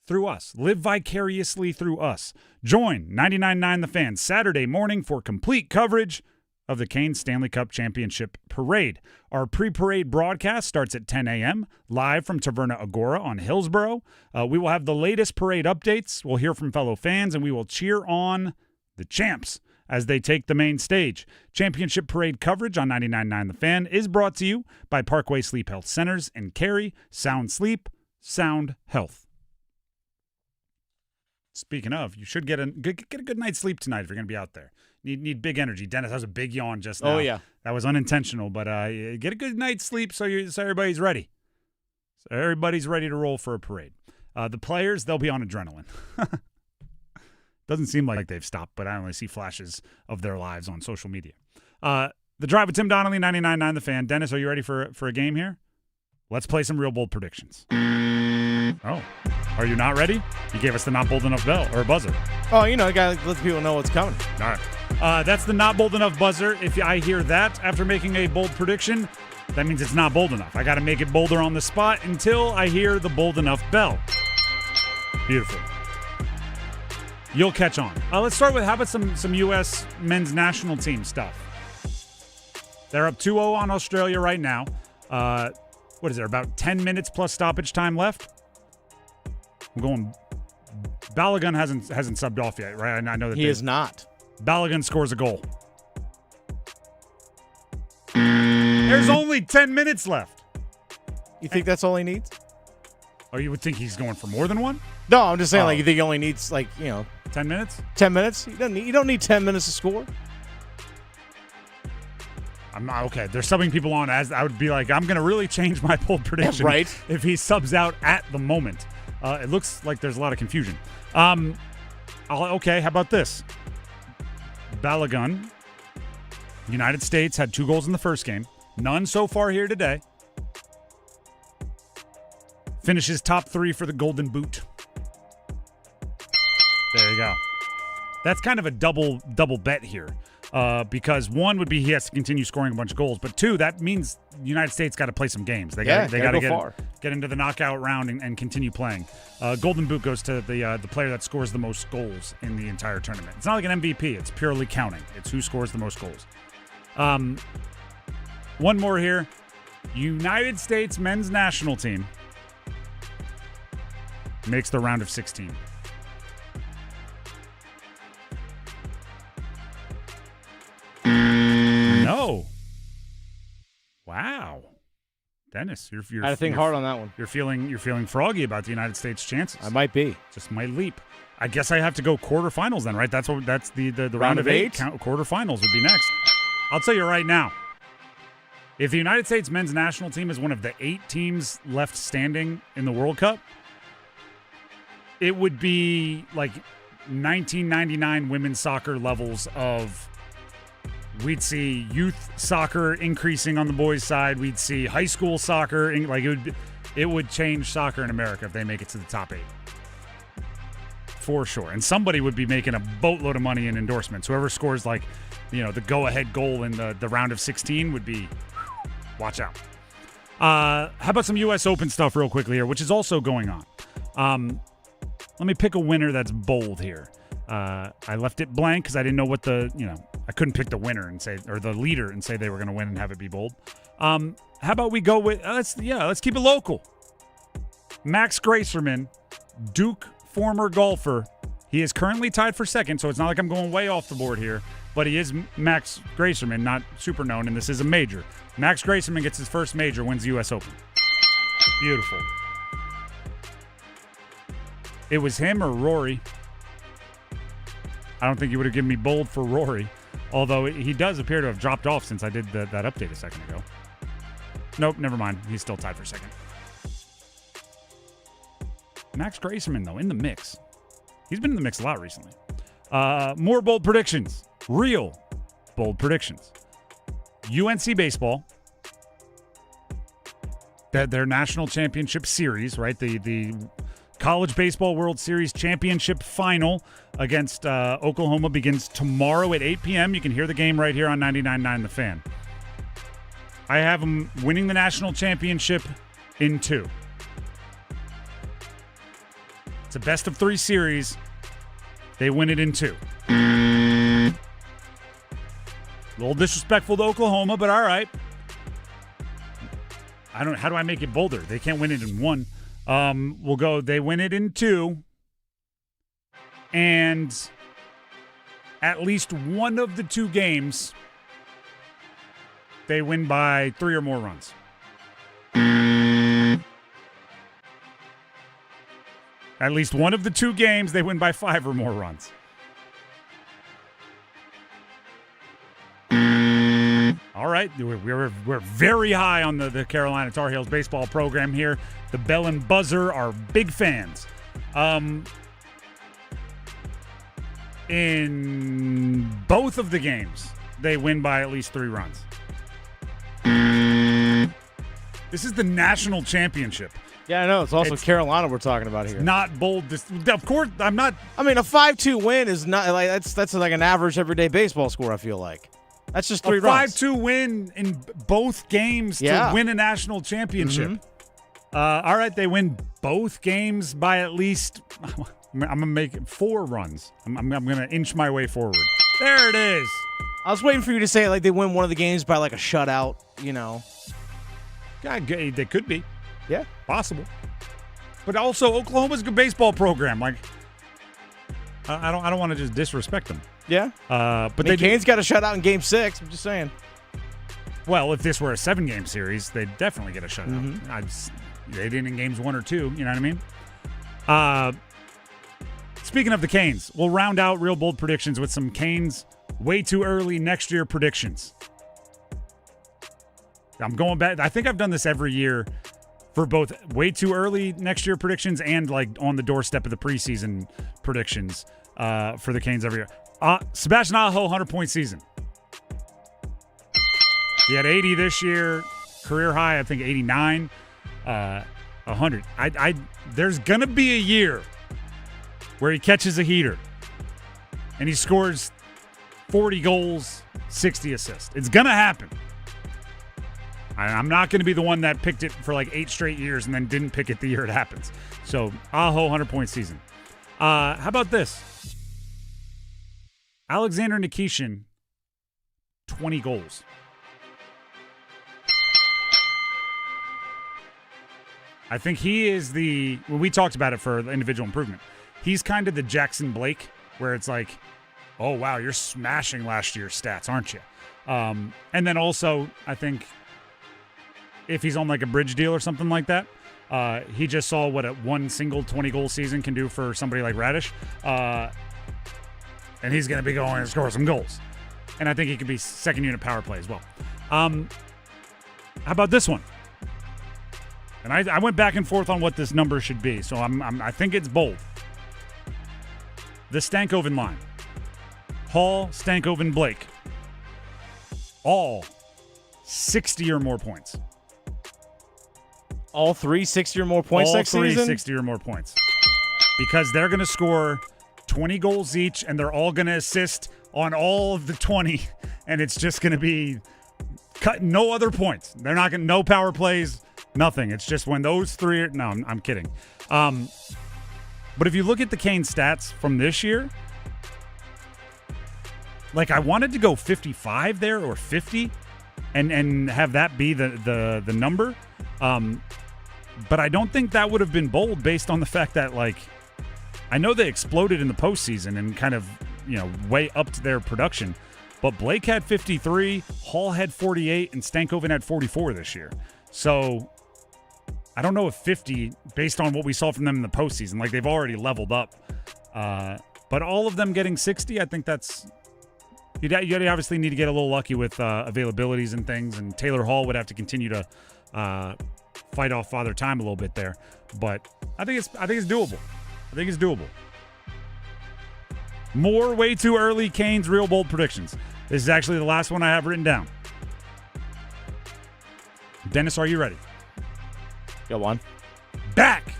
[SPEAKER 7] through us. Live vicariously through us. Join 99.9 The Fan Saturday morning for complete coverage of the Canes Stanley Cup Championship Parade. Our pre-parade broadcast starts at 10 a.m., live from Taverna Agora on Hillsborough. We will have the latest parade updates. We'll hear from fellow fans, and we will cheer on the champs as they take the main stage. Championship Parade coverage on 99.9 The Fan is brought to you by Parkway Sleep Health Centers in Cary. Sound sleep, sound health. Speaking of, you should get a good night's sleep tonight if you're going to be out there. Need big energy. Dennis has a big yawn just now.
[SPEAKER 6] Oh, yeah.
[SPEAKER 7] That was unintentional, but get a good night's sleep so everybody's ready. So everybody's ready to roll for a parade. The players, they'll be on adrenaline. Doesn't seem like they've stopped, but I only see flashes of their lives on social media. The Drive with Tim Donnelly, 99.9 The Fan. Dennis, are you ready for a game here? Let's play some real bold predictions. Oh, are you not ready? You gave us the not bold enough bell or buzzer.
[SPEAKER 6] Oh, you know, you got to let people know what's coming.
[SPEAKER 7] All right. That's the not bold enough buzzer. If I hear that after making a bold prediction, that means it's not bold enough. I got to make it bolder on the spot until I hear the bold enough bell. Beautiful. You'll catch on. Let's start with, how about some U.S. men's national team stuff? They're up 2-0 on Australia right now. What is there, about 10 minutes plus stoppage time left? I'm going. Balogun hasn't subbed off yet, right? I know that
[SPEAKER 6] he is not.
[SPEAKER 7] Balogun scores a goal. There's only 10 minutes left.
[SPEAKER 6] You think that's all he needs?
[SPEAKER 7] Oh, you would think he's going for more than one?
[SPEAKER 6] No, I'm just saying, like, you think he only needs, 10
[SPEAKER 7] minutes?
[SPEAKER 6] 10 minutes? You don't need 10 minutes to score.
[SPEAKER 7] I'm not okay. They're subbing people on as I would be like, I'm going to really change my bold prediction if he subs out at the moment. It looks like there's a lot of confusion. Okay, how about this? Balogun, United States had 2 goals in the first game. None so far here today. Finishes top 3 for the Golden Boot. There you go. That's kind of a double bet here. Because one would be he has to continue scoring a bunch of goals, but 2, that means the United States got to play some games. They got to get into the knockout round and continue playing. Golden Boot goes to the player that scores the most goals in the entire tournament. It's not like an MVP. It's purely counting. It's who scores the most goals. One more here. United States men's national team makes the round of 16. No. Wow. Dennis, you're
[SPEAKER 6] I had to think hard on that one.
[SPEAKER 7] You're feeling froggy about the United States' chances.
[SPEAKER 6] I might be.
[SPEAKER 7] Just might leap. I guess I have to go quarterfinals then, right? That's the round of 8. Quarterfinals would be next. I'll tell you right now. If the United States men's national team is one of the 8 teams left standing in the World Cup, it would be like 1999 women's soccer levels of. We'd see youth soccer increasing on the boys' side. We'd see high school soccer. It would change soccer in America if they make it to the top 8. For sure. And somebody would be making a boatload of money in endorsements. Whoever scores the go-ahead goal in the round of 16 would be, watch out. How about some U.S. Open stuff real quickly here, which is also going on. Let me pick a winner that's bold here. I left it blank because I didn't know what I couldn't pick the winner or the leader and say they were going to win and have it be bold. How about we go with, let's keep it local. Max Gracerman, Duke former golfer. He is currently tied for second, so it's not like I'm going way off the board here, but he is Max Gracerman, not super known, and this is a major. Max Gracerman gets his first major, wins the U.S. Open. Beautiful. It was him or Rory. I don't think you would have given me bold for Rory, although he does appear to have dropped off since I did that update a second ago. Nope, never mind. He's still tied for second. Max Gracerman, though, in the mix. He's been in the mix a lot recently. More bold predictions. Real bold predictions. UNC baseball. Their national championship series, right? The College Baseball World Series championship final against Oklahoma begins tomorrow at 8 p.m. You can hear the game right here on 99.9 The Fan. I have them winning the national championship in 2. It's a best-of-3 series. They win it in 2. A little disrespectful to Oklahoma, but all right. How do I make it bolder? They can't win it in 1. We'll go, they win it in 2. And at least one of the 2 games, they win by 3 or more runs. At least one of the 2 games, they win by 5 or more runs. All right, we're very high on the Carolina Tar Heels baseball program here. The Bell and Buzzer are big fans. In both of the games, they win by at least 3 runs. This is the national championship.
[SPEAKER 6] Yeah, I know. It's also Carolina we're talking about here.
[SPEAKER 7] Not bold. Of course, I'm not.
[SPEAKER 6] I mean, a 5-2 win is not like that's like an average everyday baseball score, I feel like. That's just 3 runs.
[SPEAKER 7] A 5-2 win in both games to win a national championship.
[SPEAKER 6] Mm-hmm.
[SPEAKER 7] All right, they win both games by at least, I'm going to make it 4 runs. I'm going to inch my way forward. There it is.
[SPEAKER 6] I was waiting for you to say like they win one of the games by like a shutout, you know.
[SPEAKER 7] God, they could be.
[SPEAKER 6] Yeah.
[SPEAKER 7] Possible. But also, Oklahoma's a good baseball program. Like, I don't want to just disrespect them.
[SPEAKER 6] Yeah.
[SPEAKER 7] But
[SPEAKER 6] the Canes got a shutout in Game 6. I'm just saying.
[SPEAKER 7] Well, if this were a 7-game series, they'd definitely get a shutout. Mm-hmm. They didn't in games 1 or 2. You know what I mean? Speaking of the Canes, we'll round out real bold predictions with some Canes way too early next year predictions. I'm going back. I think I've done this every year for both way too early next year predictions and like on the doorstep of the preseason predictions for the Canes every year. Sebastian Aho, 100-point season. He had 80 this year, career high, I think 89, 100. There's going to be a year where he catches a heater and he scores 40 goals, 60 assists. It's going to happen. I'm not going to be the one that picked it for like 8 straight years and then didn't pick it the year it happens. So, Aho, 100-point season. How about this? Alexander Nikishin, 20 goals. I think he is we talked about it for individual improvement. He's kind of the Jackson Blake, where it's like, oh, wow, you're smashing last year's stats, aren't you? And then also, I think if he's on like a bridge deal or something like that, he just saw what one single 20-goal season can do for somebody like Radish. And he's going to be going and score some goals. And I think he could be second unit power play as well. How about this one? And I went back and forth on what this number should be, so I think it's bold. The Stankoven line. Hall, Stankoven, Blake. All 60 or more points.
[SPEAKER 6] All 3 60 or more points next season?
[SPEAKER 7] All 3 60 or more points. Because they're going to score 20 goals each, and they're all going to assist on all of the 20, and it's just going to be no other points. They're not going to, no power plays, nothing. It's just when those 3 are, no, I'm kidding. But if you look at the Canes stats from this year, like I wanted to go 55 there or 50 and have that be the number. But I don't think that would have been bold based on the fact that like I know they exploded in the postseason and kind of, way upped their production. But Blake had 53, Hall had 48, and Stankoven had 44 this year. So I don't know if 50, based on what we saw from them in the postseason, like they've already leveled up. But all of them getting 60, I think that's – you obviously need to get a little lucky with availabilities and things, and Taylor Hall would have to continue to fight off Father Time a little bit there. But I think it's doable. I think it's doable. More way too early Canes real bold predictions. This is actually the last one I have written down. Dennis, are you ready?
[SPEAKER 6] Go on.
[SPEAKER 7] Back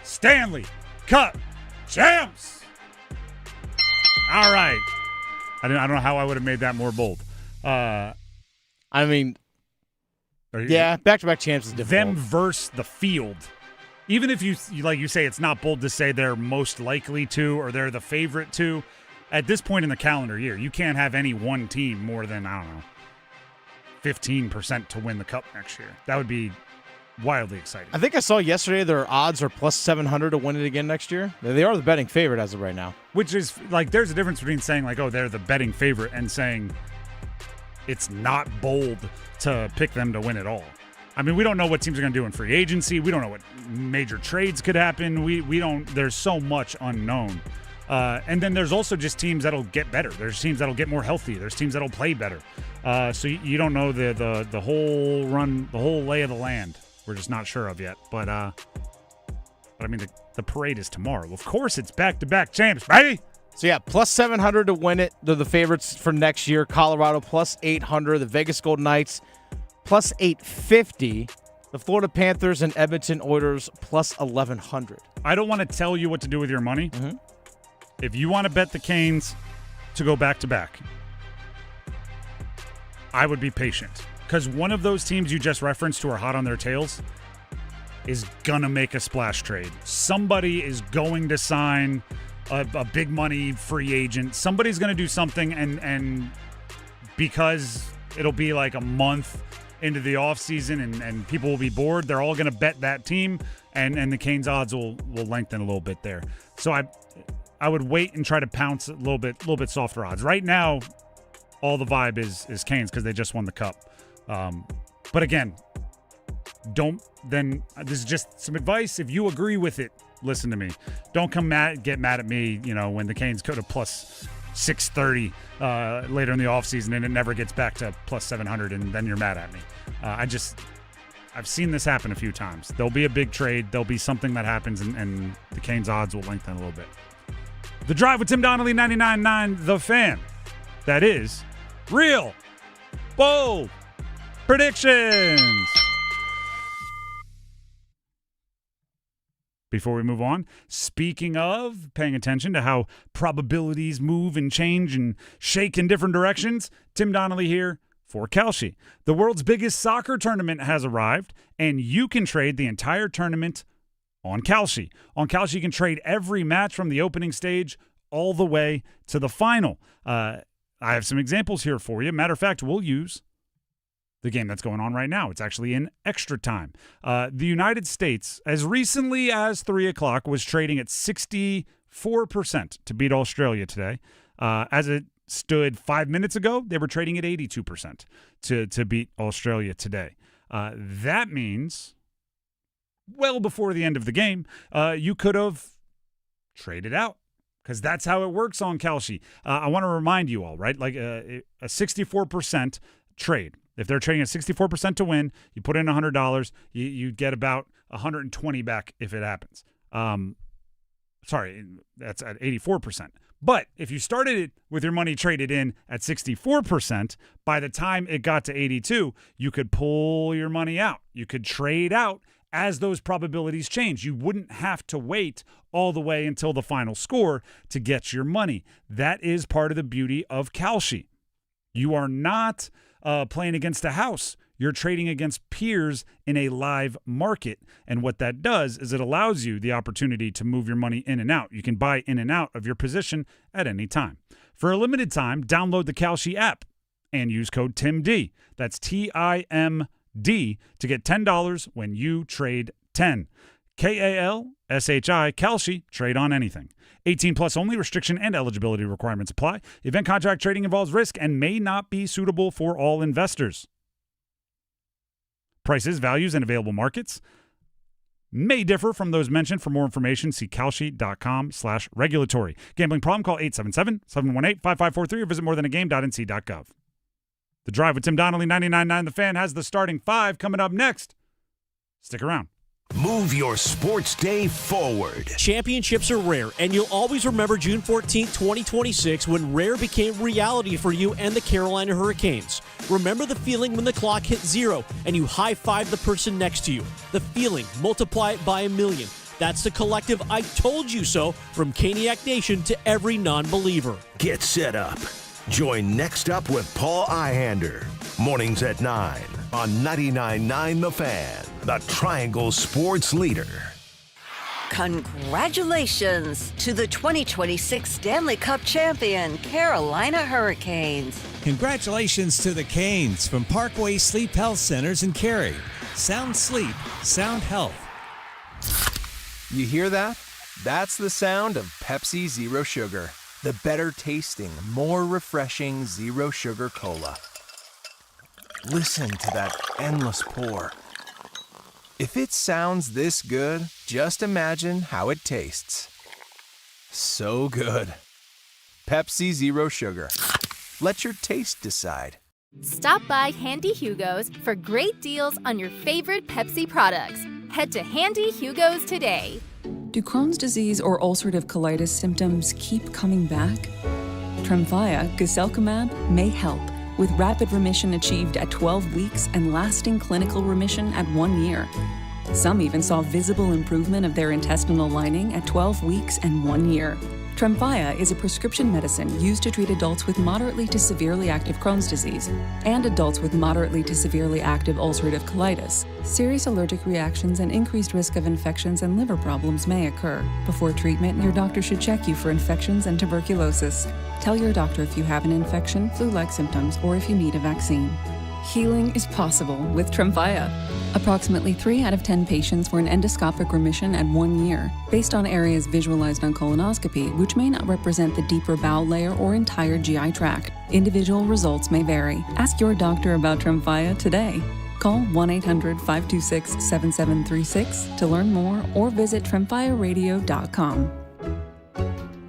[SPEAKER 7] Stanley Cup champs. All right. I don't know how I would have made that more bold.
[SPEAKER 6] Back-to-back champs is difficult.
[SPEAKER 7] Them versus the field. Even if you say it's not bold to say they're most likely to or they're the favorite to, at this point in the calendar year, you can't have any one team more than, 15% to win the cup next year. That would be wildly exciting.
[SPEAKER 6] I think I saw yesterday their odds are plus 700 to win it again next year. They are the betting favorite as of right now.
[SPEAKER 7] Which is, there's a difference between saying, they're the betting favorite and saying it's not bold to pick them to win it all. I mean, we don't know what teams are going to do in free agency. We don't know what major trades could happen. We don't. There's so much unknown. And then there's also just teams that'll get better. There's teams that'll get more healthy. There's teams that'll play better. So you don't know the whole run, the whole lay of the land. We're just not sure of yet. But I mean, the parade is tomorrow. Of course, it's back-to-back champs, baby.
[SPEAKER 6] So, plus 700 to win it. They're the favorites for next year. Colorado plus 800. The Vegas Golden Knights plus 850. The Florida Panthers and Edmonton Oilers plus 1,100.
[SPEAKER 7] I don't want to tell you what to do with your money. Mm-hmm. If you want to bet the Canes to go back-to-back, I would be patient. Because one of those teams you just referenced who are hot on their tails is going to make a splash trade. Somebody is going to sign a big money free agent. Somebody's going to do something, and because it'll be like a month into the offseason and people will be bored, they're all going to bet that team, and the Canes odds will lengthen a little bit there. So I would wait and try to pounce a little bit softer odds. Right now, all the vibe is Canes because they just won the cup. But again, this is just some advice. If you agree with it, listen to me. Don't get mad at me, when the Canes go to plus 630 later in the offseason and it never gets back to plus 700 and then you're mad at me. I've seen this happen a few times. There'll be a big trade. There'll be something that happens and the Canes odds will lengthen a little bit. The Drive with Tim Donnelly, 99.9 The Fan. That is real bold predictions. Before we move on, speaking of paying attention to how probabilities move and change and shake in different directions, Tim Donnelly here for Kalshi. The world's biggest soccer tournament has arrived, and you can trade the entire tournament on Kalshi. On Kalshi, you can trade every match from the opening stage all the way to the final. I have some examples here for you. Matter of fact, we'll use the game that's going on right now. It's actually in extra time. The United States, as recently as 3 o'clock, was trading at 64% to beat Australia today. As it stood 5 minutes ago, they were trading at 82% to beat Australia today. That means, well before the end of the game, you could have traded out, because that's how it works on Kalshi. I want to remind you all, right? Like a 64% trade. If they're trading at 64% to win, you put in $100, you get about $120 back if it happens. Sorry, that's at 84%. But if you started it with your money traded in at 64%, by the time it got to 82, you could pull your money out. You could trade out as those probabilities change. You wouldn't have to wait all the way until the final score to get your money. That is part of the beauty of Kalshi. You are not playing against a house. You're trading against peers in a live market. And what that does is it allows you the opportunity to move your money in and out. You can buy in and out of your position at any time. For a limited time, download the Kalshi app and use code TIMD. That's TIMD to get $10 when you trade 10. Kalshi, Kalshi, trade on anything. 18 plus only. Restriction and eligibility requirements apply. Event contract trading involves risk and may not be suitable for all investors. Prices, values, and available markets may differ from those mentioned. For more information, see kalshi.com/regulatory. Gambling problem? Call 877-718-5543 or visit morethanagame.nc.gov. The Drive with Tim Donnelly, 99.9 The Fan, has the starting five coming up next. Stick around.
[SPEAKER 29] Move your sports day forward.
[SPEAKER 8] Championships are rare, and you'll always remember June 14th, 2026, when rare became reality for you and the Carolina Hurricanes. Remember the feeling when the clock hit 0 and you high-fived the person next to you. The feeling, multiply it by 1,000,000. That's the collective I told you so from Caniac Nation to every non-believer.
[SPEAKER 29] Get set up. Join Next Up with Paul Ihander. Mornings at 9 on 99.9 The Fan, the Triangle Sports Leader.
[SPEAKER 9] Congratulations to the 2026 Stanley Cup champion, Carolina Hurricanes.
[SPEAKER 10] Congratulations to the Canes from Parkway Sleep Health Centers in Cary. Sound sleep, sound health.
[SPEAKER 19] You hear that? That's the sound of Pepsi Zero Sugar. The better tasting, more refreshing Zero Sugar Cola. Listen to that endless pour. If it sounds this good, just imagine how it tastes. So good. Pepsi Zero Sugar. Let your taste decide.
[SPEAKER 20] Stop by Handy Hugo's for great deals on your favorite Pepsi products. Head to Handy Hugo's today.
[SPEAKER 22] Do Crohn's disease or ulcerative colitis symptoms keep coming back? Tremfya, guselkumab, may help, with rapid remission achieved at 12 weeks and lasting clinical remission at 1 year. Some even saw visible improvement of their intestinal lining at 12 weeks and 1 year. Tremfya is a prescription medicine used to treat adults with moderately to severely active Crohn's disease and adults with moderately to severely active ulcerative colitis. Serious allergic reactions and increased risk of infections and liver problems may occur. Before treatment, your doctor should check you for infections and tuberculosis. Tell your doctor if you have an infection, flu-like symptoms, or if you need a vaccine. Healing is possible with Tremfya. Approximately 3 out of 10 patients were in endoscopic remission at 1 year, based on areas visualized on colonoscopy, which may not represent the deeper bowel layer or entire GI tract. Individual results may vary. Ask your doctor about Tremfya today. Call 1-800-526-7736 to learn more or visit tremfyaradio.com.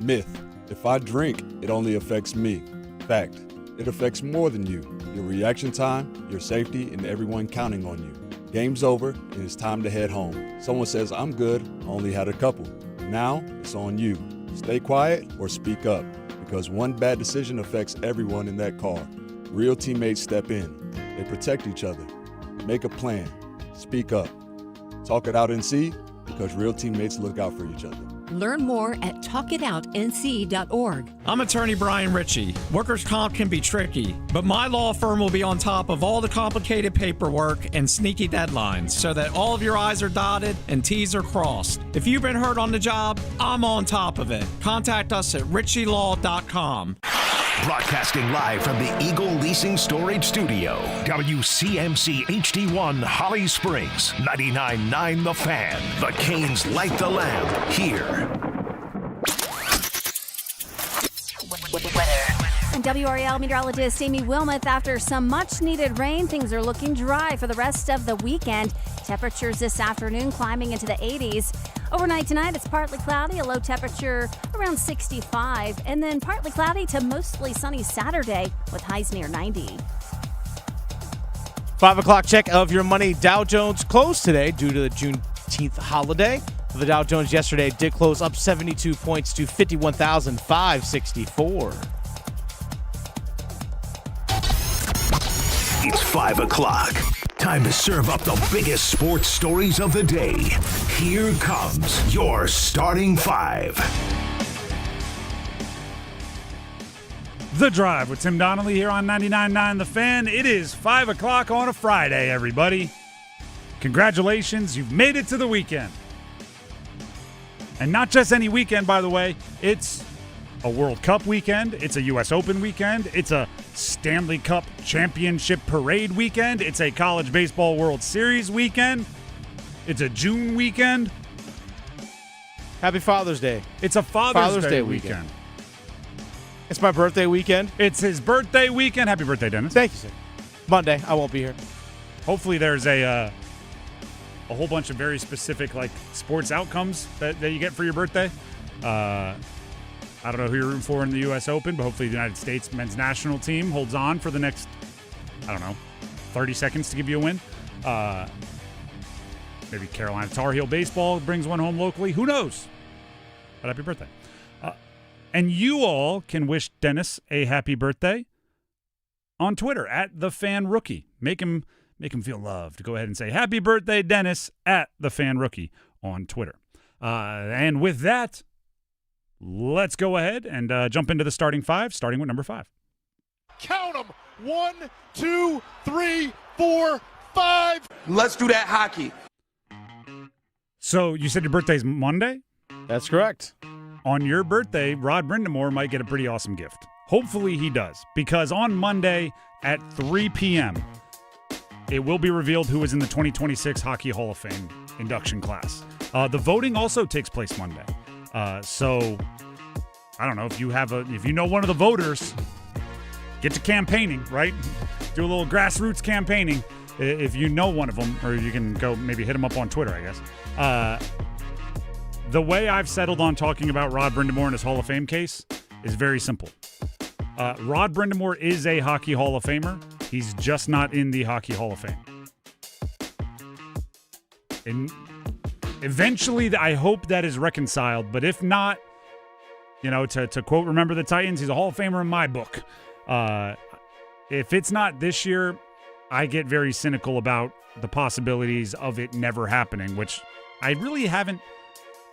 [SPEAKER 23] Myth: if I drink, it only affects me. Fact: it affects more than you. Your reaction time, your safety, and everyone counting on you. Game's over, and it's time to head home. Someone says, I'm good, I only had a couple. Now, it's on you. Stay quiet or speak up, because one bad decision affects everyone in that car. Real teammates step in. They protect each other. Make a plan. Speak up. Talk it out NC, because real teammates look out for each other.
[SPEAKER 24] Learn more at talkitoutnc.org.
[SPEAKER 28] I'm attorney Brian Ritchie. Workers' comp can be tricky, but my law firm will be on top of all the complicated paperwork and sneaky deadlines so that all of your I's are dotted and T's are crossed. If you've been hurt on the job, I'm on top of it. Contact us at ritchielaw.com.
[SPEAKER 29] Broadcasting live from the Eagle Leasing Storage Studio. WCMC HD1 Holly Springs. 99.9 The Fan. The Canes light the lamp here.
[SPEAKER 30] And WRAL meteorologist Amy Wilmoth, after some much-needed rain, things are looking dry for the rest of the weekend. Temperatures this afternoon climbing into the 80s. Overnight tonight, it's partly cloudy, a low temperature around 65, and then partly cloudy to mostly sunny Saturday with highs near 90.
[SPEAKER 6] 5 o'clock check of your money. Dow Jones closed today due to the Juneteenth holiday. The Dow Jones yesterday did close up 72 points to 51,564.
[SPEAKER 29] It's 5 o'clock. Time to serve up the biggest sports stories of the day. Here comes your starting five.
[SPEAKER 7] The Drive with Tim Donnelly here on 99.9 The Fan. It is 5 o'clock on a Friday, everybody. Congratulations, you've made it to the weekend. And not just any weekend, by the way. It's a World Cup weekend. It's a U.S. Open weekend. It's a Stanley Cup Championship Parade weekend. It's a College Baseball World Series weekend. It's a June weekend.
[SPEAKER 6] Happy Father's Day.
[SPEAKER 7] It's a Father's Day weekend.
[SPEAKER 6] It's my birthday weekend.
[SPEAKER 7] It's his birthday weekend. Happy birthday, Dennis.
[SPEAKER 6] Thank you, sir. Monday, I won't be here.
[SPEAKER 7] Hopefully there's a whole bunch of very specific sports outcomes that you get for your birthday. I don't know who you're rooting for in the U.S. Open, but hopefully the United States men's national team holds on for the next, 30 seconds to give you a win. Maybe Carolina Tar Heel baseball brings one home locally. Who knows? But happy birthday. And you all can wish Dennis a happy birthday on Twitter at @TheFanRookie. Make him feel loved. Go ahead and say happy birthday, Dennis, at @TheFanRookie on Twitter. And with that, let's go ahead and jump into the starting five, starting with number 5.
[SPEAKER 17] Count them. 1, 2, 3, 4, 5.
[SPEAKER 1] Let's do that hockey.
[SPEAKER 7] So you said your birthday's Monday?
[SPEAKER 6] That's correct.
[SPEAKER 7] On your birthday, Rod Brind'Amour might get a pretty awesome gift. Hopefully he does, because on Monday at 3 p.m., it will be revealed who is in the 2026 Hockey Hall of Fame induction class. The voting also takes place Monday. So I don't know if you know one of the voters, get to campaigning, right? Do a little grassroots campaigning if you know one of them, or you can go maybe hit them up on Twitter, I guess. The way I've settled on talking about Rod Brind'Amour and his Hall of Fame case is very simple. Rod Brind'Amour is a Hockey Hall of Famer. He's just not in the Hockey Hall of Fame. And eventually, I hope that is reconciled. But if not, to quote Remember the Titans, he's a Hall of Famer in my book. If it's not this year, I get very cynical about the possibilities of it never happening, which I really haven't.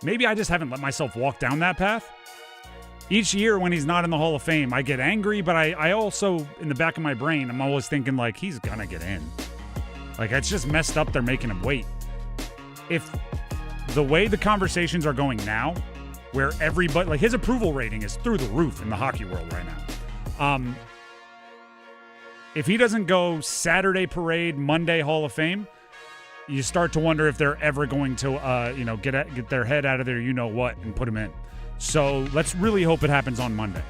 [SPEAKER 7] Maybe I just haven't let myself walk down that path. Each year when he's not in the Hall of Fame, I get angry, but I also, in the back of my brain, I'm always thinking, he's going to get in. It's just messed up they're making him wait. If the way the conversations are going now, where everybody, his approval rating is through the roof in the hockey world right now. If he doesn't go Saturday parade, Monday Hall of Fame, you start to wonder if they're ever going to, get their head out of their you-know-what and put him in. So let's really hope it happens on Monday.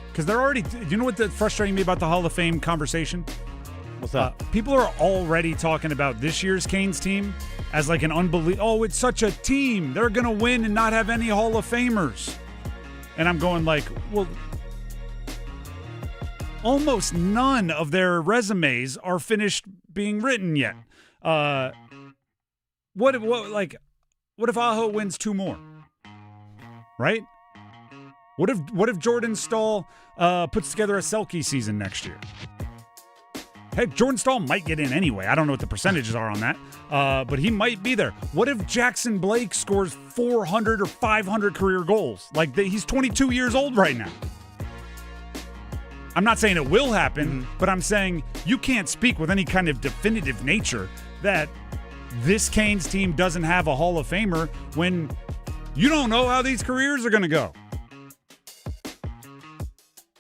[SPEAKER 7] Because they're already, do you know what's frustrating me about the Hall of Fame conversation?
[SPEAKER 6] What's that?
[SPEAKER 7] People are already talking about this year's Canes team as an unbelievable, it's such a team. They're going to win and not have any Hall of Famers. And I'm going well, almost none of their resumes are finished being written yet. What if Aho wins 2 more? Right? What if Jordan Staal puts together a Selke season next year? Hey, Jordan Staal might get in anyway. I don't know what the percentages are on that, but he might be there. What if Jackson Blake scores 400 or 500 career goals? He's 22 years old right now. I'm not saying it will happen, but I'm saying you can't speak with any kind of definitive nature that this Canes team doesn't have a Hall of Famer when you don't know how these careers are going to go.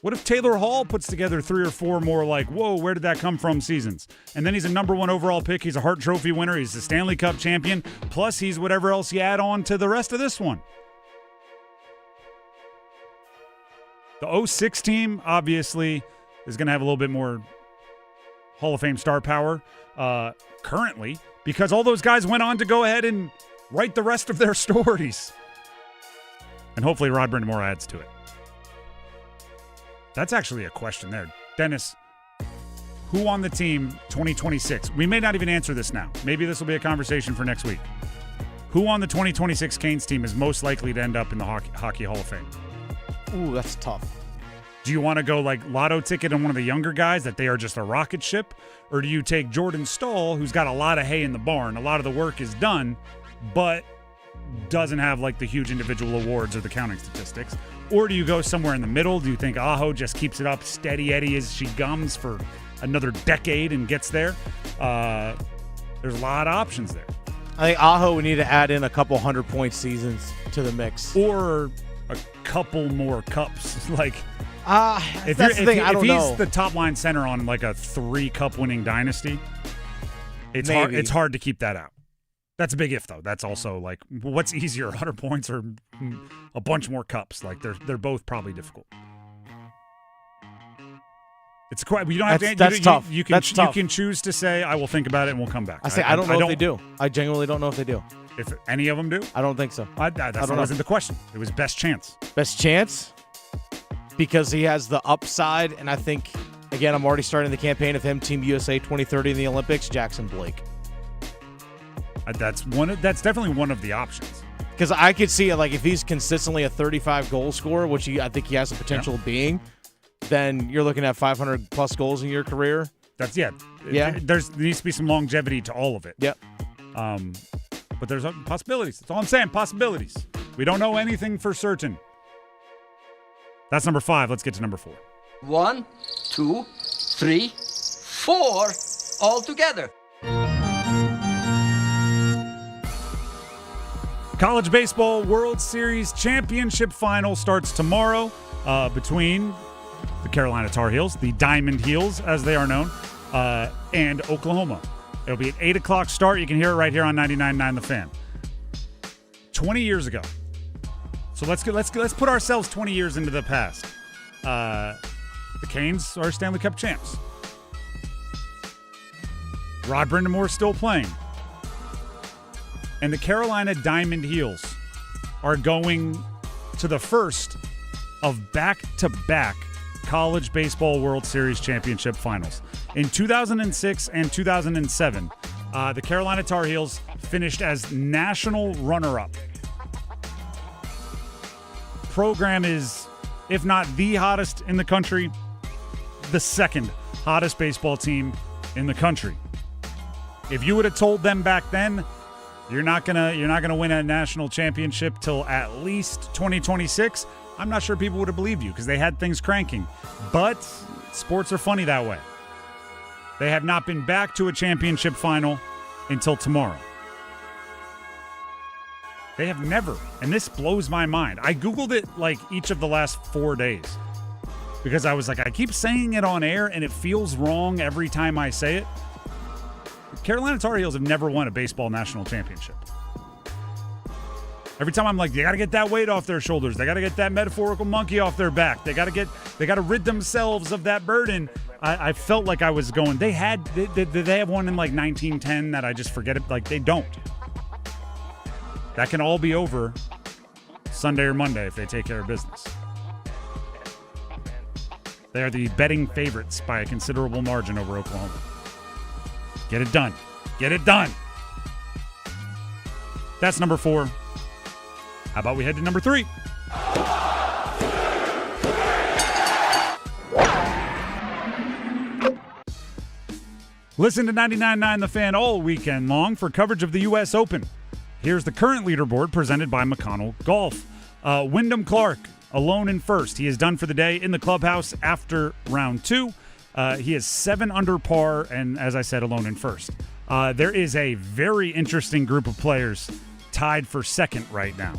[SPEAKER 7] What if Taylor Hall puts together 3 or 4 more whoa, where did that come from seasons? And then he's a number 1 overall pick. He's a Hart Trophy winner. He's the Stanley Cup champion. Plus he's whatever else you add on to the rest of this one. The 06 team, obviously, is going to have a little bit more Hall of Fame star power currently because all those guys went on to go ahead and write the rest of their stories. And hopefully Rod Brind'Amour adds to it. That's actually a question there. Dennis, who on the team 2026? We may not even answer this now. Maybe this will be a conversation for next week. Who on the 2026 Canes team is most likely to end up in the Hockey Hall of Fame?
[SPEAKER 6] Ooh, that's tough.
[SPEAKER 7] Do you want to go lotto ticket on one of the younger guys that they are just a rocket ship? Or do you take Jordan Staal, who's got a lot of hay in the barn, a lot of the work is done, but doesn't have the huge individual awards or the counting statistics? Or do you go somewhere in the middle? Do you think Aho just keeps it up steady Eddie as she gums for another decade and gets there? There's a lot of options there.
[SPEAKER 6] I think Aho would need to add in a couple 100-point seasons to the mix.
[SPEAKER 7] Or a couple more cups.
[SPEAKER 6] If he's
[SPEAKER 7] the top line center on a 3-cup winning dynasty, It's hard to keep that out. That's a big if, though. That's also like, what's easier, 100 points or a bunch more cups? Like they're both probably difficult. It's quite. You don't have to.
[SPEAKER 6] That's tough.
[SPEAKER 7] You can choose to say, "I will think about it and we'll come back."
[SPEAKER 6] I don't know if they do. I genuinely don't know if they do.
[SPEAKER 7] If any of them do,
[SPEAKER 6] I don't think so.
[SPEAKER 7] That wasn't the question. It was best chance.
[SPEAKER 6] Best chance, because he has the upside, and I think again, I'm already starting the campaign of him, Team USA 2030 in the Olympics. Jackson Blake.
[SPEAKER 7] That's definitely one of the options.
[SPEAKER 6] Because I could see it, like, if he's consistently a 35 goal scorer, which I think he has the potential of being, then you're looking at 500 plus goals in your career.
[SPEAKER 7] There needs to be some longevity to all of it.
[SPEAKER 6] Yep.
[SPEAKER 7] But there's possibilities. That's all I'm saying. Possibilities. We don't know anything for certain. That's number 5. Let's get to number 4.
[SPEAKER 1] 1, 2, 3, 4, all together.
[SPEAKER 7] College Baseball World Series Championship Final starts tomorrow between the Carolina Tar Heels, the Diamond Heels, as they are known, and Oklahoma. It'll be at 8 o'clock start. You can hear it right here on 99.9 The Fan. 20 years ago. So let's put ourselves 20 years into the past. The Canes are Stanley Cup champs. Rod Brind'Amour is still playing. And the Carolina Diamond Heels are going to the first of back-to-back College Baseball World Series Championship Finals. In 2006 and 2007, the Carolina Tar Heels finished as national runner-up. Program is, if not the hottest in the country, the second hottest baseball team in the country. If you would have told them back then, you're not gonna win a national championship till at least 2026, I'm not sure people would have believed you because they had things cranking. But sports are funny that way. They have not been back to a championship final until tomorrow. They have never, and this blows my mind. I Googled it like each of the last 4 days because I was like, I keep saying it on air and it feels wrong every time I say it. The Carolina Tar Heels have never won a baseball national championship. Every time I'm like, they got to get that weight off their shoulders. They got to get that metaphorical monkey off their back. They got to rid themselves of that burden. I felt like I was going, they have one in like 1910 that I just forget it. Like, they don't. That can all be over Sunday or Monday if they take care of business. They are the betting favorites by a considerable margin over Oklahoma. Get it done. Get it done. That's number 4. How about we head to number 3? Listen to 99.9 The Fan all weekend long for coverage of the U.S. Open. Here's the current leaderboard presented by McConnell Golf. Wyndham Clark, alone in first. He is done for the day in the clubhouse after round 2. He is 7 under par, and as I said, alone in first. There is a very interesting group of players tied for second right now.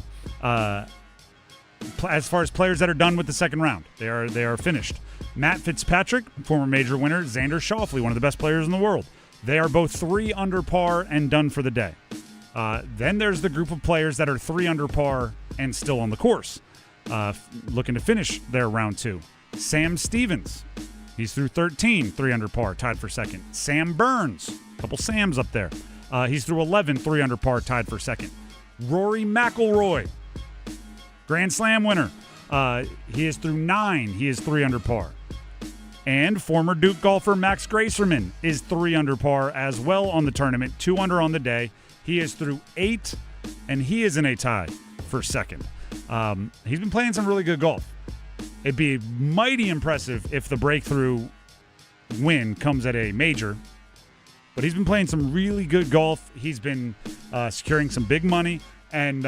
[SPEAKER 7] As far as players that are done with the second round, they are finished. Matt Fitzpatrick, former major winner, Xander Schauffele, one of the best players in the world. They are both 3 under par and done for the day. Then there's the group of players that are 3 under par and still on the course, looking to finish their round 2. Sam Stevens, he's through 13, 3 under par, tied for second. Sam Burns, a couple Sams up there. He's through 11, 3 under par, tied for second. Rory McIlroy, Grand Slam winner. He is through 9. He is 3 under par. And former Duke golfer Max Gracerman is 3 under par as well on the tournament, 2 under on the day. He is through 8, and he is in a tie for second. He's been playing some really good golf. It'd be mighty impressive if the breakthrough win comes at a major. But he's been playing some really good golf. He's been securing some big money and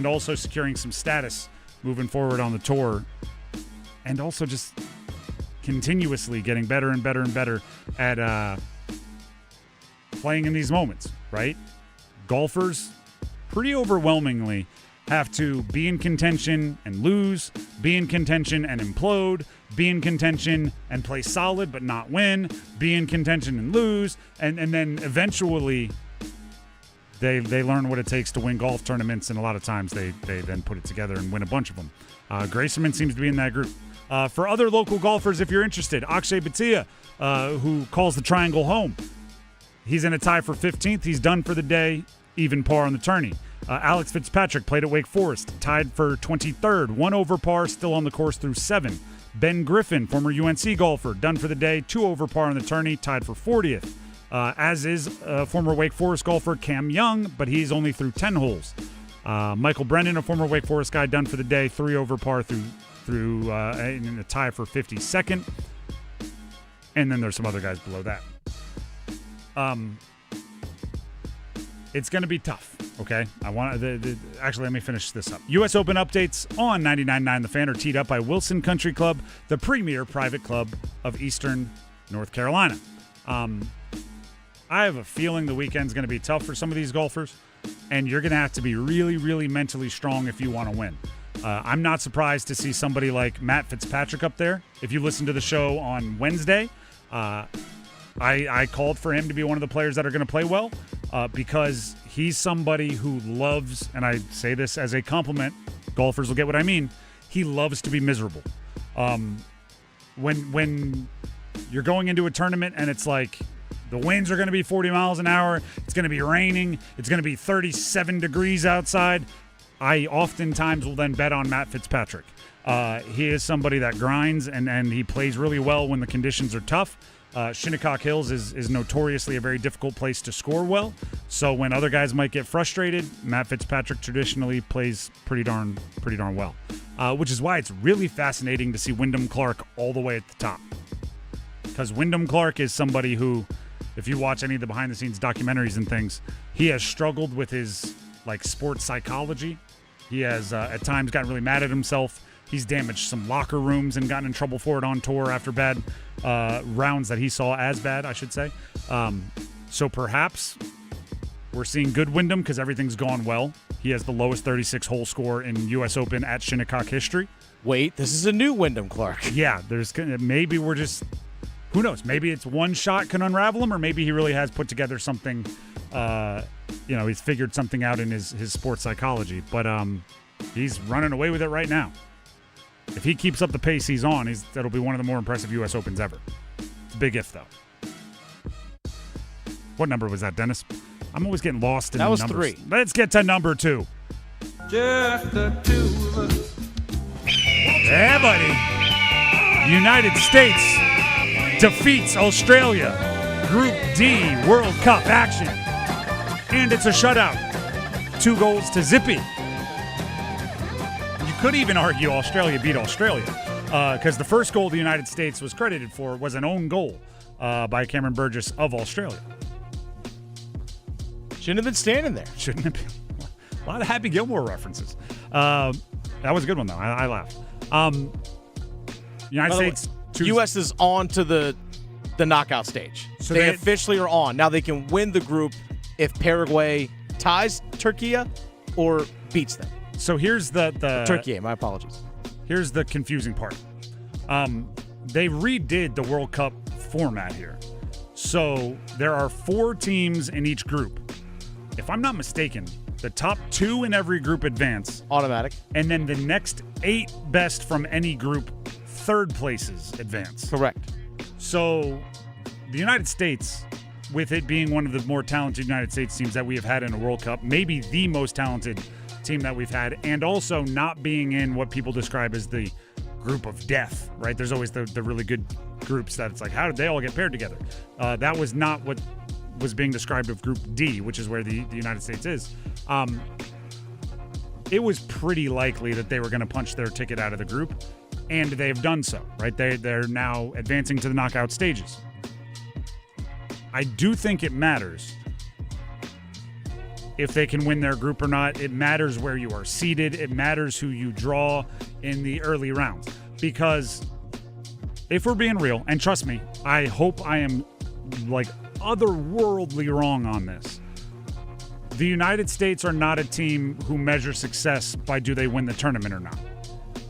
[SPEAKER 7] also securing some status moving forward on the tour. And also just continuously getting better and better and better at playing in these moments, right? Golfers pretty overwhelmingly have to be in contention and lose, be in contention and implode, be in contention and play solid but not win, be in contention and lose, and then eventually they learn what it takes to win golf tournaments, and a lot of times they then put it together and win a bunch of them. Grayson seems to be in that group. For other local golfers, if you're interested, Akshay Bhatia, who calls the triangle home, he's in a tie for 15th. He's done for the day, even par on the tourney. Alex Fitzpatrick played at Wake Forest, tied for 23rd, 1 over par, still on the course through 7. Ben Griffin, former UNC golfer, done for the day, 2 over par on the tourney, tied for 40th. As is former Wake Forest golfer Cam Young, but he's only through 10 holes. Michael Brennan, a former Wake Forest guy, done for the day, 3 over par through in a tie for 52nd. And then there's some other guys below that. It's going to be tough, okay? Actually, let me finish this up. U.S. Open updates on 99.9 The Fan are teed up by Wilson Country Club, the premier private club of Eastern North Carolina. I have a feeling the weekend's going to be tough for some of these golfers, and you're going to have to be really, really mentally strong if you want to win. I'm not surprised to see somebody like Matt Fitzpatrick up there. If you listen to the show on Wednesday, I called for him to be one of the players that are going to play well because he's somebody who loves, and I say this as a compliment, golfers will get what I mean, he loves to be miserable. When you're going into a tournament and it's like the winds are going to be 40 miles an hour, it's going to be raining, it's going to be 37 degrees outside, I oftentimes will then bet on Matt Fitzpatrick. He is somebody that grinds and he plays really well when the conditions are tough. Shinnecock Hills is notoriously a very difficult place to score well. So when other guys might get frustrated, Matt Fitzpatrick traditionally plays pretty darn well. Which is why it's really fascinating to see Wyndham Clark all the way at the top. Because Wyndham Clark is somebody who, if you watch any of the behind-the-scenes documentaries and things, he has struggled with his sports psychology. He has at times gotten really mad at himself. He's damaged some locker rooms and gotten in trouble for it on tour after bad rounds that he saw as bad, I should say. So perhaps we're seeing good Wyndham because everything's gone well. He has the lowest 36-hole score in U.S. Open at Shinnecock history.
[SPEAKER 6] Wait, this is a new Wyndham Clark.
[SPEAKER 7] Yeah, maybe we're just, who knows? Maybe it's one shot can unravel him, or maybe he really has put together something. He's figured something out in his sports psychology, but he's running away with it right now. If he keeps up the pace he's on, that'll be one of the more impressive U.S. Opens ever. It's a big if, though. What number was that, Dennis? I'm always getting lost in the numbers. That was 3. Let's get to number 2.
[SPEAKER 2] Just the two of us.
[SPEAKER 7] Yeah, buddy. United States defeats Australia. Group D World Cup action. And it's a shutout. 2 goals to Zippy. You could even argue Australia beat Australia because the first goal the United States was credited for was an own goal by Cameron Burgess of Australia.
[SPEAKER 6] Shouldn't have been standing there.
[SPEAKER 7] Shouldn't have been. A lot of Happy Gilmore references. That was a good one, though. I laughed. United States.
[SPEAKER 6] U.S. is on to the knockout stage. So they officially are on. Now they can win the group if Paraguay ties Turkey or beats them.
[SPEAKER 7] So here's the
[SPEAKER 6] Turkey. My apologies.
[SPEAKER 7] Here's the confusing part. They redid the World Cup format here. So there are 4 teams in each group. If I'm not mistaken, the top 2 in every group advance.
[SPEAKER 6] Automatic.
[SPEAKER 7] And then the next 8 best from any group, third places advance.
[SPEAKER 6] Correct.
[SPEAKER 7] So the United States, with it being one of the more talented United States teams that we have had in a World Cup, maybe the most talented team that we've had, and also not being in what people describe as the group of death, right? There's always the really good groups that it's like, how did they all get paired together? That was not what was being described of Group D, which is where the United States is. It was pretty likely that they were going to punch their ticket out of the group, and they have done so, right? They're now advancing to the knockout stages. I do think it matters if they can win their group or not. It matters where you are seated. It matters who you draw in the early rounds. Because if we're being real, and trust me, I hope I am otherworldly wrong on this. The United States are not a team who measures success by do they win the tournament or not.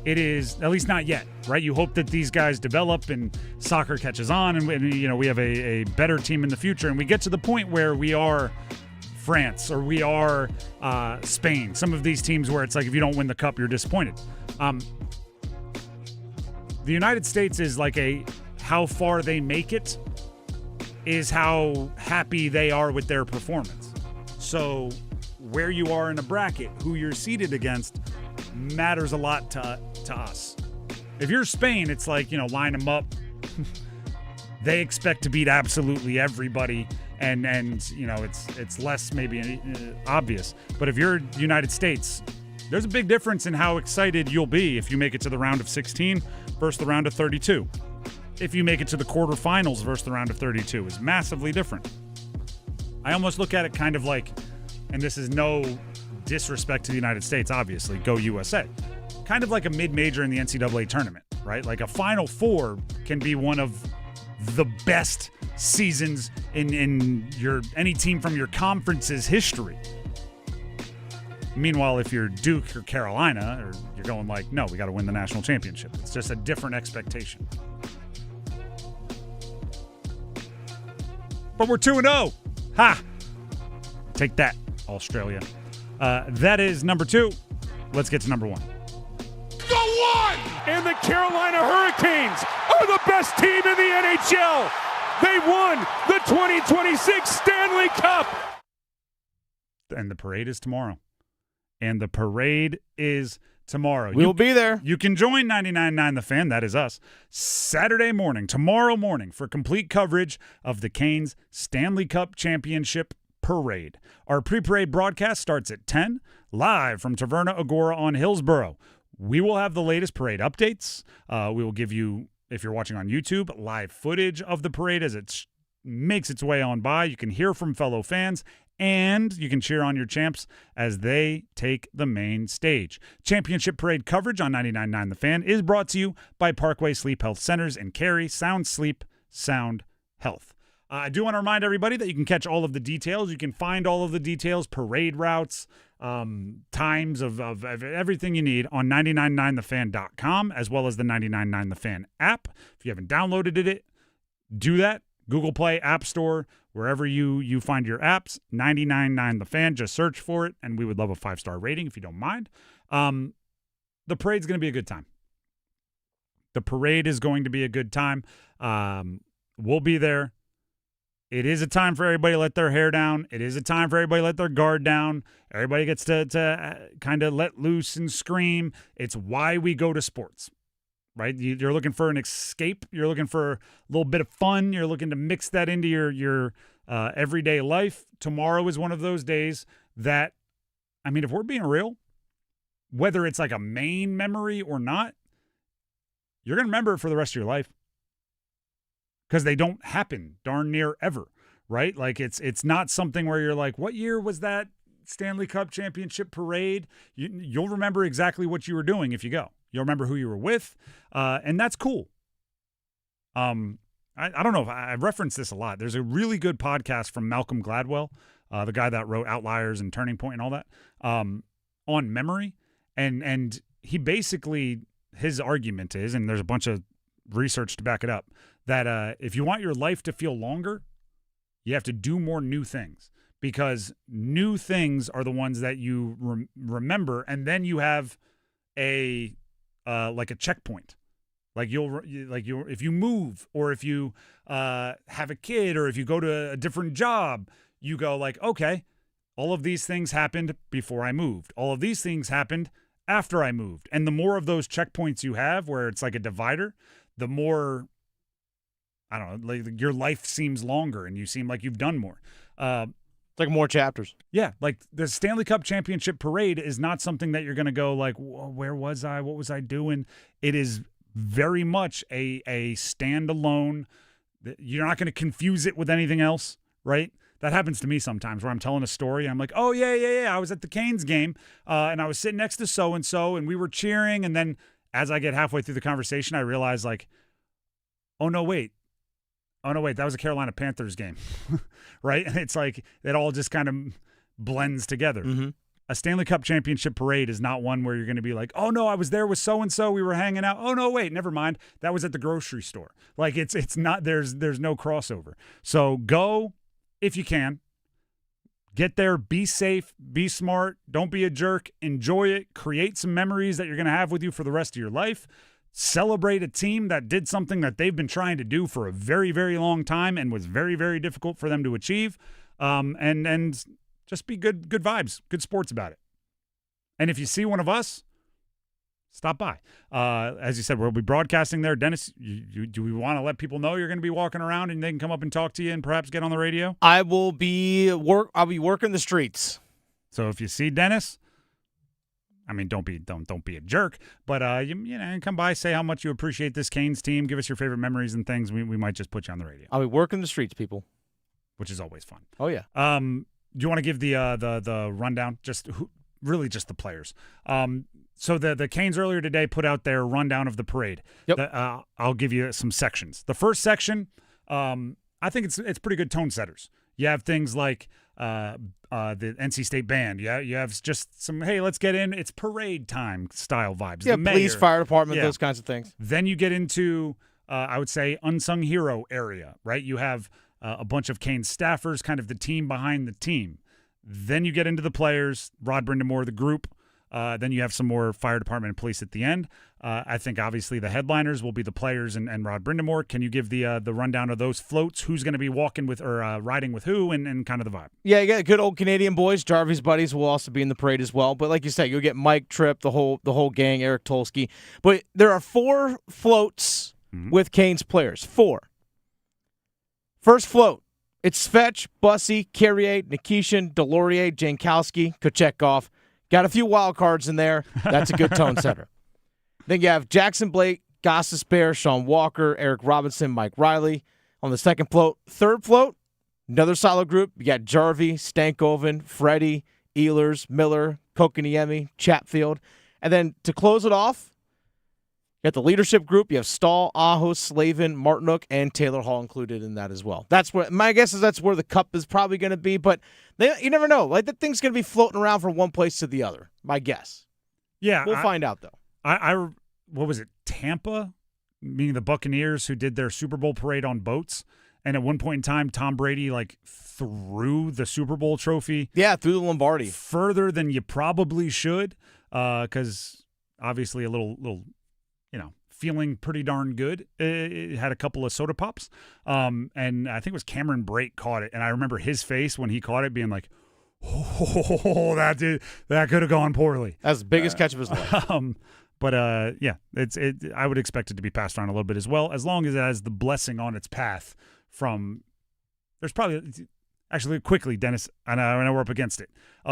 [SPEAKER 7] It is, at least not yet, right? You hope that these guys develop and soccer catches on and we have a better team in the future. And we get to the point where we are France or we are Spain. Some of these teams where it's like if you don't win the cup, you're disappointed. The United States is like how far they make it is how happy they are with their performance. So where you are in a bracket, who you're seated against, matters a lot to us. If you're Spain, it's like, line them up. They expect to beat absolutely everybody, and it's less maybe obvious. But if you're the United States, there's a big difference in how excited you'll be if you make it to the round of 16 versus the round of 32. If you make it to the quarterfinals versus the round of 32 is massively different. I almost look at it kind of like, and this is no disrespect to the United States, obviously, go USA. Kind of like a mid-major in the NCAA tournament, right? Like a Final Four can be one of the best seasons in any team from your conference's history. Meanwhile, if you're Duke or Carolina, or you're going like, no, we got to win the national championship. It's just a different expectation. But we're 2-0. Ha! Take that, Australia. That is number 2. Let's get to number 1.
[SPEAKER 17] The one! And the Carolina Hurricanes are the best team in the NHL. They won the 2026 Stanley Cup.
[SPEAKER 7] And the parade is tomorrow.
[SPEAKER 6] We'll be there.
[SPEAKER 7] You can join 99.9 The Fan, that is us, Saturday morning, tomorrow morning, for complete coverage of the Canes Stanley Cup Championship Parade. Our pre-parade broadcast starts at 10, live from Taverna Agora on Hillsborough. We will have the latest parade updates. We will give you, if you're watching on YouTube, live footage of the parade as it makes its way on by. You can hear from fellow fans, and you can cheer on your champs as they take the main stage. Championship Parade coverage on 99.9 The Fan is brought to you by Parkway Sleep Health Centers in Cary. Sound sleep, sound health. I do want to remind everybody that you can catch all of the details. You can find all of the details, parade routes, times of everything you need on 999thefan.com, as well as the 99.9 The Fan app. If you haven't downloaded it, do that. Google Play, App Store, wherever you find your apps, 99.9 The Fan. Just search for it, and we would love a 5-star rating if you don't mind. The parade's going to be a good time. The parade is going to be a good time. We'll be there. It is a time for everybody to let their hair down. It is a time for everybody to let their guard down. Everybody gets to kind of let loose and scream. It's why we go to sports. Right? You're looking for an escape. You're looking for a little bit of fun. You're looking to mix that into your everyday life. Tomorrow is one of those days that, I mean, if we're being real, whether it's like a main memory or not, you're going to remember it for the rest of your life because they don't happen darn near ever, right? Like it's not something where you're like, what year was that Stanley Cup Championship Parade? You'll remember exactly what you were doing if you go. You'll remember who you were with, and that's cool. I don't know if I've referenced this a lot. There's a really good podcast from Malcolm Gladwell, the guy that wrote Outliers and Turning Point and all that, on memory. And he basically, his argument is, and there's a bunch of research to back it up, that if you want your life to feel longer, you have to do more new things. Because new things are the ones that you remember, and then you have like a checkpoint. Like if you move, or if you have a kid, or if you go to a different job, you go like, okay, all of these things happened before I moved. All of these things happened after I moved. And the more of those checkpoints you have, where it's like a divider, the more, I don't know, like your life seems longer and you seem like you've done more.
[SPEAKER 6] Like more chapters.
[SPEAKER 7] Yeah, like the Stanley Cup Championship Parade is not something that you're going to go like, where was I? What was I doing? It is very much a standalone. You're not going to confuse it with anything else, right? That happens to me sometimes where I'm telling a story and I'm like, oh, yeah. I was at the Canes game and I was sitting next to so-and-so and we were cheering. And then as I get halfway through the conversation, I realize like, oh, no, wait, that was a Carolina Panthers game, right? And it's like it all just kind of blends together.
[SPEAKER 6] Mm-hmm.
[SPEAKER 7] A Stanley Cup championship parade is not one where you're going to be like, oh, no, I was there with so-and-so. We were hanging out. Oh, no, wait, never mind. That was at the grocery store. Like, it's not – there's no crossover. So go if you can. Get there. Be safe. Be smart. Don't be a jerk. Enjoy it. Create some memories that you're going to have with you for the rest of your life. Celebrate a team that did something that they've been trying to do for a very, very long time and was very, very difficult for them to achieve. And just be good vibes, good sports about it. And if you see one of us, stop by. As you said, we'll be broadcasting there. Dennis, do we want to let people know you're going to be walking around and they can come up and talk to you and perhaps get on the radio?
[SPEAKER 6] I'll be working the streets.
[SPEAKER 7] So if you see Dennis, I mean, don't be a jerk, but you know, come by, say how much you appreciate this Canes team, give us your favorite memories and things. We might just put you on the radio.
[SPEAKER 6] I'll be working the streets, people,
[SPEAKER 7] which is always fun.
[SPEAKER 6] Oh yeah.
[SPEAKER 7] Do you want to give the rundown? Really just the players. So the Canes earlier today put out their rundown of the parade.
[SPEAKER 6] Yep.
[SPEAKER 7] I'll give you some sections. The first section, I think it's pretty good tone setters. You have things like the NC State band. You have just some, hey, let's get in. It's parade time style vibes.
[SPEAKER 6] Yeah,
[SPEAKER 7] the mayor,
[SPEAKER 6] police, fire department,
[SPEAKER 7] yeah.
[SPEAKER 6] those kinds of things.
[SPEAKER 7] Then you get into, I would say, unsung hero area, right? You have a bunch of Canes staffers, kind of the team behind the team. Then you get into the players, Rod Brind'Amour, the group. Then you have some more fire department and police at the end. I think obviously the headliners will be the players and Rod Brind'Amour. Can you give the rundown of those floats? Who's going to be walking with or riding with who and kind of the vibe?
[SPEAKER 6] Yeah, you got good old Canadian boys. Jarvis buddies will also be in the parade as well. But like you said, you'll get Mike, Tripp, the whole gang, Eric Tolsky. But there are 4 floats with Canes players. 4. First float, it's Svetch, Bussy, Carrier, Nikishin, Delorier, Jankowski, Kochetkov. Got a few wild cards in there. That's a good tone setter. Then you have Jackson Blake, Gostisbehere, Sean Walker, Eric Robinson, Mike Riley on the second float. Third float, another solid group. You got Jarvie, Stankoven, Freddie, Ehlers, Miller, Kotkaniemi, Chatfield. And then to close it off, you got the leadership group. You have Stahl, Aho, Slavin, Martinook, and Taylor Hall included in that as well. That's where my guess is that's where the cup is probably going to be, but you never know. Like that thing's going to be floating around from one place to the other. My guess.
[SPEAKER 7] Yeah,
[SPEAKER 6] we'll find out though.
[SPEAKER 7] What was it? Tampa, meaning the Buccaneers, who did their Super Bowl parade on boats, and at one point in time, Tom Brady threw the Super Bowl trophy.
[SPEAKER 6] Yeah, through the Lombardi
[SPEAKER 7] further than you probably should, because obviously a little. Feeling pretty darn good. It had a couple of soda pops. And I think it was Cameron Brake caught it. And I remember his face when he caught it being like, oh, that could have gone poorly.
[SPEAKER 6] That's the biggest catch of his life.
[SPEAKER 7] Yeah, I would expect it to be passed around a little bit as well, as long as it has the blessing on its path from, there's probably, actually quickly, Dennis, I know we're up against it.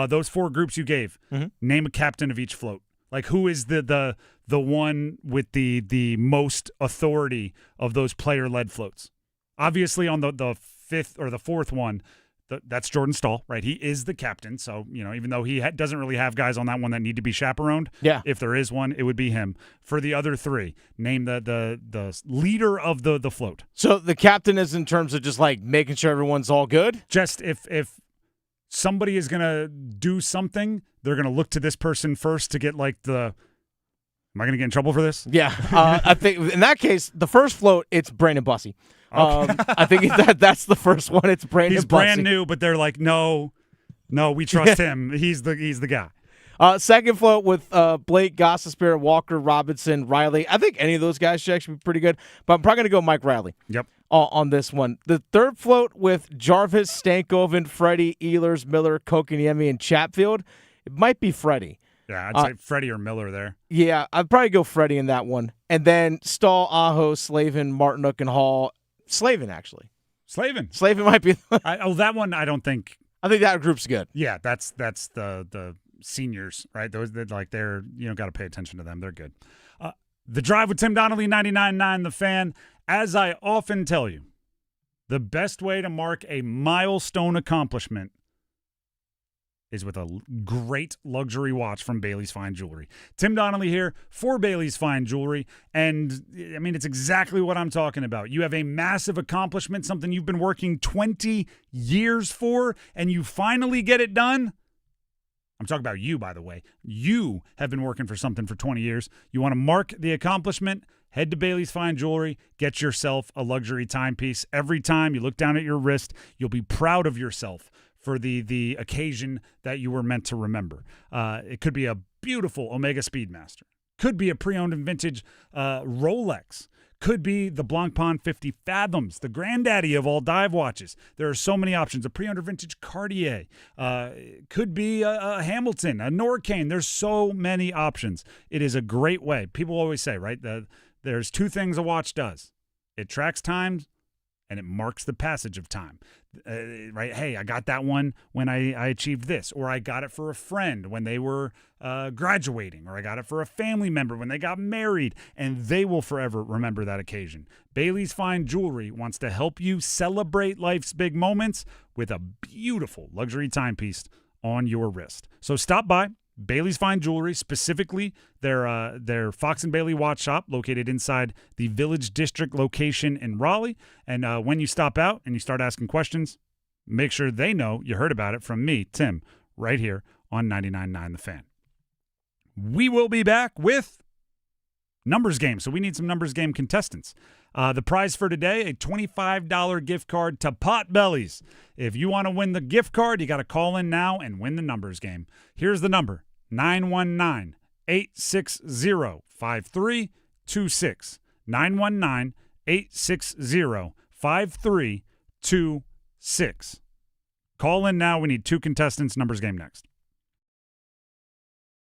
[SPEAKER 7] Those 4 groups you gave, name a captain of each float. Like, who is the one with the most authority of those player-led floats? Obviously, on the 5th or the 4th one, that's Jordan Stahl, right? He is the captain. So, even though he doesn't really have guys on that one that need to be chaperoned, if there is one, it would be him. For the other 3, name the leader of the float.
[SPEAKER 6] So the captain is in terms of just like making sure everyone's all good?
[SPEAKER 7] Just if somebody is going to do something, they're going to look to this person first to get like am I going to get in trouble for this?
[SPEAKER 6] Yeah. I think in that case, the first float, it's Brandon Bussy. Okay. I think that's the first one. It's Brandon
[SPEAKER 7] He's
[SPEAKER 6] Bussy.
[SPEAKER 7] Brand new, but they're like, no, we trust him. He's the guy.
[SPEAKER 6] Second float with Blake, Gostisbehere, Walker, Robinson, Riley. I think any of those guys should actually be pretty good, but I'm probably going to go Mike Riley.
[SPEAKER 7] Yep.
[SPEAKER 6] On this one. The third float with Jarvis, Stankoven, Freddie, Ehlers, Miller, Kotkaniemi, and Chatfield. It might be Freddie.
[SPEAKER 7] Yeah, I'd say Freddie or Miller there.
[SPEAKER 6] Yeah, I'd probably go Freddie in that one. And then Stahl, Aho, Slavin, Martinook, and Hall. Slavin, actually.
[SPEAKER 7] Slavin
[SPEAKER 6] might be.
[SPEAKER 7] That one I don't think.
[SPEAKER 6] I think that group's good.
[SPEAKER 7] Yeah, that's the seniors, right? Those that they're got to pay attention to them. They're good. The Drive with Tim Donnelly, 99.9 The Fan. As I often tell you, the best way to mark a milestone accomplishment is with a great luxury watch from Bailey's Fine Jewelry. Tim Donnelly here for Bailey's Fine Jewelry, and I mean, it's exactly what I'm talking about. You have a massive accomplishment, something you've been working 20 years for, and you finally get it done. I'm talking about you, by the way. You have been working for something for 20 years. You want to mark the accomplishment? Head to Bailey's Fine Jewelry. Get yourself a luxury timepiece. Every time you look down at your wrist, you'll be proud of yourself for the occasion that you were meant to remember. It could be a beautiful Omega Speedmaster. Could be a pre-owned and vintage Rolex. Could be the Blancpain 50 Fathoms, the granddaddy of all dive watches. There are so many options. A pre-owned or vintage Cartier. Could be a Hamilton, a Norcane. There's so many options. It is a great way. People always say, right, there's two things a watch does. It tracks time, and it marks the passage of time, right? Hey, I got that one when I achieved this, or I got it for a friend when they were graduating, or I got it for a family member when they got married, and they will forever remember that occasion. Bailey's Fine Jewelry wants to help you celebrate life's big moments with a beautiful luxury timepiece on your wrist. So stop by Bailey's Fine Jewelry, specifically their Fox and Bailey watch shop located inside the Village District location in Raleigh. And when you stop out and you start asking questions, make sure they know you heard about it from me, Tim, right here on 99.9 The Fan. We will be back with numbers game. So we need some numbers game contestants. The prize for today, a $25 gift card to Potbelly's. If you want to win the gift card, you got to call in now and win the numbers game. Here's the number, 919-860-5326. 919-860-5326. Call in now. We need two contestants. Numbers game next.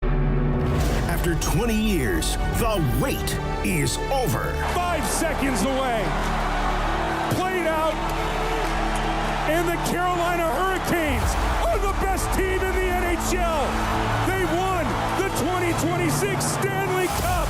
[SPEAKER 29] After 20 years, the wait is over.
[SPEAKER 17] 5 seconds away. Played out. And the Carolina Hurricanes are the best team in the NHL. They won the 2026 Stanley Cup.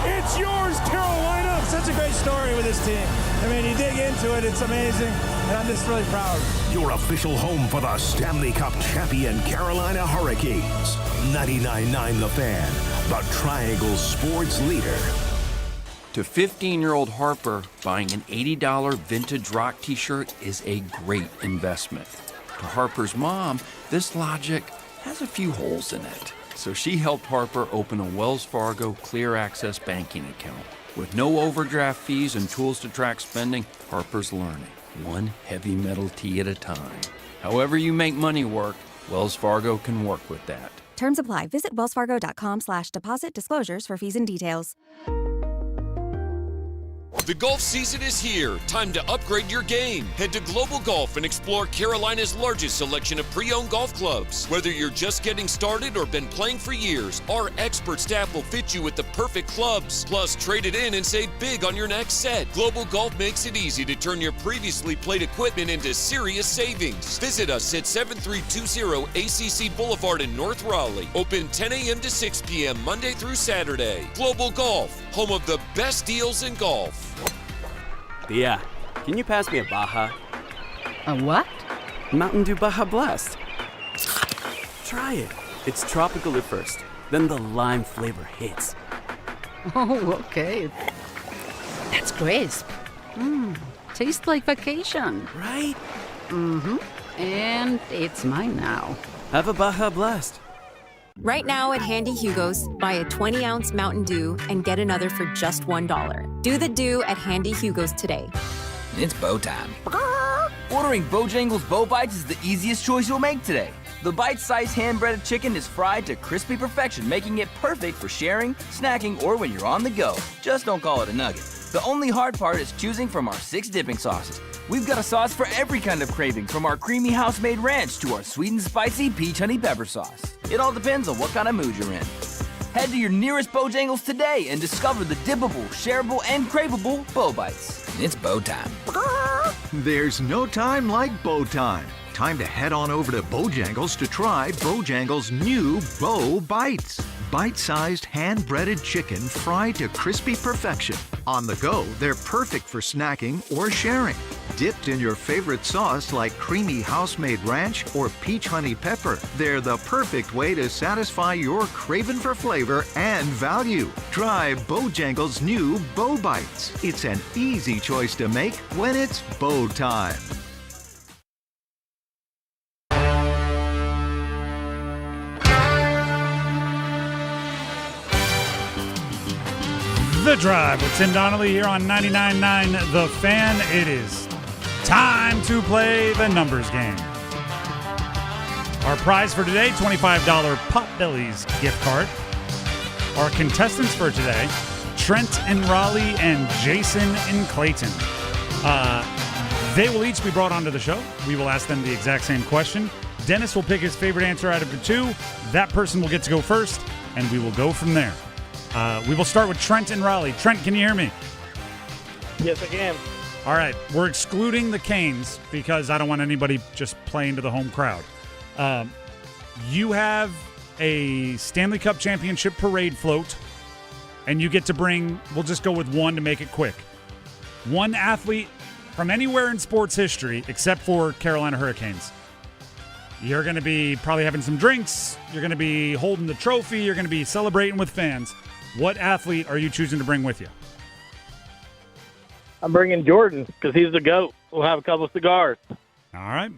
[SPEAKER 17] It's yours, Carolina.
[SPEAKER 3] Such a great story with this team. I mean, you dig into it, it's amazing, and I'm just really proud.
[SPEAKER 29] Your official home for the Stanley Cup champion Carolina Hurricanes. 99.9 The Fan, the Triangle sports leader.
[SPEAKER 4] To 15-year-old Harper, buying an $80 vintage rock t-shirt is a great investment. To Harper's mom, this logic has a few holes in it. So she helped Harper open a Wells Fargo Clear Access banking account. With no overdraft fees and tools to track spending, Harper's learning, one heavy metal tee at a time. However you make money work, Wells Fargo can work with that.
[SPEAKER 11] Terms apply. Visit wellsfargo.com/deposit disclosures for fees and details.
[SPEAKER 12] The golf season is here. Time to upgrade your game. Head to Global Golf and explore Carolina's largest selection of pre-owned golf clubs. Whether you're just getting started or been playing for years, our expert staff will fit you with the perfect clubs. Plus, trade it in and save big on your next set. Global Golf makes it easy to turn your previously played equipment into serious savings. Visit us at 7320 ACC Boulevard in North Raleigh. Open 10 a.m. to 6 p.m. Monday through Saturday. Global Golf, home of the best deals in golf.
[SPEAKER 13] Thea, can you pass me a Baja?
[SPEAKER 15] A what?
[SPEAKER 13] Mountain Dew Baja Blast. Try it. It's tropical at first, then the lime flavor hits.
[SPEAKER 15] Oh, okay. That's crisp. Tastes like vacation.
[SPEAKER 13] Right?
[SPEAKER 15] Mm-hmm. And it's mine now.
[SPEAKER 13] Have a Baja Blast.
[SPEAKER 16] Right now at Handy Hugo's, buy a 20-ounce Mountain Dew and get another for just $1. Do the Dew at Handy Hugo's today.
[SPEAKER 25] It's bow time. Ordering Bojangles Bow Bites is the easiest choice you'll make today. The bite-sized hand-breaded chicken is fried to crispy perfection, making it perfect for sharing, snacking, or when you're on the go. Just don't call it a nugget. The only hard part is choosing from our 6 dipping sauces. We've got a sauce for every kind of craving, from our creamy house-made ranch to our sweet and spicy peach honey pepper sauce. It all depends on what kind of mood you're in. Head to your nearest Bojangles today and discover the dippable, shareable, and craveable Bow Bites. It's bow time.
[SPEAKER 5] There's no time like bow time. Time to head on over to Bojangles to try Bojangles' new Bow Bites. bite-sized hand-breaded chicken fried to crispy perfection. On the go, they're perfect for snacking or sharing. Dipped in your favorite sauce like creamy house-made ranch or peach honey pepper, they're the perfect way to satisfy your craving for flavor and value. Try Bojangles' new Bo Bites. It's an easy choice to make when it's Bo time.
[SPEAKER 7] The Drive with Tim Donnelly here on 99.9 The Fan. It is time to play the numbers game. Our prize for today, $25 Potbelly's gift card. Our contestants for today, Trent in Raleigh and Jason in Clayton. They will each be brought onto the show. We will ask them the exact same question. Dennis will pick his favorite answer out of the two. That person will get to go first, and we will go from there. We will start with Trent in Raleigh. Trent, can you hear me?
[SPEAKER 8] Yes, I can.
[SPEAKER 7] All right. We're excluding the Canes because I don't want anybody just playing to the home crowd. You have a Stanley Cup Championship Parade float, and you get to bring, we'll just go with one to make it quick. One athlete from anywhere in sports history except for Carolina Hurricanes. You're going to be probably having some drinks. You're going to be holding the trophy. You're going to be celebrating with fans. What athlete are you choosing to bring with you?
[SPEAKER 8] I'm bringing Jordan because he's the GOAT. We'll have a couple of cigars.
[SPEAKER 7] All right.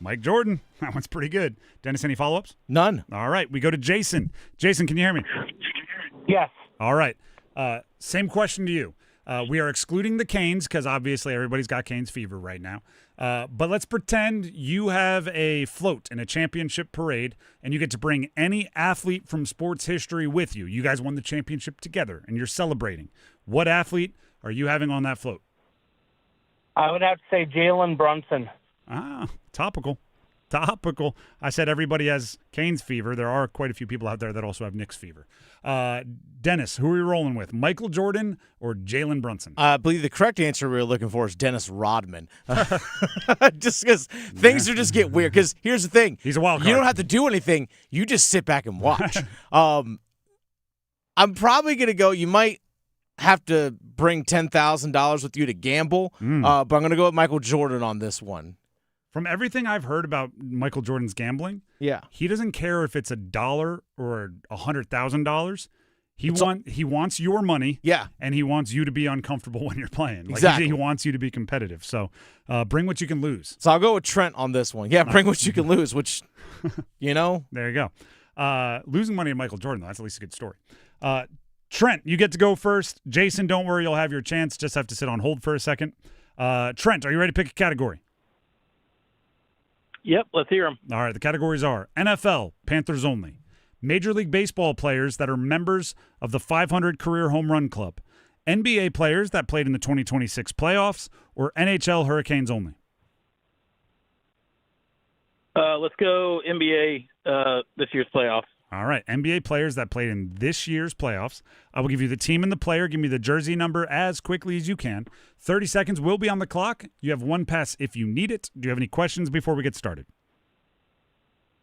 [SPEAKER 7] Mike Jordan. That one's pretty good. Dennis, any follow-ups?
[SPEAKER 6] None.
[SPEAKER 7] All right. We go to Jason. Jason, can you hear me?
[SPEAKER 8] Yes.
[SPEAKER 7] All right. Same question to you. We are excluding the Canes because obviously everybody's got Canes fever right now. But let's pretend you have a float in a championship parade and you get to bring any athlete from sports history with you. You guys won the championship together and you're celebrating. What athlete are you having on that float?
[SPEAKER 8] I would have to say Jalen Brunson.
[SPEAKER 7] Ah, topical. Topical. I said everybody has Canes fever. There are quite a few people out there that also have Knicks fever. Dennis, who are we rolling with? Michael Jordan or Jalen Brunson?
[SPEAKER 6] I believe the correct answer we were looking for is Dennis Rodman. Just because things are just get weird. Because here's the thing.
[SPEAKER 7] He's a wild card.
[SPEAKER 6] You don't have to do anything. You just sit back and watch. I'm probably going to go. You might have to bring $10,000 with you to gamble. But I'm going to go with Michael Jordan on this one.
[SPEAKER 7] From everything I've heard about Michael Jordan's gambling,
[SPEAKER 6] yeah,
[SPEAKER 7] he doesn't care if it's $1 or $100,000. He wants your money,
[SPEAKER 6] yeah,
[SPEAKER 7] and he wants you to be uncomfortable when you're playing.
[SPEAKER 6] Exactly.
[SPEAKER 7] He wants you to be competitive. So bring what you can lose.
[SPEAKER 6] So I'll go with Trent on this one. Yeah, bring what you can lose, which, you know.
[SPEAKER 7] There you go. Losing money to Michael Jordan, though, that's at least a good story. Trent, you get to go first. Jason, don't worry, you'll have your chance. Just have to sit on hold for a second. Trent, are you ready to pick a category?
[SPEAKER 8] Yep, let's hear them.
[SPEAKER 7] All right, the categories are NFL, Panthers only. Major League Baseball players that are members of the 500 Career Home Run Club. NBA players that played in the 2026 playoffs, or NHL Hurricanes only.
[SPEAKER 8] Let's go NBA this year's playoffs.
[SPEAKER 7] All right, NBA players that played in this year's playoffs. I will give you the team and the player. Give me the jersey number as quickly as you can. 30 seconds will be on the clock. You have one pass if you need it. Do you have any questions before we get started?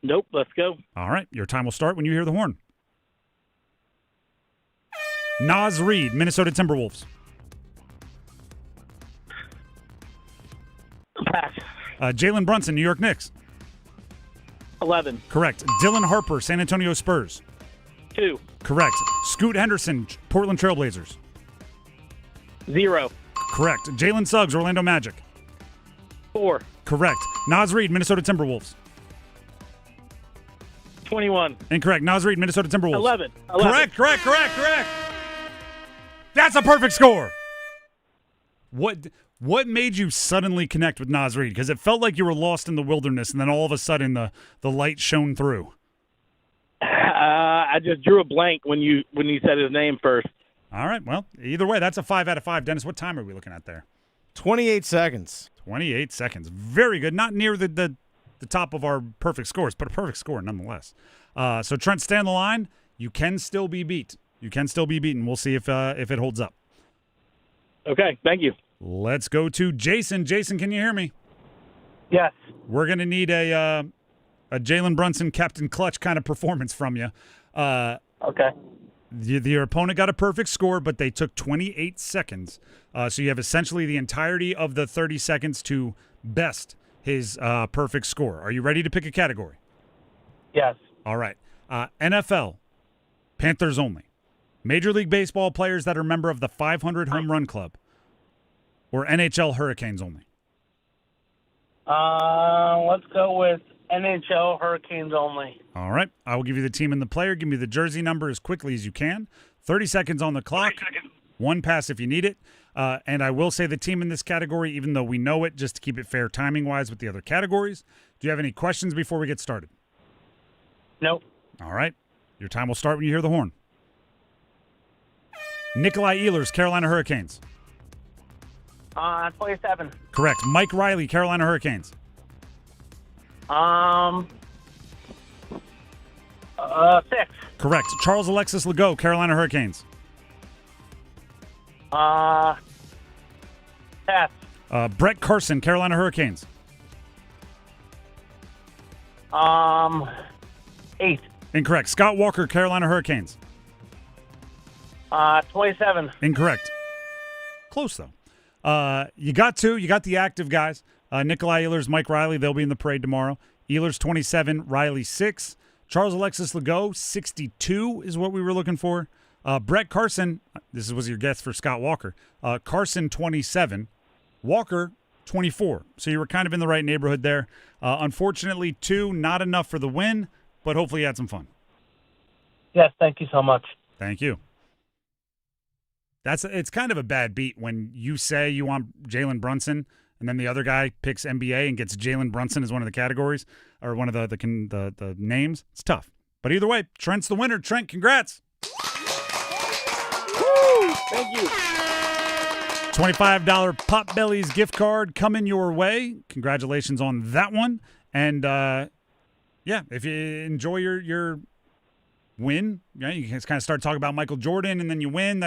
[SPEAKER 8] Nope, let's go.
[SPEAKER 7] All right, your time will start when you hear the horn. Naz Reid, Minnesota Timberwolves.
[SPEAKER 8] Pass.
[SPEAKER 7] Jalen Brunson, New York Knicks.
[SPEAKER 8] 11.
[SPEAKER 7] Correct. Dylan Harper, San Antonio Spurs.
[SPEAKER 8] 2.
[SPEAKER 7] Correct. Scoot Henderson, Portland Trailblazers.
[SPEAKER 8] 0.
[SPEAKER 7] Correct. Jalen Suggs, Orlando Magic.
[SPEAKER 8] 4.
[SPEAKER 7] Correct. Naz Reid, Minnesota Timberwolves.
[SPEAKER 8] 21.
[SPEAKER 7] Incorrect. Naz Reid, Minnesota Timberwolves.
[SPEAKER 8] 11.
[SPEAKER 7] Correct. That's a perfect score. What made you suddenly connect with Naz Reid? Because it felt like you were lost in the wilderness, and then all of a sudden the light shone through.
[SPEAKER 8] I just drew a blank when you said his name first.
[SPEAKER 7] All right. Well, either way, that's a 5 out of 5. Dennis, what time are we looking at there?
[SPEAKER 6] 28 seconds.
[SPEAKER 7] 28 seconds. Very good. Not near the top of our perfect scores, but a perfect score nonetheless. So Trent, stay on the line. You can still be beat. You can still be beaten. We'll see if it holds up.
[SPEAKER 8] Okay. Thank you.
[SPEAKER 7] Let's go to Jason. Jason, can you hear me?
[SPEAKER 8] Yes.
[SPEAKER 7] We're going to need a Jalen Brunson Captain Clutch kind of performance from you.
[SPEAKER 8] Okay.
[SPEAKER 7] Your opponent got a perfect score, but they took 28 seconds. So you have essentially the entirety of the 30 seconds to best his perfect score. Are you ready to pick a category?
[SPEAKER 8] Yes.
[SPEAKER 7] All right. NFL, Panthers only. Major League Baseball players that are member of the 500 Home Run Club. Or NHL Hurricanes only.
[SPEAKER 8] Let's go with NHL Hurricanes only.
[SPEAKER 7] All right. I will give you the team and the player. Give me the jersey number as quickly as you can. 30 seconds on the clock. One pass if you need it. And I will say the team in this category, even though we know it, just to keep it fair timing-wise with the other categories. Do you have any questions before we get started?
[SPEAKER 8] Nope.
[SPEAKER 7] All right. Your time will start when you hear the horn. Nikolai Ehlers, Carolina Hurricanes.
[SPEAKER 8] 27.
[SPEAKER 7] Correct. Mike Riley, Carolina Hurricanes.
[SPEAKER 8] 6.
[SPEAKER 7] Correct. Charles Alexis Legault, Carolina Hurricanes.
[SPEAKER 8] Pass.
[SPEAKER 7] Brett Carson, Carolina Hurricanes.
[SPEAKER 8] 8.
[SPEAKER 7] Incorrect. Scott Walker, Carolina Hurricanes.
[SPEAKER 8] 27.
[SPEAKER 7] Incorrect. Close, though. You got the active guys. Nikolai Ehlers, Mike Riley, they'll be in the parade tomorrow. Ehlers, 27. Riley, 6. Charles Alexis Legault, 62 is what we were looking for. Brett Carson, this was your guess for Scott Walker. Carson, 27. Walker, 24. So you were kind of in the right neighborhood there. Unfortunately, 2, not enough for the win, but hopefully you had some fun.
[SPEAKER 8] Yes, thank you so much.
[SPEAKER 7] Thank you. It's kind of a bad beat when you say you want Jalen Brunson, and then the other guy picks NBA and gets Jalen Brunson as one of the categories or one of the names. It's tough. But either way, Trent's the winner. Trent, congrats.
[SPEAKER 8] Woo! Thank you.
[SPEAKER 7] $25 Potbelly's gift card coming your way. Congratulations on that one. And, if you enjoy your win, you can kind of start talking about Michael Jordan, and then you win.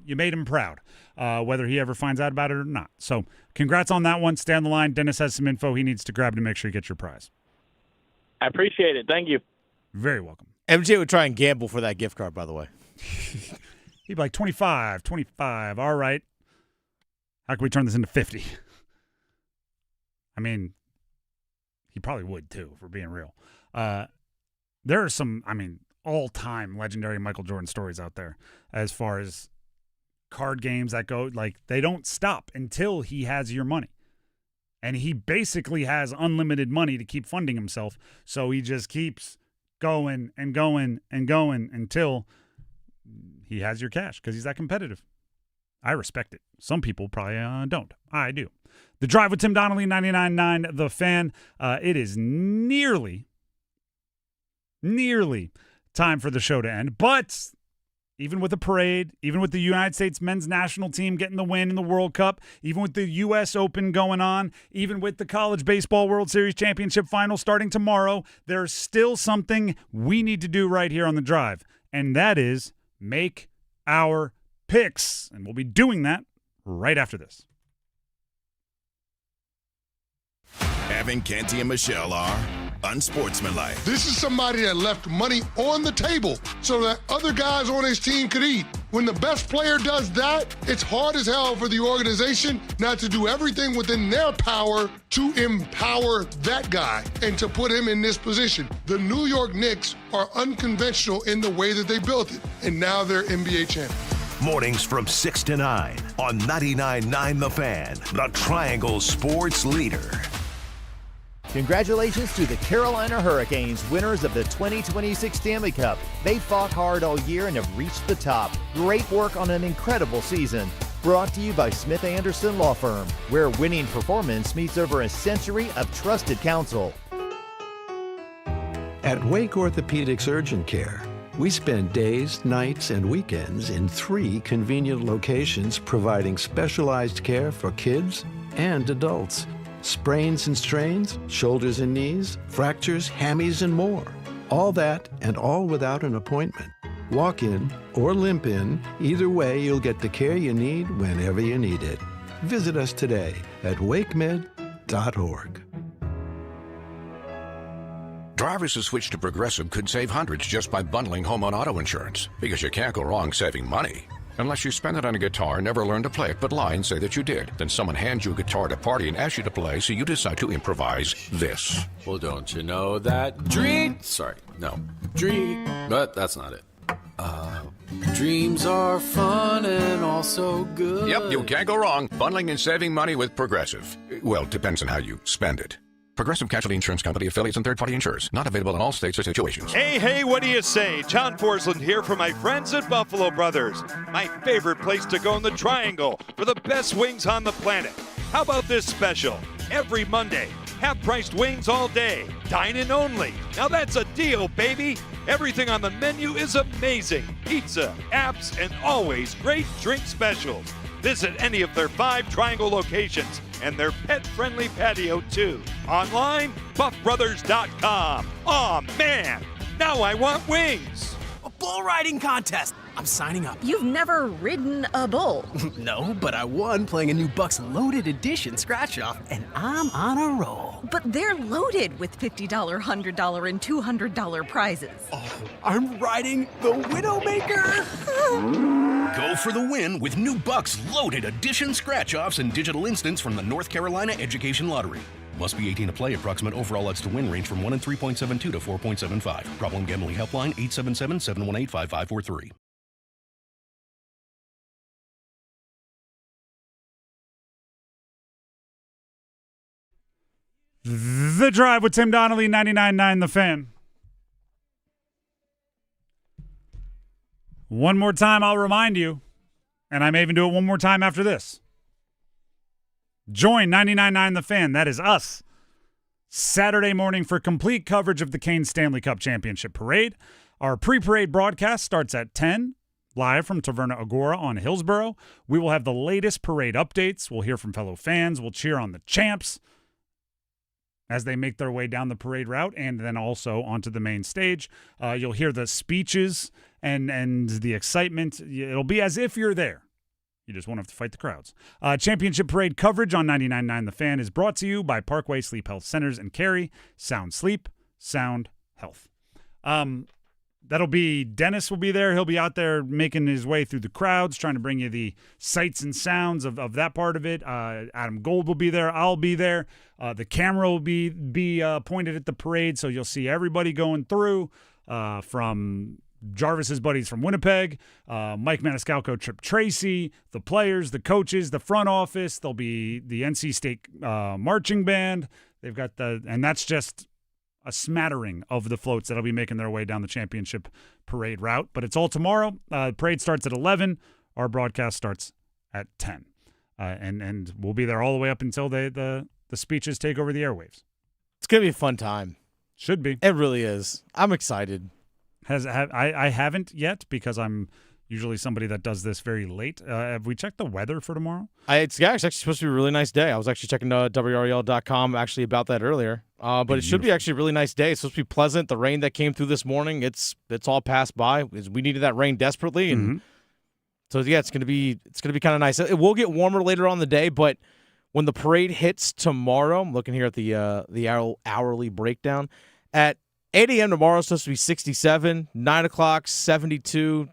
[SPEAKER 7] You made him proud, whether he ever finds out about it or not. So congrats on that one. Stay on the line. Dennis has some info he needs to grab to make sure you get your prize.
[SPEAKER 8] I appreciate it. Thank you.
[SPEAKER 7] Very welcome.
[SPEAKER 6] MJ would try and gamble for that gift card, by the way.
[SPEAKER 7] He'd be like, 25. All right. How can we turn this into 50? I mean, he probably would too, if we're being real. There are some, all-time legendary Michael Jordan stories out there as far as card games that go. Like, they don't stop until he has your money. And he basically has unlimited money to keep funding himself, so he just keeps going and going and going until he has your cash because he's that competitive. I respect it. Some people probably don't. I do. The Drive with Tim Donnelly, 99.9 The Fan. It is nearly time for the show to end. But even with the parade, even with the United States men's national team getting the win in the World Cup, even with the U.S. Open going on, even with the College Baseball World Series Championship Final starting tomorrow, there's still something we need to do right here on The Drive, and that is make our picks. And we'll be doing that right after this.
[SPEAKER 9] Evan, Canty, and Michelle are unsportsmanlike.
[SPEAKER 10] This is somebody that left money on the table so that other guys on his team could eat. When the best player does that, it's hard as hell for the organization not to do everything within their power to empower that guy and to put him in this position. The New York Knicks are unconventional in the way that they built it, and now they're NBA champions.
[SPEAKER 29] Mornings from 6 to 9 on 99.9 The Fan, the Triangle Sports Leader.
[SPEAKER 14] Congratulations to the Carolina Hurricanes, winners of the 2026 Stanley Cup. They fought hard all year and have reached the top. Great work on an incredible season. Brought to you by Smith Anderson Law Firm, where winning performance meets over a century of trusted counsel.
[SPEAKER 18] At Wake Orthopedics Urgent Care, we spend days, nights, and weekends in 3 convenient locations providing specialized care for kids and adults. Sprains and strains, shoulders and knees, fractures, hammies, and more. All that and all without an appointment. Walk in or limp in, either way you'll get the care you need whenever you need it. Visit us today at wakemed.org.
[SPEAKER 19] Drivers who switch to Progressive could save hundreds just by bundling home and auto insurance, because you can't go wrong saving money. Unless you spend it on a guitar and never learn to play it but lie and say that you did. Then someone hands you a guitar at a party and asks you to play, so you decide to improvise this.
[SPEAKER 20] Well, don't you know that but that's not it. Dreams are fun and also good.
[SPEAKER 19] Yep, you can't go wrong bundling and saving money with Progressive. Well, depends on how you spend it. Progressive Casualty Insurance Company, affiliates, and third-party insurers. Not available in all states or situations.
[SPEAKER 21] Hey, what do you say? John Forsland here for my friends at Buffalo Brothers. My favorite place to go in the Triangle for the best wings on the planet. How about this special? Every Monday, half-priced wings all day. Dine-in only. Now that's a deal, baby. Everything on the menu is amazing. Pizza, apps, and always great drink specials. Visit any of their 5 Triangle locations and their pet-friendly patio, too. Online, buffbrothers.com. Aw, man, now I want wings.
[SPEAKER 22] A bull riding contest. I'm signing up.
[SPEAKER 23] You've never ridden a bull.
[SPEAKER 22] No, but I won playing a new Bucks Loaded Edition scratch-off, and I'm on a roll.
[SPEAKER 23] But they're loaded with $50, $100, and $200 prizes.
[SPEAKER 22] Oh, I'm riding the Widowmaker.
[SPEAKER 24] Go for the win with new Bucks Loaded Edition scratch-offs and digital instants from the North Carolina Education Lottery. Must be 18 to play. Approximate overall odds to win range from 1 in 3.72 to 4.75. Problem gambling helpline 877-718-5543.
[SPEAKER 7] The Drive with Tim Donnelly, 99.9 The Fan. One more time, I'll remind you, and I may even do it one more time after this. Join 99.9 The Fan, that is us, Saturday morning for complete coverage of the Canes Stanley Cup Championship Parade. Our pre-parade broadcast starts at 10, live from Taverna Agora on Hillsborough. We will have the latest parade updates. We'll hear from fellow fans. We'll cheer on the champs as they make their way down the parade route and then also onto the main stage. You'll hear the speeches and the excitement. It'll be as if you're there. You just won't have to fight the crowds. Championship Parade coverage on 99.9 The Fan is brought to you by Parkway Sleep Health Centers in Cary. Sound sleep, sound health. That'll be Dennis will be there. He'll be out there making his way through the crowds, trying to bring you the sights and sounds of that part of it. Adam Gold will be there. I'll be there. The camera will be pointed at the parade, so you'll see everybody going through from Jarvis's buddies from Winnipeg, Mike Maniscalco, Trip Tracy, the players, the coaches, the front office. There'll be the NC State marching band. They've got and that's just a smattering of the floats that'll be making their way down the championship parade route. But it's all tomorrow. The parade starts at 11. Our broadcast starts at 10. And we'll be there all the way up until the speeches take over the airwaves.
[SPEAKER 6] It's going to be a fun time.
[SPEAKER 7] Should be.
[SPEAKER 6] It really is. I'm excited.
[SPEAKER 7] I haven't yet because I'm usually somebody that does this very late. Have we checked the weather for tomorrow?
[SPEAKER 6] It's actually supposed to be a really nice day. I was actually checking WREL.com actually about that earlier. But it should be actually a really nice day. It's supposed to be pleasant. The rain that came through this morning, it's all passed by. We needed that rain desperately, and so yeah, it's gonna be kind of nice. It will get warmer later on in the day, but when the parade hits tomorrow, I'm looking here at the hourly breakdown. At 8 a.m. tomorrow, it's supposed to be 67. 9 o'clock, 72.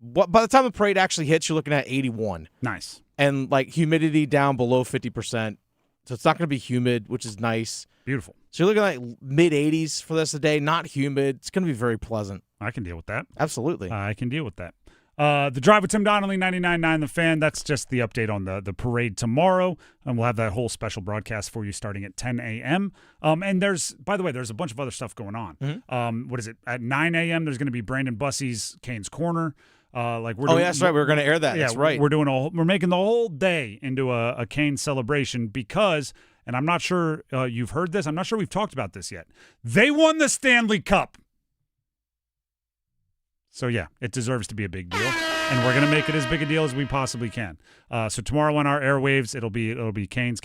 [SPEAKER 6] By the time the parade actually hits, you're looking at 81.
[SPEAKER 7] Nice.
[SPEAKER 6] And like humidity down below 50%. So it's not going to be humid, which is nice.
[SPEAKER 7] Beautiful.
[SPEAKER 6] So you're looking at mid-80s for this day, not humid. It's going to be very pleasant.
[SPEAKER 7] I can deal with that.
[SPEAKER 6] Absolutely.
[SPEAKER 7] I can deal with that. The Drive with Tim Donnelly, 99.9 The Fan. That's just the update on the parade tomorrow. And we'll have that whole special broadcast for you starting at 10 a.m. And by the way, there's a bunch of other stuff going on.
[SPEAKER 6] Mm-hmm.
[SPEAKER 7] What is it? At 9 a.m., there's going to be Brandon Bussey's Canes Corner.
[SPEAKER 6] That's right. We're going to air that.
[SPEAKER 7] Yeah,
[SPEAKER 6] that's right.
[SPEAKER 7] We're making the whole day into a Canes celebration because, and I'm not sure you've heard this. I'm not sure we've talked about this yet. They won the Stanley Cup. So yeah, it deserves to be a big deal, and we're going to make it as big a deal as we possibly can. So tomorrow on our airwaves, it'll be Canes,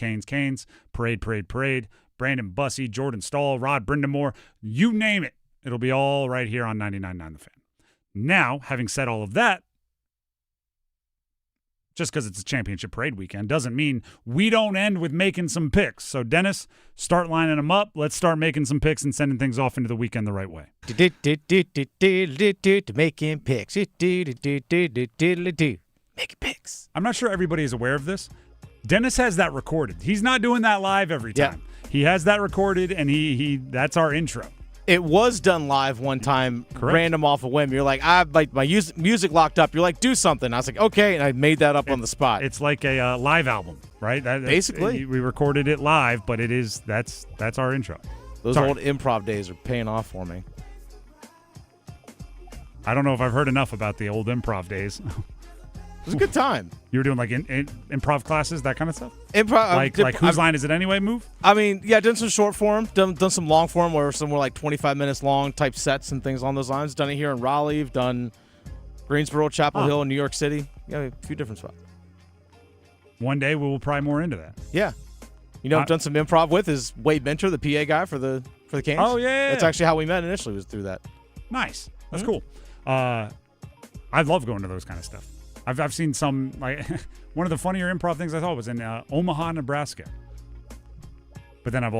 [SPEAKER 7] parade. Brandon Bussey, Jordan Stahl, Rod Brind'Amour, you name it. It'll be all right here on 99.9 The Fan. Now, having said all of that, let's get to the just because it's a championship parade weekend doesn't mean we don't end with making some picks. So, Dennis, start lining them up. Let's start making some picks and sending things off into the weekend the right way.
[SPEAKER 6] Making picks. Making picks.
[SPEAKER 7] I'm not sure everybody is aware of this. Dennis has that recorded. He's not doing that live every time. Yeah. He has that recorded, and he that's our intro.
[SPEAKER 6] It was done live one time, correct. Random off a whim. You're like, my music locked up. You're like, do something. I was like, okay, and I made that up on the spot.
[SPEAKER 7] It's like a live album, right?
[SPEAKER 6] Basically,
[SPEAKER 7] we recorded it live, but that's our intro.
[SPEAKER 6] Those old improv days are paying off for me.
[SPEAKER 7] I don't know if I've heard enough about the old improv days.
[SPEAKER 6] It was a good time.
[SPEAKER 7] You were doing like improv classes, that kind of stuff?
[SPEAKER 6] Improv.
[SPEAKER 7] Like whose line is it anyway move?
[SPEAKER 6] I mean, yeah, done some short form, done some long form where some were like 25 minutes long type sets and things along those lines. Done it here in Raleigh. Done Greensboro, Chapel Hill in New York City. Yeah, a few different spots.
[SPEAKER 7] One day we will pry more into that.
[SPEAKER 6] Yeah. You know, I've done some improv with is Wade Minter, the PA guy for the Canes.
[SPEAKER 7] Oh, yeah.
[SPEAKER 6] That's actually how we met initially, was through that.
[SPEAKER 7] Nice. That's cool. I love going to those kind of stuff. I've seen some, like, one of the funnier improv things I saw was in Omaha, Nebraska. But then I've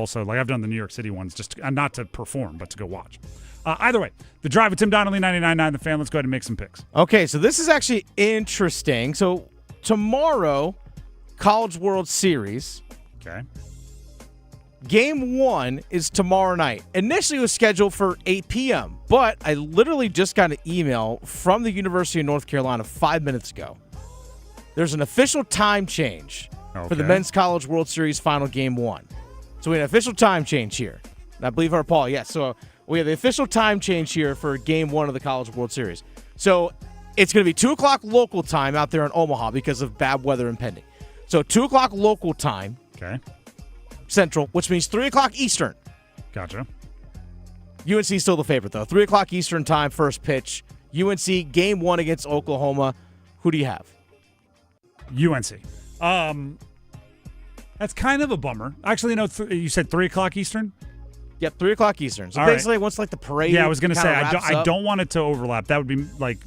[SPEAKER 7] done the New York City ones, just not to perform, but to go watch. Either way, The Drive with Tim Donnelly, 99.9 The Fan. Let's go ahead and make some picks.
[SPEAKER 6] Okay, so this is actually interesting. So tomorrow, College World Series.
[SPEAKER 7] Okay.
[SPEAKER 6] Game 1 is tomorrow night. Initially, it was scheduled for 8 p.m., but I literally just got an email from the University of North Carolina 5 minutes ago. There's an official time change for the Men's College World Series final Game 1. So we have an official time change here. And I believe our Paul, yes. So we have the official time change here for Game 1 of the College World Series. So it's going to be 2 o'clock local time out there in Omaha because of bad weather impending. So 2 o'clock local time.
[SPEAKER 7] Okay.
[SPEAKER 6] Central, which means 3 o'clock Eastern.
[SPEAKER 7] Gotcha.
[SPEAKER 6] UNC still the favorite, though. 3 o'clock Eastern time, first pitch. UNC, Game 1 against Oklahoma. Who do you have?
[SPEAKER 7] UNC. That's kind of a bummer. Actually, no, you said 3 o'clock Eastern?
[SPEAKER 6] Yep, 3 o'clock Eastern. So
[SPEAKER 7] all
[SPEAKER 6] basically,
[SPEAKER 7] right.
[SPEAKER 6] Once like the parade.
[SPEAKER 7] Yeah, I was going to say,
[SPEAKER 6] I
[SPEAKER 7] don't want it to overlap. That would be like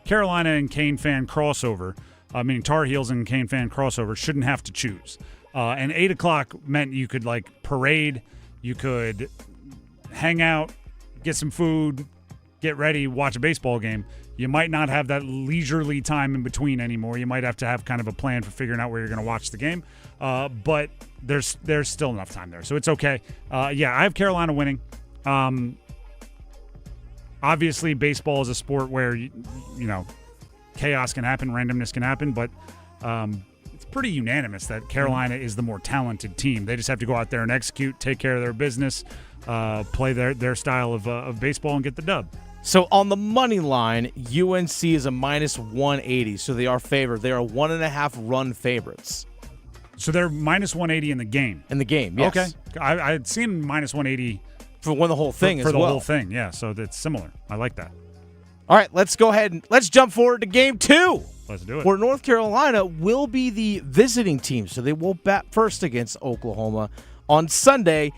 [SPEAKER 7] Carolina and Cane fan crossover, meaning Tar Heels and Cane fan crossover, shouldn't have to choose. And 8 o'clock meant you could like parade, you could hang out, get some food, get ready, watch a baseball game. You might not have that leisurely time in between anymore. You might have to have kind of a plan for figuring out where you're going to watch the game. But there's still enough time there, so it's okay. Yeah, I have Carolina winning. Obviously, baseball is a sport where you know chaos can happen, randomness can happen, but it's pretty unanimous that Carolina is the more talented team. They just have to go out there and execute, take care of their business, play their style of baseball, and get the dub.
[SPEAKER 6] So on the money line, UNC is a minus 180, so they are favored. They are 1.5 run favorites.
[SPEAKER 7] So they're minus 180 in the game.
[SPEAKER 6] In the game, yes.
[SPEAKER 7] Okay, I'd seen minus 180
[SPEAKER 6] for win the whole thing
[SPEAKER 7] for the whole thing. Yeah, so that's similar. I like that.
[SPEAKER 6] All right, let's go ahead and let's jump forward to Game 2.
[SPEAKER 7] Let's do it.
[SPEAKER 6] Where North Carolina will be the visiting team, so they will bat first against Oklahoma on Sunday.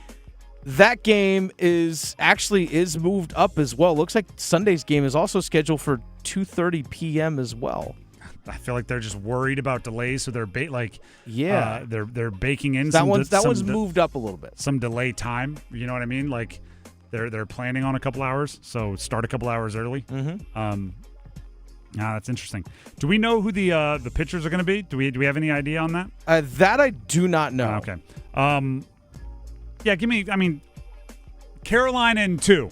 [SPEAKER 6] That game is moved up as well. Looks like Sunday's game is also scheduled for 2:30 p.m. as well.
[SPEAKER 7] I feel like they're just worried about delays, so they're they're baking in
[SPEAKER 6] that one's moved up a little bit.
[SPEAKER 7] Some delay time, you know what I mean? Like they're planning on a couple hours, so start a couple hours early.
[SPEAKER 6] Mm-hmm.
[SPEAKER 7] That's interesting. Do we know who the pitchers are going to be? Do we have any idea on that?
[SPEAKER 6] That I do not know.
[SPEAKER 7] Okay. Yeah, Carolina in 2.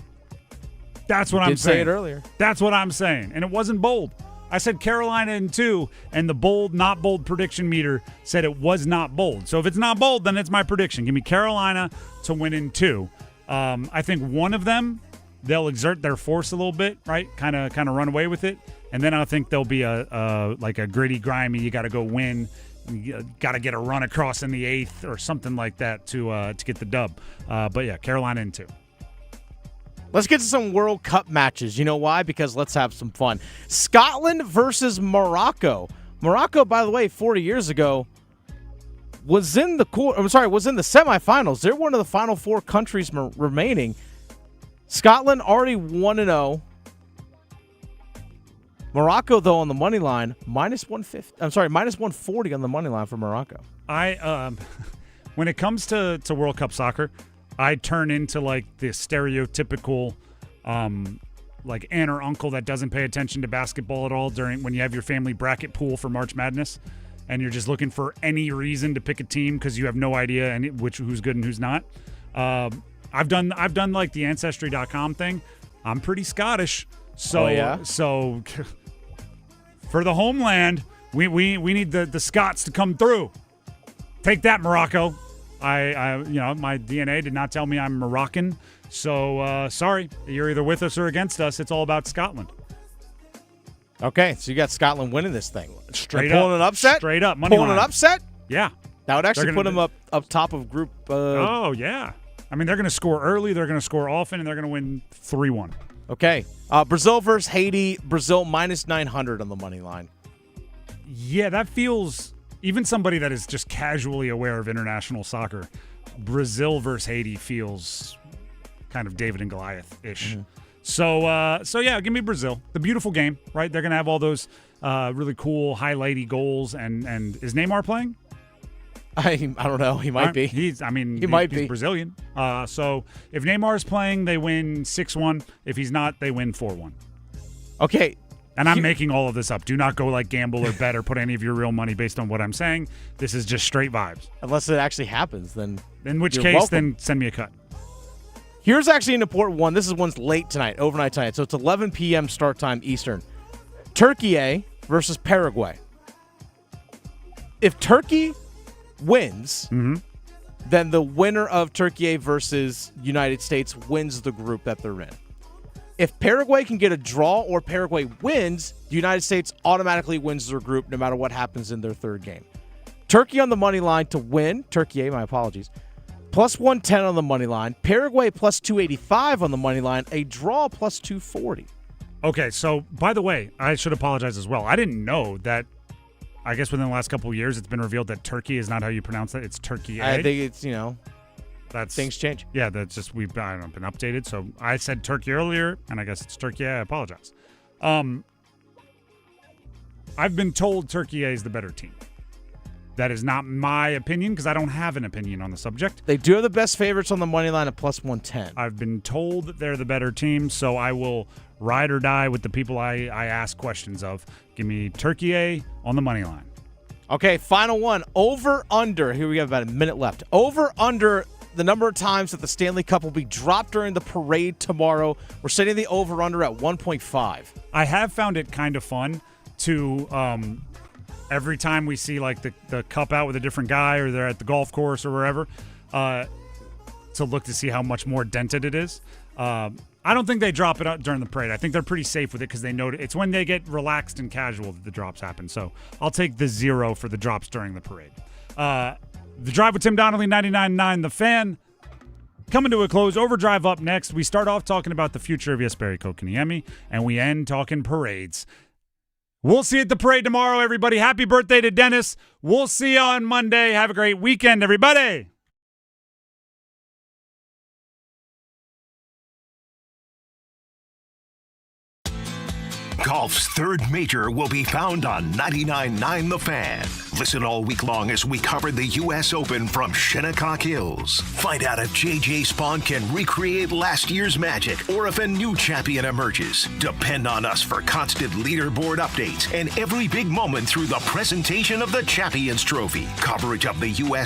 [SPEAKER 7] That's what I'm saying.
[SPEAKER 6] Say it earlier.
[SPEAKER 7] That's what I'm saying. And it wasn't bold. I said Carolina in 2, and the bold, not bold prediction meter said it was not bold. So if it's not bold, then it's my prediction. Give me Carolina to win in 2. I think one of them, they'll exert their force a little bit, right? Kind of run away with it. And then I think there'll be a gritty, grimy, you got to go win. You got to get a run across in the 8th or something like that to get the dub. But yeah, Carolina in 2.
[SPEAKER 6] Let's get to some World Cup matches. You know why? Because let's have some fun. Scotland versus Morocco. Morocco, by the way, 40 years ago was in the semifinals. They're one of the final 4 countries remaining. Scotland already 1-0. Morocco, though, on the money line, minus 150. I'm sorry, minus 140 on the money line for Morocco.
[SPEAKER 7] When it comes to World Cup soccer, I turn into like the stereotypical like aunt or uncle that doesn't pay attention to basketball at all when you have your family bracket pool for March Madness, and you're just looking for any reason to pick a team because you have no idea who's good and who's not. I've done like the Ancestry.com thing. I'm pretty Scottish, so so for the homeland, we need the Scots to come through. Take that, Morocco. I my DNA did not tell me I'm Moroccan, so sorry. You're either with us or against us. It's all about Scotland.
[SPEAKER 6] Okay, so you got Scotland winning this thing.
[SPEAKER 7] Straight
[SPEAKER 6] pulling
[SPEAKER 7] up.
[SPEAKER 6] an upset?
[SPEAKER 7] Straight up. Money
[SPEAKER 6] pulling
[SPEAKER 7] line.
[SPEAKER 6] an upset?
[SPEAKER 7] Yeah.
[SPEAKER 6] That would actually put them up top of group.
[SPEAKER 7] Oh, yeah. I mean, they're going to score early, they're going to score often, and they're going to win 3-1.
[SPEAKER 6] Okay. Brazil versus Haiti. Brazil minus 900 on the money line.
[SPEAKER 7] Yeah, that feels, even somebody that is just casually aware of international soccer, Brazil versus Haiti feels kind of David and Goliath-ish. Mm-hmm. So yeah, give me Brazil. The beautiful game, right? They're going to have all those really cool, highlighty goals. And is Neymar playing?
[SPEAKER 6] I don't know. He might be.
[SPEAKER 7] He's Brazilian. So if Neymar's playing, they win 6-1. If he's not, they win 4-1.
[SPEAKER 6] Okay.
[SPEAKER 7] And I'm making all of this up. Do not go like gamble or bet or put any of your real money based on what I'm saying. This is just straight vibes.
[SPEAKER 6] Unless it actually happens, then
[SPEAKER 7] in which
[SPEAKER 6] you're
[SPEAKER 7] case,
[SPEAKER 6] welcome.
[SPEAKER 7] then send me a cut.
[SPEAKER 6] Here's actually an important one. This is one's late tonight, overnight tonight. So it's 11 p.m. start time Eastern. Turkey versus Paraguay. If Turkey wins, then the winner of Turkey versus United States wins the group that they're in. If Paraguay can get a draw or Paraguay wins, the United States automatically wins their group no matter what happens in their third game. Turkey on the money line to win. Turkey, my apologies. Plus 110 on the money line. Paraguay plus 285 on the money line. A draw plus 240.
[SPEAKER 7] Okay, so by the way, I should apologize as well. I didn't know that. I guess within the last couple of years, it's been revealed that Turkey is not how you pronounce that. It's Turkey.
[SPEAKER 6] I think it's, things change.
[SPEAKER 7] Yeah, that's just I don't know, been updated. So I said Turkey earlier, and I guess it's Turkey. I apologize. I've been told Turkey is the better team. That is not my opinion because I don't have an opinion on the subject.
[SPEAKER 6] They do have the best favorites on the money line at plus 110.
[SPEAKER 7] I've been told that they're the better team, so I will ride or die with the people I ask questions of. Give me Turkey on the money line.
[SPEAKER 6] Okay, final one. Over, under. Here we have about a minute left. Over, under the number of times that the Stanley Cup will be dropped during the parade tomorrow. We're setting the over, under at 1.5.
[SPEAKER 7] I have found it kind of fun to every time we see like the cup out with a different guy or they're at the golf course or wherever to look to see how much more dented it is. I don't think they drop it out during the parade. I think they're pretty safe with it because they know it's when they get relaxed and casual that the drops happen. So I'll take the 0 for the drops during the parade. The Drive with Tim Donnelly, 99.9 The Fan. Coming to a close. Overdrive up next. We start off talking about the future of Jesperi Kotkaniemi, and we end talking parades. We'll see you at the parade tomorrow, everybody. Happy birthday to Dennis. We'll see you on Monday. Have a great weekend, everybody.
[SPEAKER 29] Golf's third major will be found on 99.9 The Fan. Listen all week long as we cover the U.S. Open from Shinnecock Hills. Find out if J.J. Spawn can recreate last year's magic or if a new champion emerges. Depend on us for constant leaderboard updates and every big moment through the presentation of the Champions Trophy. Coverage of the U.S.